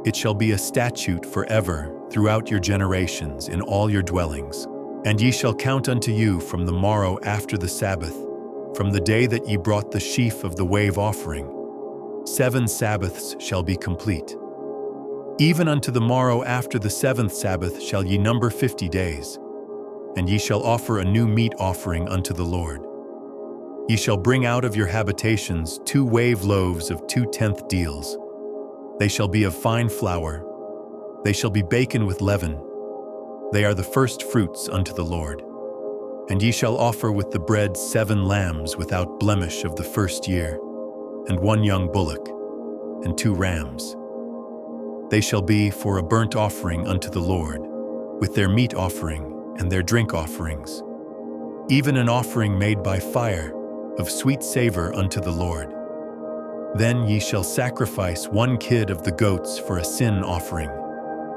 It shall be a statute forever throughout your generations in all your dwellings, and ye shall count unto you from the morrow after the Sabbath, from the day that ye brought the sheaf of the wave offering. 7 Sabbaths shall be complete. Even unto the morrow after the 7th Sabbath shall ye number 50 days, and ye shall offer a new meat offering unto the Lord. Ye shall bring out of your habitations 2 wave loaves of 2/10 deals. They shall be of fine flour. They shall be baken with leaven. They are the first fruits unto the Lord. And ye shall offer with the bread 7 lambs without blemish of the first year, and 1 young bullock, and 2 rams. They shall be for a burnt offering unto the Lord, with their meat offering and their drink offerings, even an offering made by fire, of sweet savor unto the Lord. Then ye shall sacrifice 1 kid of the goats for a sin offering,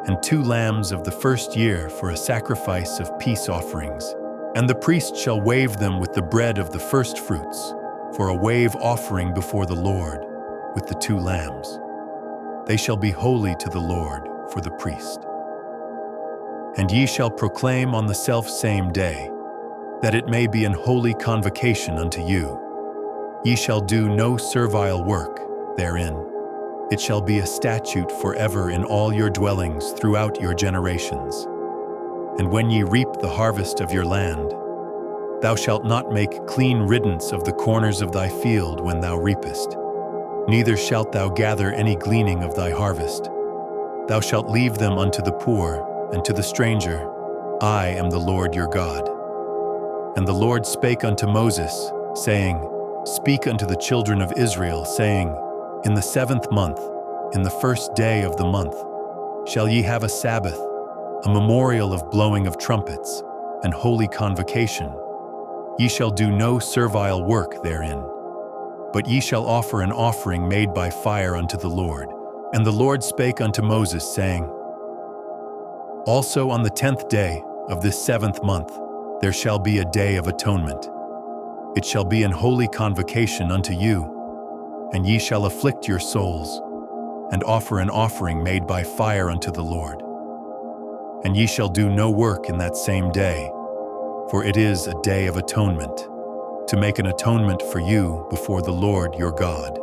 and 2 lambs of the first year for a sacrifice of peace offerings. And the priest shall wave them with the bread of the first fruits, for a wave offering before the Lord, with the 2 lambs. They shall be holy to the Lord for the priest. And ye shall proclaim on the selfsame day, that it may be an holy convocation unto you. Ye shall do no servile work therein. It shall be a statute forever in all your dwellings throughout your generations. And when ye reap the harvest of your land, thou shalt not make clean riddance of the corners of thy field when thou reapest, neither shalt thou gather any gleaning of thy harvest. Thou shalt leave them unto the poor and to the stranger. I am the Lord your God. And the Lord spake unto Moses, saying, Speak unto the children of Israel, saying, In the 7th month, in the first day of the month, shall ye have a Sabbath, a memorial of blowing of trumpets, and holy convocation. Ye shall do no servile work therein, but ye shall offer an offering made by fire unto the Lord. And the Lord spake unto Moses, saying, Also on the 10th day of this 7th month there shall be a day of atonement. It shall be an holy convocation unto you, and ye shall afflict your souls, and offer an offering made by fire unto the Lord. And ye shall do no work in that same day, for it is a day of atonement, to make an atonement for you before the Lord your God.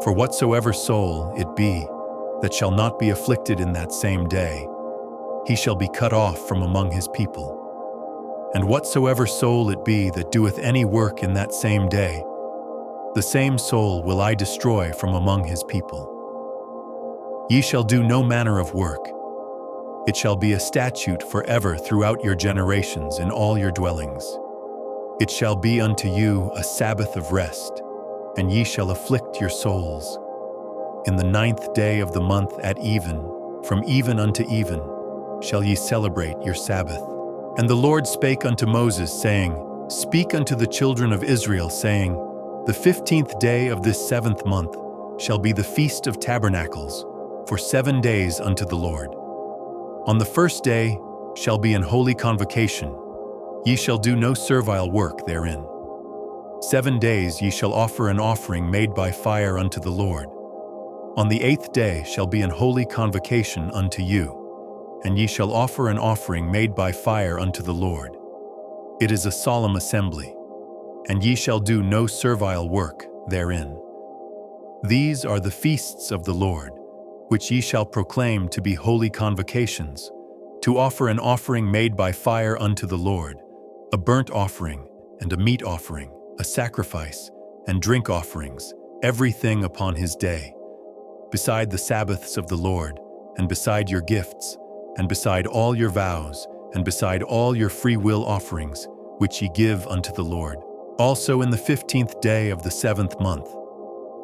For whatsoever soul it be that shall not be afflicted in that same day, he shall be cut off from among his people. And whatsoever soul it be that doeth any work in that same day, the same soul will I destroy from among his people. Ye shall do no manner of work. It shall be a statute forever throughout your generations in all your dwellings. It shall be unto you a Sabbath of rest, and ye shall afflict your souls. In the 9th day of the month at even, from even unto even, shall ye celebrate your Sabbath. And the Lord spake unto Moses, saying, Speak unto the children of Israel, saying, The 15th day of this 7th month shall be the Feast of Tabernacles, for 7 days unto the Lord. On the first day shall be an holy convocation. Ye shall do no servile work therein. 7 days ye shall offer an offering made by fire unto the Lord. On the 8th day shall be an holy convocation unto you, and ye shall offer an offering made by fire unto the Lord. It is a solemn assembly, and ye shall do no servile work therein. These are the feasts of the Lord, which ye shall proclaim to be holy convocations, to offer an offering made by fire unto the Lord, a burnt offering and a meat offering, a sacrifice and drink offerings, everything upon his day, beside the Sabbaths of the Lord, and beside your gifts, and beside all your vows, and beside all your free will offerings, which ye give unto the Lord. Also in the 15th day of the 7th month,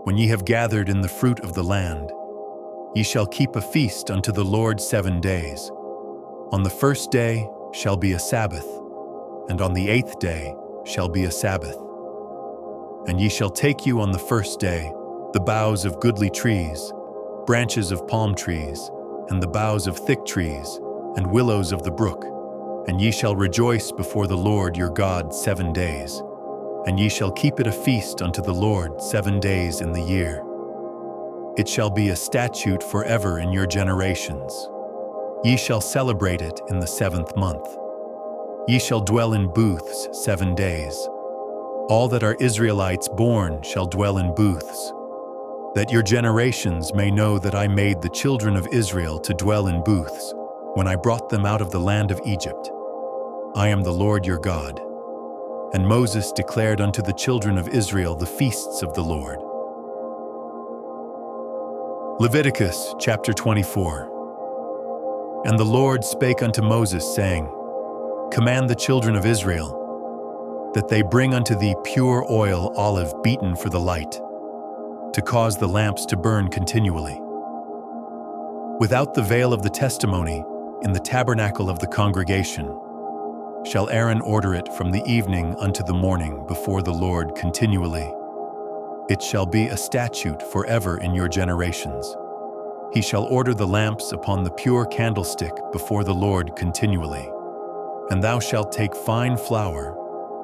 when ye have gathered in the fruit of the land, ye shall keep a feast unto the Lord 7 days. On the 1st day shall be a Sabbath, and on the 8th day shall be a Sabbath. And ye shall take you on the 1st day the boughs of goodly trees, branches of palm trees, and the boughs of thick trees, and willows of the brook, and ye shall rejoice before the Lord your God 7 days. And ye shall keep it a feast unto the Lord 7 days in the year. It shall be a statute forever in your generations. Ye shall celebrate it in the 7th month. Ye shall dwell in booths 7 days. All that are Israelites born shall dwell in booths, that your generations may know that I made the children of Israel to dwell in booths when I brought them out of the land of Egypt. I am the Lord your God. And Moses declared unto the children of Israel the feasts of the Lord. Leviticus chapter 24. And the Lord spake unto Moses, saying, Command the children of Israel, that they bring unto thee pure oil olive beaten for the light, to cause the lamps to burn continually. Without the veil of the testimony, in the tabernacle of the congregation, shall Aaron order it from the evening unto the morning before the Lord continually. It shall be a statute forever in your generations. He shall order the lamps upon the pure candlestick before the Lord continually. And thou shalt take fine flour,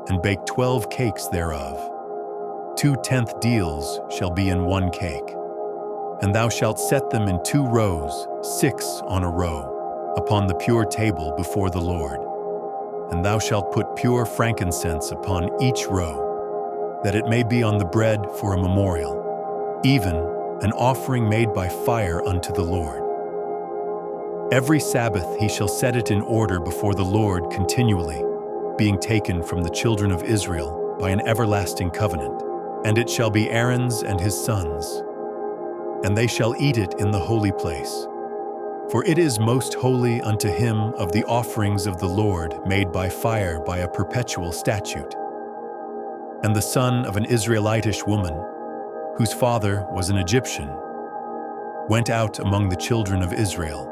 and bake 12 cakes thereof. 2/10 deals shall be in 1 cake. And thou shalt set them in 2 rows, 6 on a row, upon the pure table before the Lord. And thou shalt put pure frankincense upon each row, that it may be on the bread for a memorial, even an offering made by fire unto the Lord. Every Sabbath he shall set it in order before the Lord continually, being taken from the children of Israel by an everlasting covenant. And it shall be Aaron's and his sons, and they shall eat it in the holy place. For it is most holy unto him of the offerings of the Lord made by fire by a perpetual statute. And the son of an Israelitish woman, whose father was an Egyptian, went out among the children of Israel.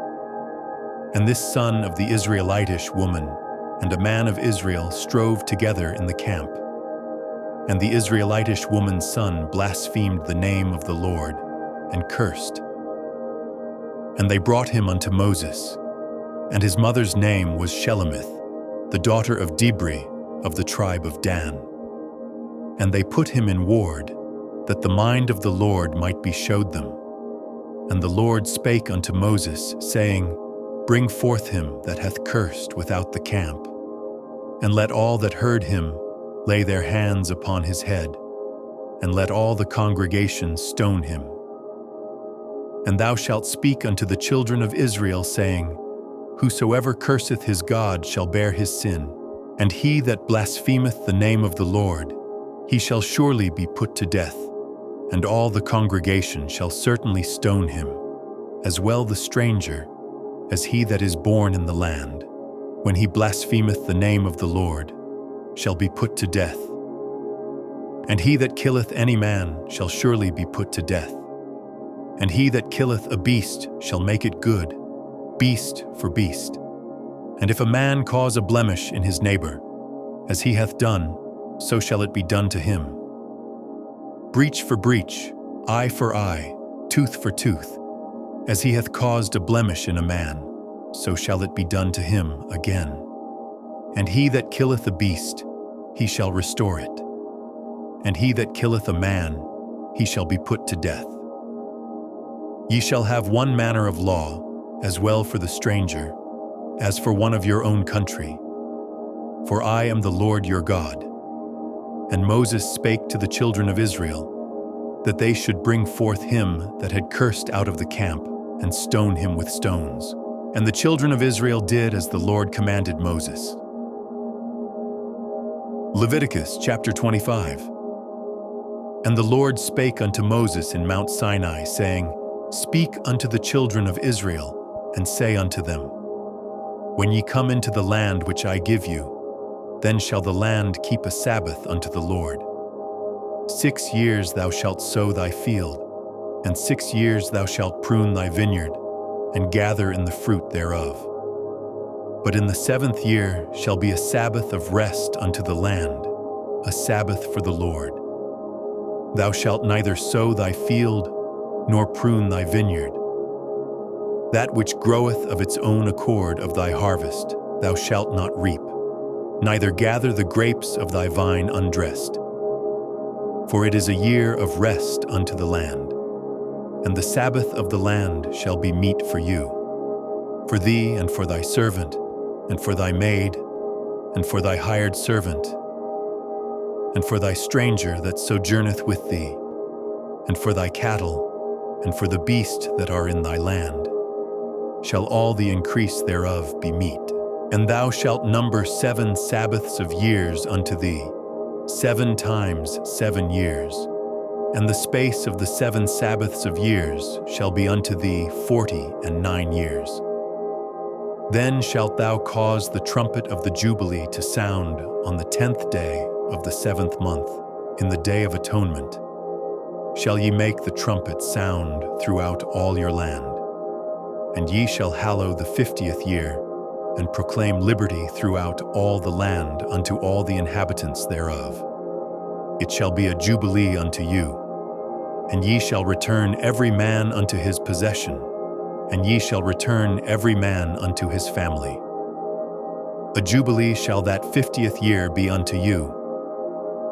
And this son of the Israelitish woman and a man of Israel strove together in the camp. And the Israelitish woman's son blasphemed the name of the Lord and cursed. And they brought him unto Moses, and his mother's name was Shelemith, the daughter of Dibri of the tribe of Dan. And they put him in ward, that the mind of the Lord might be showed them. And the Lord spake unto Moses, saying, Bring forth him that hath cursed without the camp, and let all that heard him lay their hands upon his head, and let all the congregation stone him. And thou shalt speak unto the children of Israel, saying, Whosoever curseth his God shall bear his sin, and he that blasphemeth the name of the Lord, he shall surely be put to death, and all the congregation shall certainly stone him, as well the stranger as he that is born in the land, when he blasphemeth the name of the Lord, shall be put to death. And he that killeth any man shall surely be put to death. And he that killeth a beast shall make it good, beast for beast. And if a man cause a blemish in his neighbor, as he hath done, so shall it be done to him. Breach for breach, eye for eye, tooth for tooth. As he hath caused a blemish in a man, so shall it be done to him again. And he that killeth a beast, he shall restore it. And he that killeth a man, he shall be put to death. Ye shall have one manner of law, as well for the stranger, as for one of your own country. For I am the Lord your God. And Moses spake to the children of Israel, that they should bring forth him that had cursed out of the camp, and stone him with stones. And the children of Israel did as the Lord commanded Moses. Leviticus chapter 25. And the Lord spake unto Moses in Mount Sinai, saying, Speak unto the children of Israel, and say unto them, When ye come into the land which I give you, then shall the land keep a Sabbath unto the Lord. 6 years thou shalt sow thy field, and 6 years thou shalt prune thy vineyard, and gather in the fruit thereof. But in the 7th year shall be a Sabbath of rest unto the land, a Sabbath for the Lord. Thou shalt neither sow thy field, nor prune thy vineyard. That which groweth of its own accord of thy harvest thou shalt not reap, neither gather the grapes of thy vine undressed. For it is a year of rest unto the land, and the Sabbath of the land shall be meat for you, for thee and for thy servant, and for thy maid, and for thy hired servant, and for thy stranger that sojourneth with thee, and for thy cattle, and for the beast that are in thy land, shall all the increase thereof be meat. And thou shalt number 7 Sabbaths of years unto thee, 7 times 7 years. And the space of the 7 Sabbaths of years shall be unto thee 49 years. Then shalt thou cause the trumpet of the Jubilee to sound on the 10th day of the 7th month, in the day of atonement. Shall ye make the trumpet sound throughout all your land. And ye shall hallow the 50th year, and proclaim liberty throughout all the land unto all the inhabitants thereof. It shall be a jubilee unto you, and ye shall return every man unto his possession, and ye shall return every man unto his family. A jubilee shall that 50th year be unto you.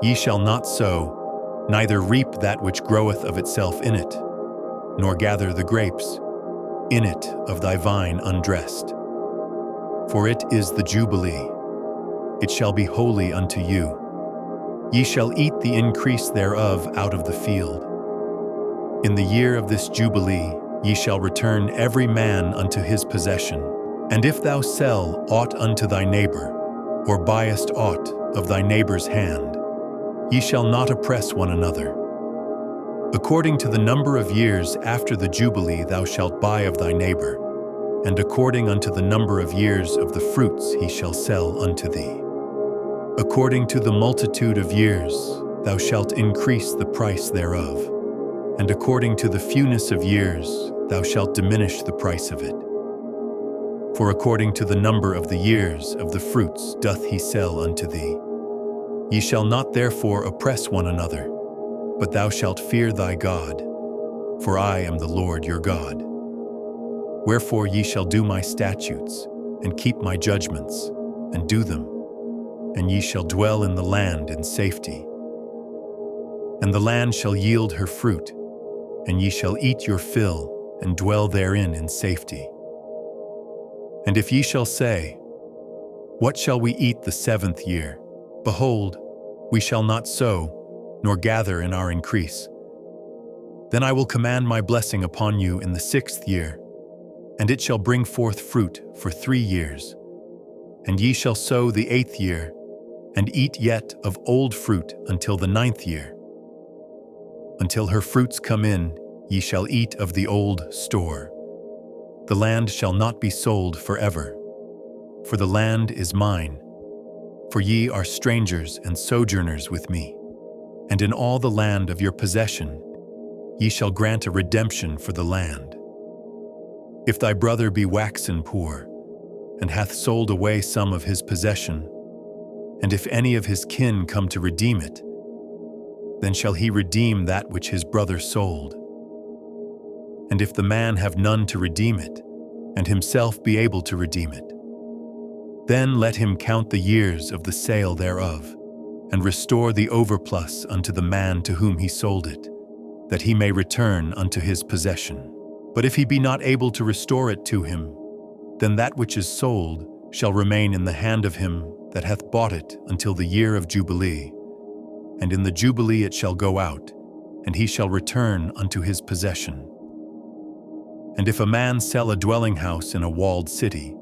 Ye shall not sow, neither reap that which groweth of itself in it, nor gather the grapes in it of thy vine undressed. For it is the jubilee. It shall be holy unto you. Ye shall eat the increase thereof out of the field. In the year of this jubilee ye shall return every man unto his possession. And if thou sell aught unto thy neighbor, or buyest aught of thy neighbor's hand, ye shall not oppress one another. According to the number of years after the jubilee thou shalt buy of thy neighbor, and according unto the number of years of the fruits he shall sell unto thee. According to the multitude of years thou shalt increase the price thereof, and according to the fewness of years thou shalt diminish the price of it. For according to the number of the years of the fruits doth he sell unto thee. Ye shall not therefore oppress one another, but thou shalt fear thy God, for I am the Lord your God. Wherefore ye shall do my statutes, and keep my judgments, and do them, and ye shall dwell in the land in safety. And the land shall yield her fruit, and ye shall eat your fill, and dwell therein in safety. And if ye shall say, What shall we eat the 7th year? Behold, we shall not sow, nor gather in our increase. Then I will command my blessing upon you in the 6th year, and it shall bring forth fruit for 3 years. And ye shall sow the 8th year, and eat yet of old fruit until the 9th year. Until her fruits come in, ye shall eat of the old store. The land shall not be sold forever, for the land is mine. For ye are strangers and sojourners with me. And in all the land of your possession ye shall grant a redemption for the land. If thy brother be waxen poor, and hath sold away some of his possession, and if any of his kin come to redeem it, then shall he redeem that which his brother sold. And if the man have none to redeem it, and himself be able to redeem it, then let him count the years of the sale thereof, and restore the overplus unto the man to whom he sold it, that he may return unto his possession. But if he be not able to restore it to him, then that which is sold shall remain in the hand of him that hath bought it until the year of Jubilee. And in the Jubilee it shall go out, and he shall return unto his possession. And if a man sell a dwelling house in a walled city,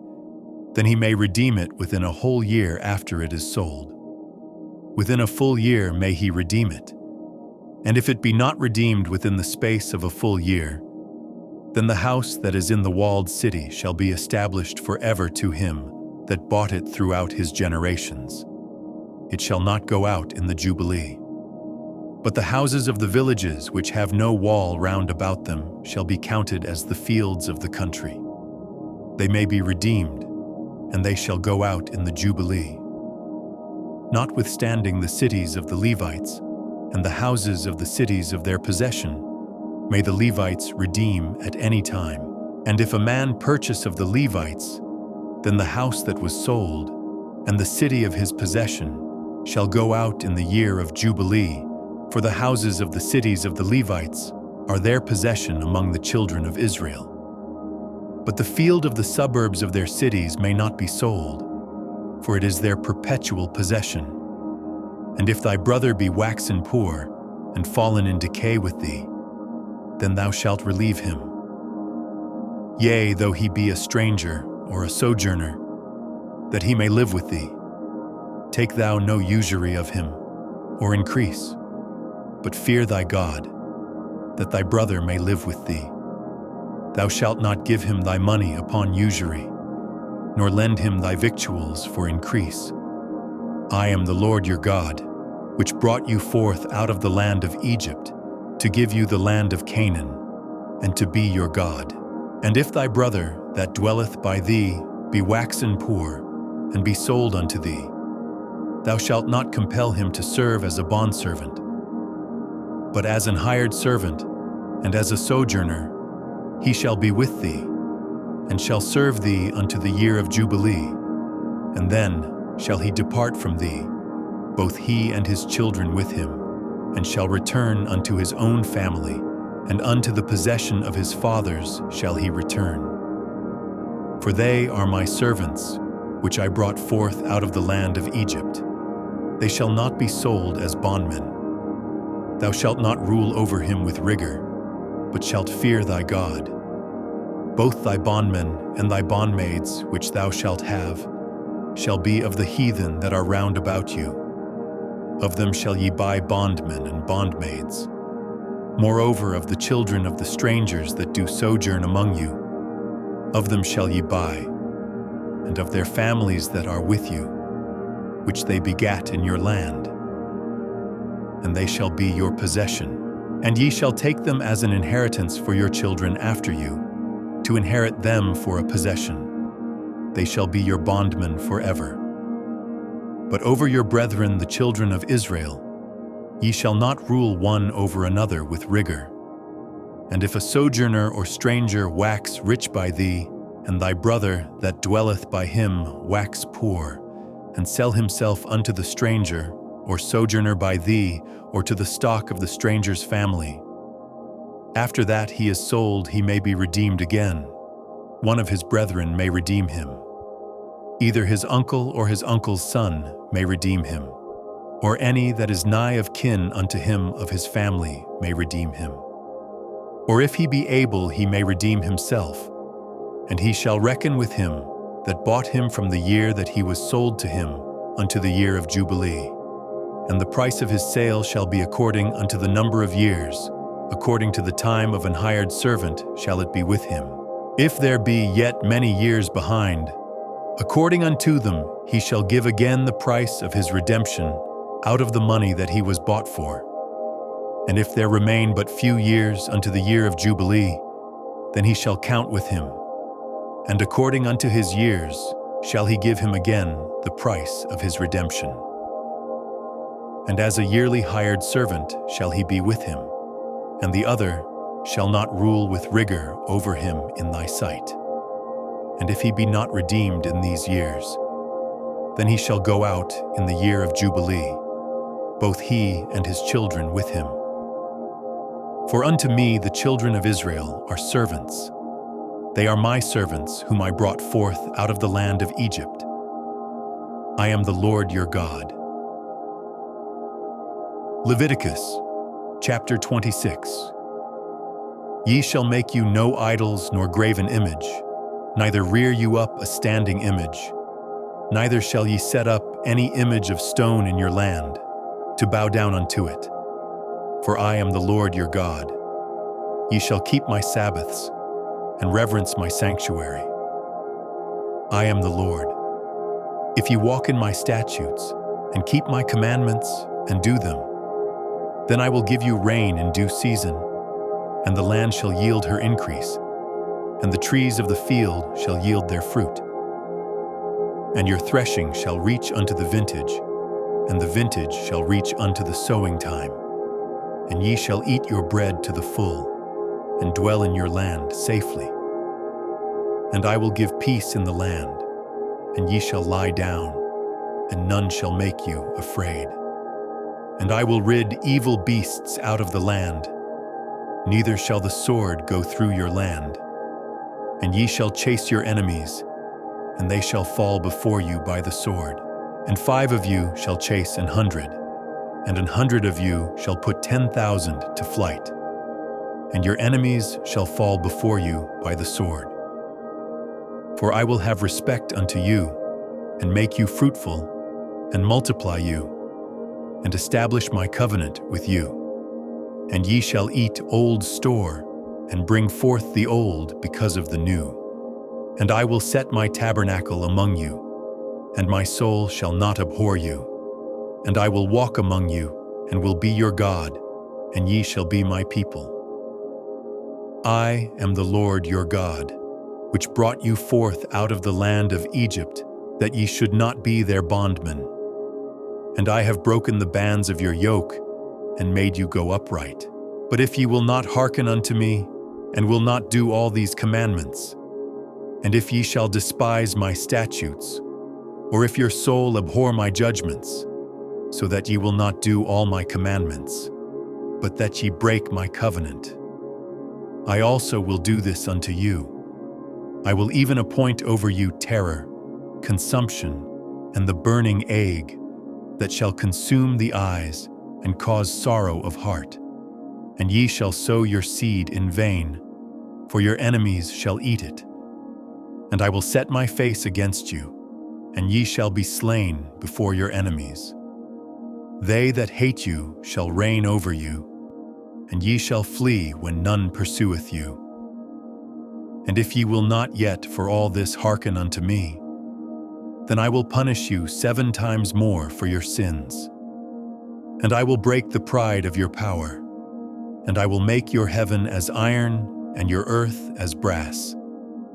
then he may redeem it within a whole year after it is sold. Within a full year may he redeem it. And if it be not redeemed within the space of a full year, then the house that is in the walled city shall be established forever to him that bought it throughout his generations. It shall not go out in the Jubilee. But the houses of the villages which have no wall round about them shall be counted as the fields of the country. They may be redeemed, and they shall go out in the Jubilee. Notwithstanding the cities of the Levites, and the houses of the cities of their possession, may the Levites redeem at any time. And if a man purchase of the Levites, then the house that was sold, and the city of his possession, shall go out in the year of Jubilee, for the houses of the cities of the Levites are their possession among the children of Israel. But the field of the suburbs of their cities may not be sold, for it is their perpetual possession. And if thy brother be waxen poor, and fallen in decay with thee, then thou shalt relieve him. Yea, though he be a stranger or a sojourner, that he may live with thee. Take thou no usury of him, or increase, but fear thy God, that thy brother may live with thee. Thou shalt not give him thy money upon usury, nor lend him thy victuals for increase. I am the Lord your God, which brought you forth out of the land of Egypt, to give you the land of Canaan, and to be your God. And if thy brother that dwelleth by thee be waxen poor, and be sold unto thee, thou shalt not compel him to serve as a bondservant, but as an hired servant, and as a sojourner, he shall be with thee, and shall serve thee unto the year of Jubilee, and then shall he depart from thee, both he and his children with him, and shall return unto his own family, and unto the possession of his fathers shall he return. For they are my servants, which I brought forth out of the land of Egypt. They shall not be sold as bondmen. Thou shalt not rule over him with rigor, but shalt fear thy God. Both thy bondmen and thy bondmaids, which thou shalt have, shall be of the heathen that are round about you. Of them shall ye buy bondmen and bondmaids. Moreover, of the children of the strangers that do sojourn among you, of them shall ye buy, and of their families that are with you, which they begat in your land. And they shall be your possession, and ye shall take them as an inheritance for your children after you, to inherit them for a possession. They shall be your bondmen forever. But over your brethren the children of Israel, ye shall not rule one over another with rigor. And if a sojourner or stranger wax rich by thee, and thy brother that dwelleth by him wax poor, and sell himself unto the stranger, or sojourner by thee, or to the stock of the stranger's family, after that he is sold, he may be redeemed again. One of his brethren may redeem him. Either his uncle or his uncle's son may redeem him, or any that is nigh of kin unto him of his family may redeem him. Or if he be able, he may redeem himself, and he shall reckon with him that bought him from the year that he was sold to him unto the year of Jubilee. And the price of his sale shall be according unto the number of years, according to the time of an hired servant shall it be with him. If there be yet many years behind, according unto them he shall give again the price of his redemption out of the money that he was bought for. And if there remain but few years unto the year of Jubilee, then he shall count with him, and according unto his years shall he give him again the price of his redemption. And as a yearly hired servant shall he be with him, and the other shall not rule with rigor over him in thy sight. And if he be not redeemed in these years, then he shall go out in the year of Jubilee, both he and his children with him. For unto me the children of Israel are servants. They are my servants whom I brought forth out of the land of Egypt. I am the Lord your God. Leviticus chapter 26. Ye shall make you no idols nor graven image, neither rear you up a standing image, neither shall ye set up any image of stone in your land, to bow down unto it. For I am the Lord your God. Ye shall keep my Sabbaths, and reverence my sanctuary. I am the Lord. If ye walk in my statutes, and keep my commandments, and do them, then I will give you rain in due season, and the land shall yield her increase, and the trees of the field shall yield their fruit. And your threshing shall reach unto the vintage, and the vintage shall reach unto the sowing time. And ye shall eat your bread to the full, and dwell in your land safely. And I will give peace in the land, and ye shall lie down, and none shall make you afraid. And I will rid evil beasts out of the land, neither shall the sword go through your land. And ye shall chase your enemies, and they shall fall before you by the sword. And 5 of you shall chase 100, and 100 of you shall put 10,000 to flight. And your enemies shall fall before you by the sword. For I will have respect unto you, and make you fruitful, and multiply you, and establish my covenant with you. And ye shall eat old store, and bring forth the old because of the new. And I will set my tabernacle among you, and my soul shall not abhor you. And I will walk among you, and will be your God, and ye shall be my people. I am the Lord your God, which brought you forth out of the land of Egypt, that ye should not be their bondmen. And I have broken the bands of your yoke, and made you go upright. But if ye will not hearken unto me, and will not do all these commandments, and if ye shall despise my statutes, or if your soul abhor my judgments, so that ye will not do all my commandments, but that ye break my covenant, I also will do this unto you. I will even appoint over you terror, consumption, and the burning ague, that shall consume the eyes and cause sorrow of heart. And ye shall sow your seed in vain, for your enemies shall eat it. And I will set my face against you, and ye shall be slain before your enemies. They that hate you shall reign over you, and ye shall flee when none pursueth you. And if ye will not yet for all this hearken unto me, then I will punish you 7 times more for your sins. And I will break the pride of your power, and I will make your heaven as iron, and your earth as brass,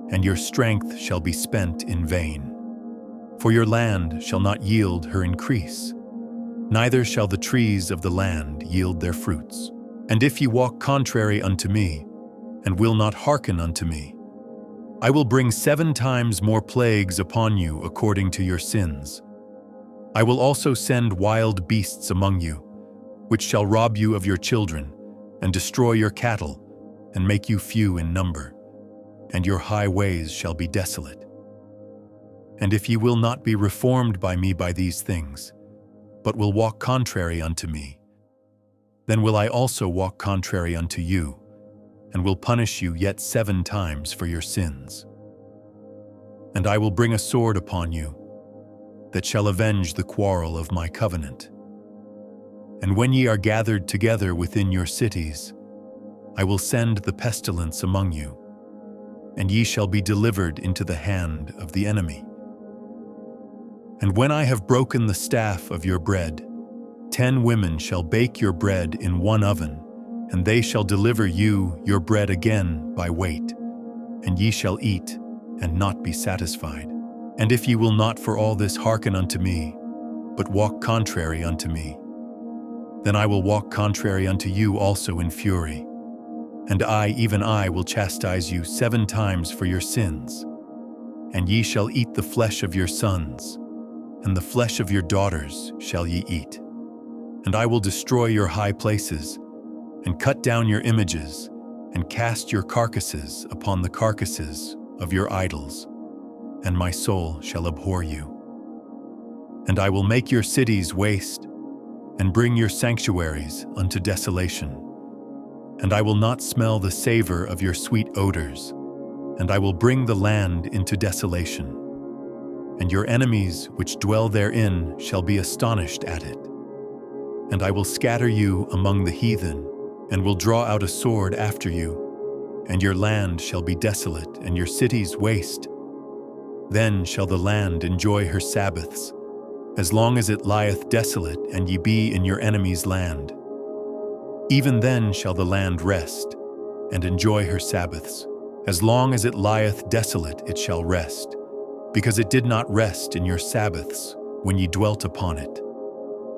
and your strength shall be spent in vain. For your land shall not yield her increase, neither shall the trees of the land yield their fruits. And if ye walk contrary unto me, and will not hearken unto me, I will bring 7 times more plagues upon you according to your sins. I will also send wild beasts among you, which shall rob you of your children, and destroy your cattle, and make you few in number, and your highways shall be desolate. And if ye will not be reformed by me by these things, but will walk contrary unto me, then will I also walk contrary unto you, and will punish you yet 7 times for your sins. And I will bring a sword upon you, that shall avenge the quarrel of my covenant. And when ye are gathered together within your cities, I will send the pestilence among you, and ye shall be delivered into the hand of the enemy. And when I have broken the staff of your bread, 10 women shall bake your bread in one oven, and they shall deliver you your bread again by weight, and ye shall eat, and not be satisfied. And if ye will not for all this hearken unto me, but walk contrary unto me, then I will walk contrary unto you also in fury, and I, even I, will chastise you 7 times for your sins. And ye shall eat the flesh of your sons, and the flesh of your daughters shall ye eat. And I will destroy your high places, and cut down your images, and cast your carcasses upon the carcasses of your idols, and my soul shall abhor you. And I will make your cities waste, and bring your sanctuaries unto desolation. and I will not smell the savor of your sweet odors, and I will bring the land into desolation. And your enemies which dwell therein shall be astonished at it. And I will scatter you among the heathen, and will draw out a sword after you, and your land shall be desolate, and your cities waste. Then shall the land enjoy her Sabbaths, as long as it lieth desolate, and ye be in your enemy's land. Even then shall the land rest, and enjoy her Sabbaths. As long as it lieth desolate, it shall rest, because it did not rest in your Sabbaths when ye dwelt upon it.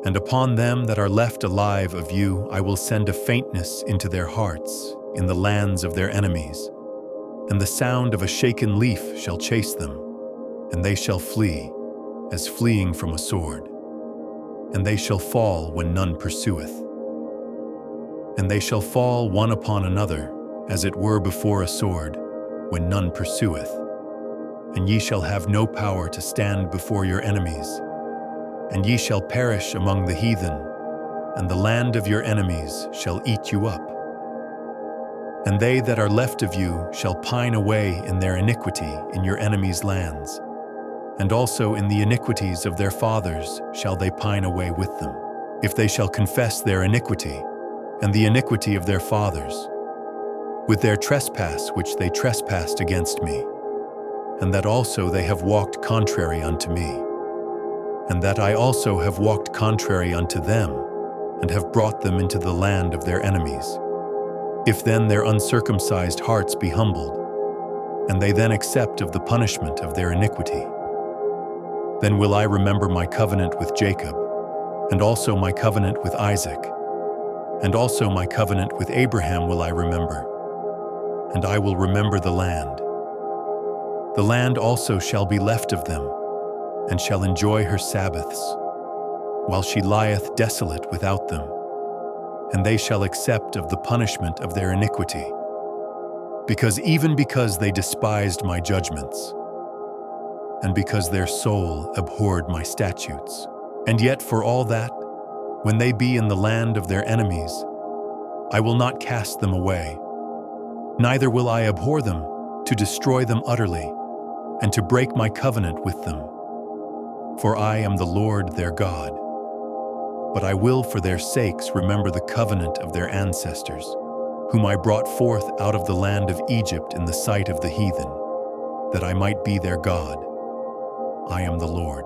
And upon them that are left alive of you I will send a faintness into their hearts in the lands of their enemies, and the sound of a shaken leaf shall chase them, and they shall flee, as fleeing from a sword. And they shall fall when none pursueth. And they shall fall one upon another, as it were before a sword, when none pursueth. And ye shall have no power to stand before your enemies. And ye shall perish among the heathen, and the land of your enemies shall eat you up. And they that are left of you shall pine away in their iniquity in your enemies' lands, and also in the iniquities of their fathers shall they pine away with them, if they shall confess their iniquity, and the iniquity of their fathers, with their trespass which they trespassed against me, and that also they have walked contrary unto me, and that I also have walked contrary unto them, and have brought them into the land of their enemies. If then their uncircumcised hearts be humbled, and they then accept of the punishment of their iniquity, then will I remember my covenant with Jacob, and also my covenant with Isaac, and also my covenant with Abraham will I remember, and I will remember the land. The land also shall be left of them, and shall enjoy her Sabbaths, while she lieth desolate without them, and they shall accept of the punishment of their iniquity, because they despised my judgments, and because their soul abhorred my statutes. And yet for all that, when they be in the land of their enemies, I will not cast them away, neither will I abhor them, to destroy them utterly, and to break my covenant with them. For I am the Lord their God. But I will for their sakes remember the covenant of their ancestors, whom I brought forth out of the land of Egypt in the sight of the heathen, that I might be their God. I am the Lord.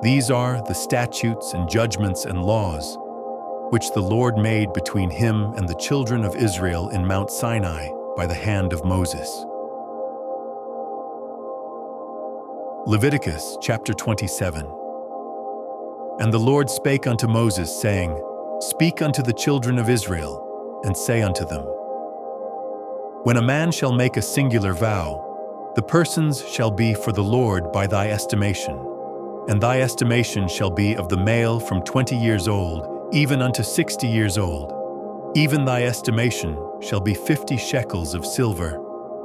These are the statutes and judgments and laws which the Lord made between him and the children of Israel in Mount Sinai by the hand of Moses. Leviticus chapter 27. And the Lord spake unto Moses, saying, Speak unto the children of Israel, and say unto them, When a man shall make a singular vow, the persons shall be for the Lord by thy estimation, and thy estimation shall be of the male from 20 years old, even unto 60 years old. Even thy estimation shall be 50 shekels of silver,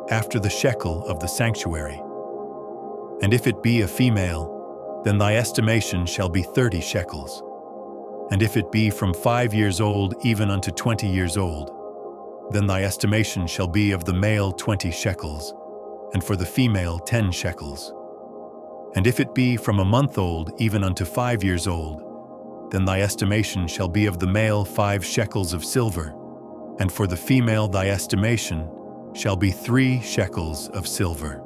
after the shekel of the sanctuary. And if it be a female, then thy estimation shall be 30 shekels. And if it be from 5 years old even unto 20 years old, then thy estimation shall be of the male 20 shekels, and for the female 10 shekels. And if it be from a month old even unto 5 years old, then thy estimation shall be of the male 5 shekels of silver, and for the female thy estimation shall be 3 shekels of silver.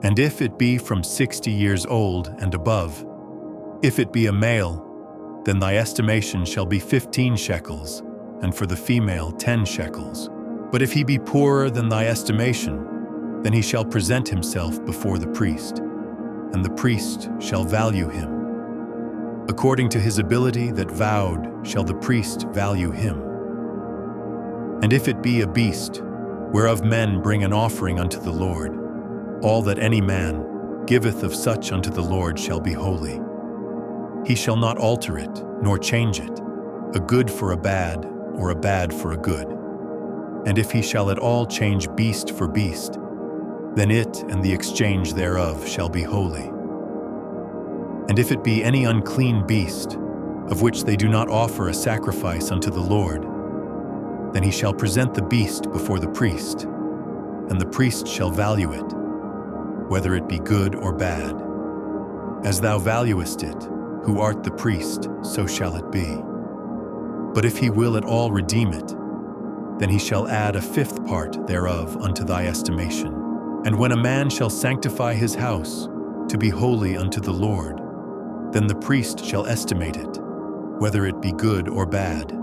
And if it be from 60 years old and above, if it be a male, then thy estimation shall be 15 shekels, and for the female 10 shekels. But if he be poorer than thy estimation, then he shall present himself before the priest, and the priest shall value him. According to his ability that vowed shall the priest value him. And if it be a beast, whereof men bring an offering unto the Lord, all that any man giveth of such unto the Lord shall be holy. He shall not alter it, nor change it, a good for a bad, or a bad for a good. And if he shall at all change beast for beast, then it and the exchange thereof shall be holy. And if it be any unclean beast, of which they do not offer a sacrifice unto the Lord, Then he shall present the beast before the priest, and the priest shall value it, whether it be good or bad. As thou valuest it, who art the priest, so shall it be. But if he will at all redeem it, then he shall add a fifth part thereof unto thy estimation. And when a man shall sanctify his house to be holy unto the Lord, then the priest shall estimate it, whether it be good or bad.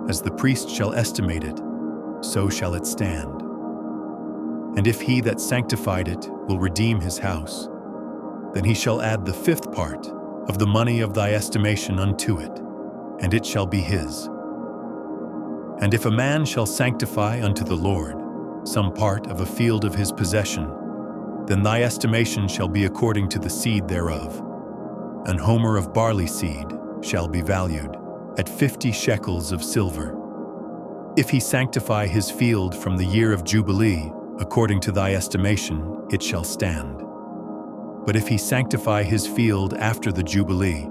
As the priest shall estimate it, so shall it stand. And if he that sanctified it will redeem his house, then he shall add the fifth part of the money of thy estimation unto it, and it shall be his. And if a man shall sanctify unto the Lord some part of a field of his possession, then thy estimation shall be according to the seed thereof. An homer of barley seed shall be valued at 50 shekels of silver. If he sanctify his field from the year of Jubilee, according to thy estimation, it shall stand. But if he sanctify his field after the Jubilee,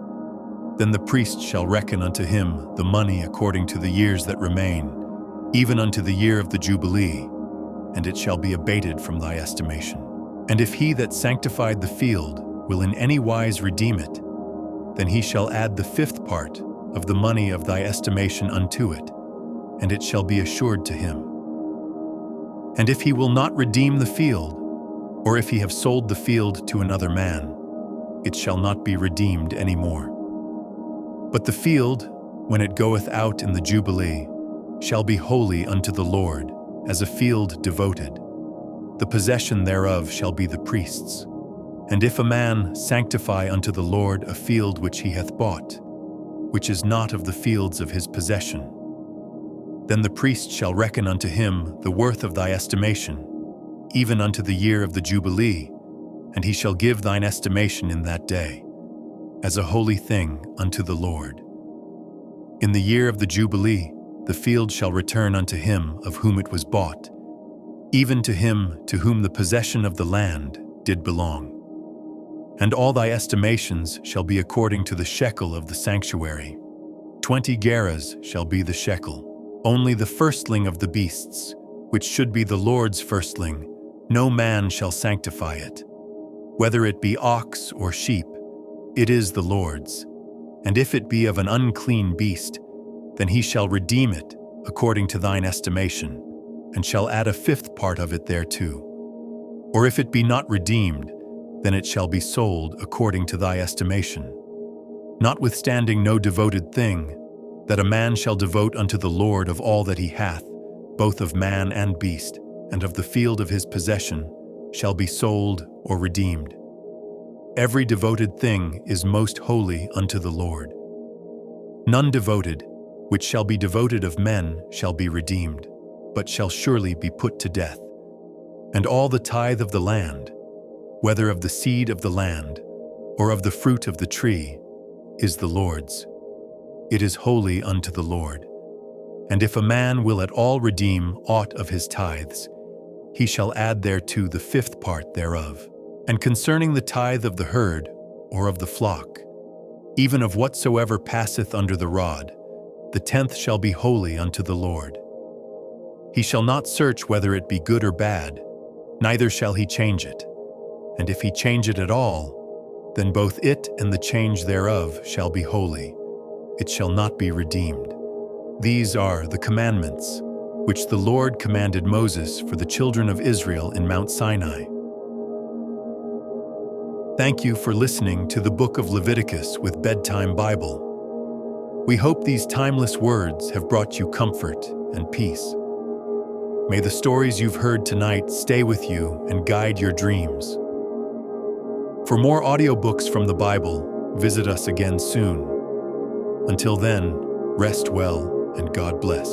then the priest shall reckon unto him the money according to the years that remain, even unto the year of the Jubilee, and it shall be abated from thy estimation. And if he that sanctified the field will in any wise redeem it, then he shall add the fifth part of the money of thy estimation unto it, and it shall be assured to him. And if he will not redeem the field, or if he have sold the field to another man, it shall not be redeemed any more. But the field, when it goeth out in the Jubilee, shall be holy unto the Lord, as a field devoted. The possession thereof shall be the priest's. And if a man sanctify unto the Lord a field which he hath bought, which is not of the fields of his possession, then the priest shall reckon unto him the worth of thy estimation, even unto the year of the Jubilee, and he shall give thine estimation in that day, as a holy thing unto the Lord. In the year of the Jubilee, the field shall return unto him of whom it was bought, even to him to whom the possession of the land did belong. And all thy estimations shall be according to the shekel of the sanctuary. 20 gerahs shall be the shekel. Only the firstling of the beasts, which should be the Lord's firstling, no man shall sanctify it. Whether it be ox or sheep, it is the Lord's. And if it be of an unclean beast, then he shall redeem it according to thine estimation, and shall add a fifth part of it thereto. Or if it be not redeemed, then it shall be sold according to thy estimation. Notwithstanding no devoted thing, that a man shall devote unto the Lord of all that he hath, both of man and beast, and of the field of his possession, shall be sold or redeemed. Every devoted thing is most holy unto the Lord. None devoted, which shall be devoted of men, shall be redeemed, but shall surely be put to death. And all the tithe of the land, whether of the seed of the land, or of the fruit of the tree, is the Lord's. It is holy unto the Lord. And if a man will at all redeem aught of his tithes, he shall add thereto the fifth part thereof. And concerning the tithe of the herd, or of the flock, even of whatsoever passeth under the rod, the 10th shall be holy unto the Lord. He shall not search whether it be good or bad, neither shall he change it. And if he change it at all, then both it and the change thereof shall be holy. It shall not be redeemed. These are the commandments which the Lord commanded Moses for the children of Israel in Mount Sinai. Thank you for listening to the book of Leviticus with Bedtime Bible. We hope these timeless words have brought you comfort and peace. May the stories you've heard tonight stay with you and guide your dreams. For more audiobooks from the Bible, visit us again soon. Until then, rest well and God bless.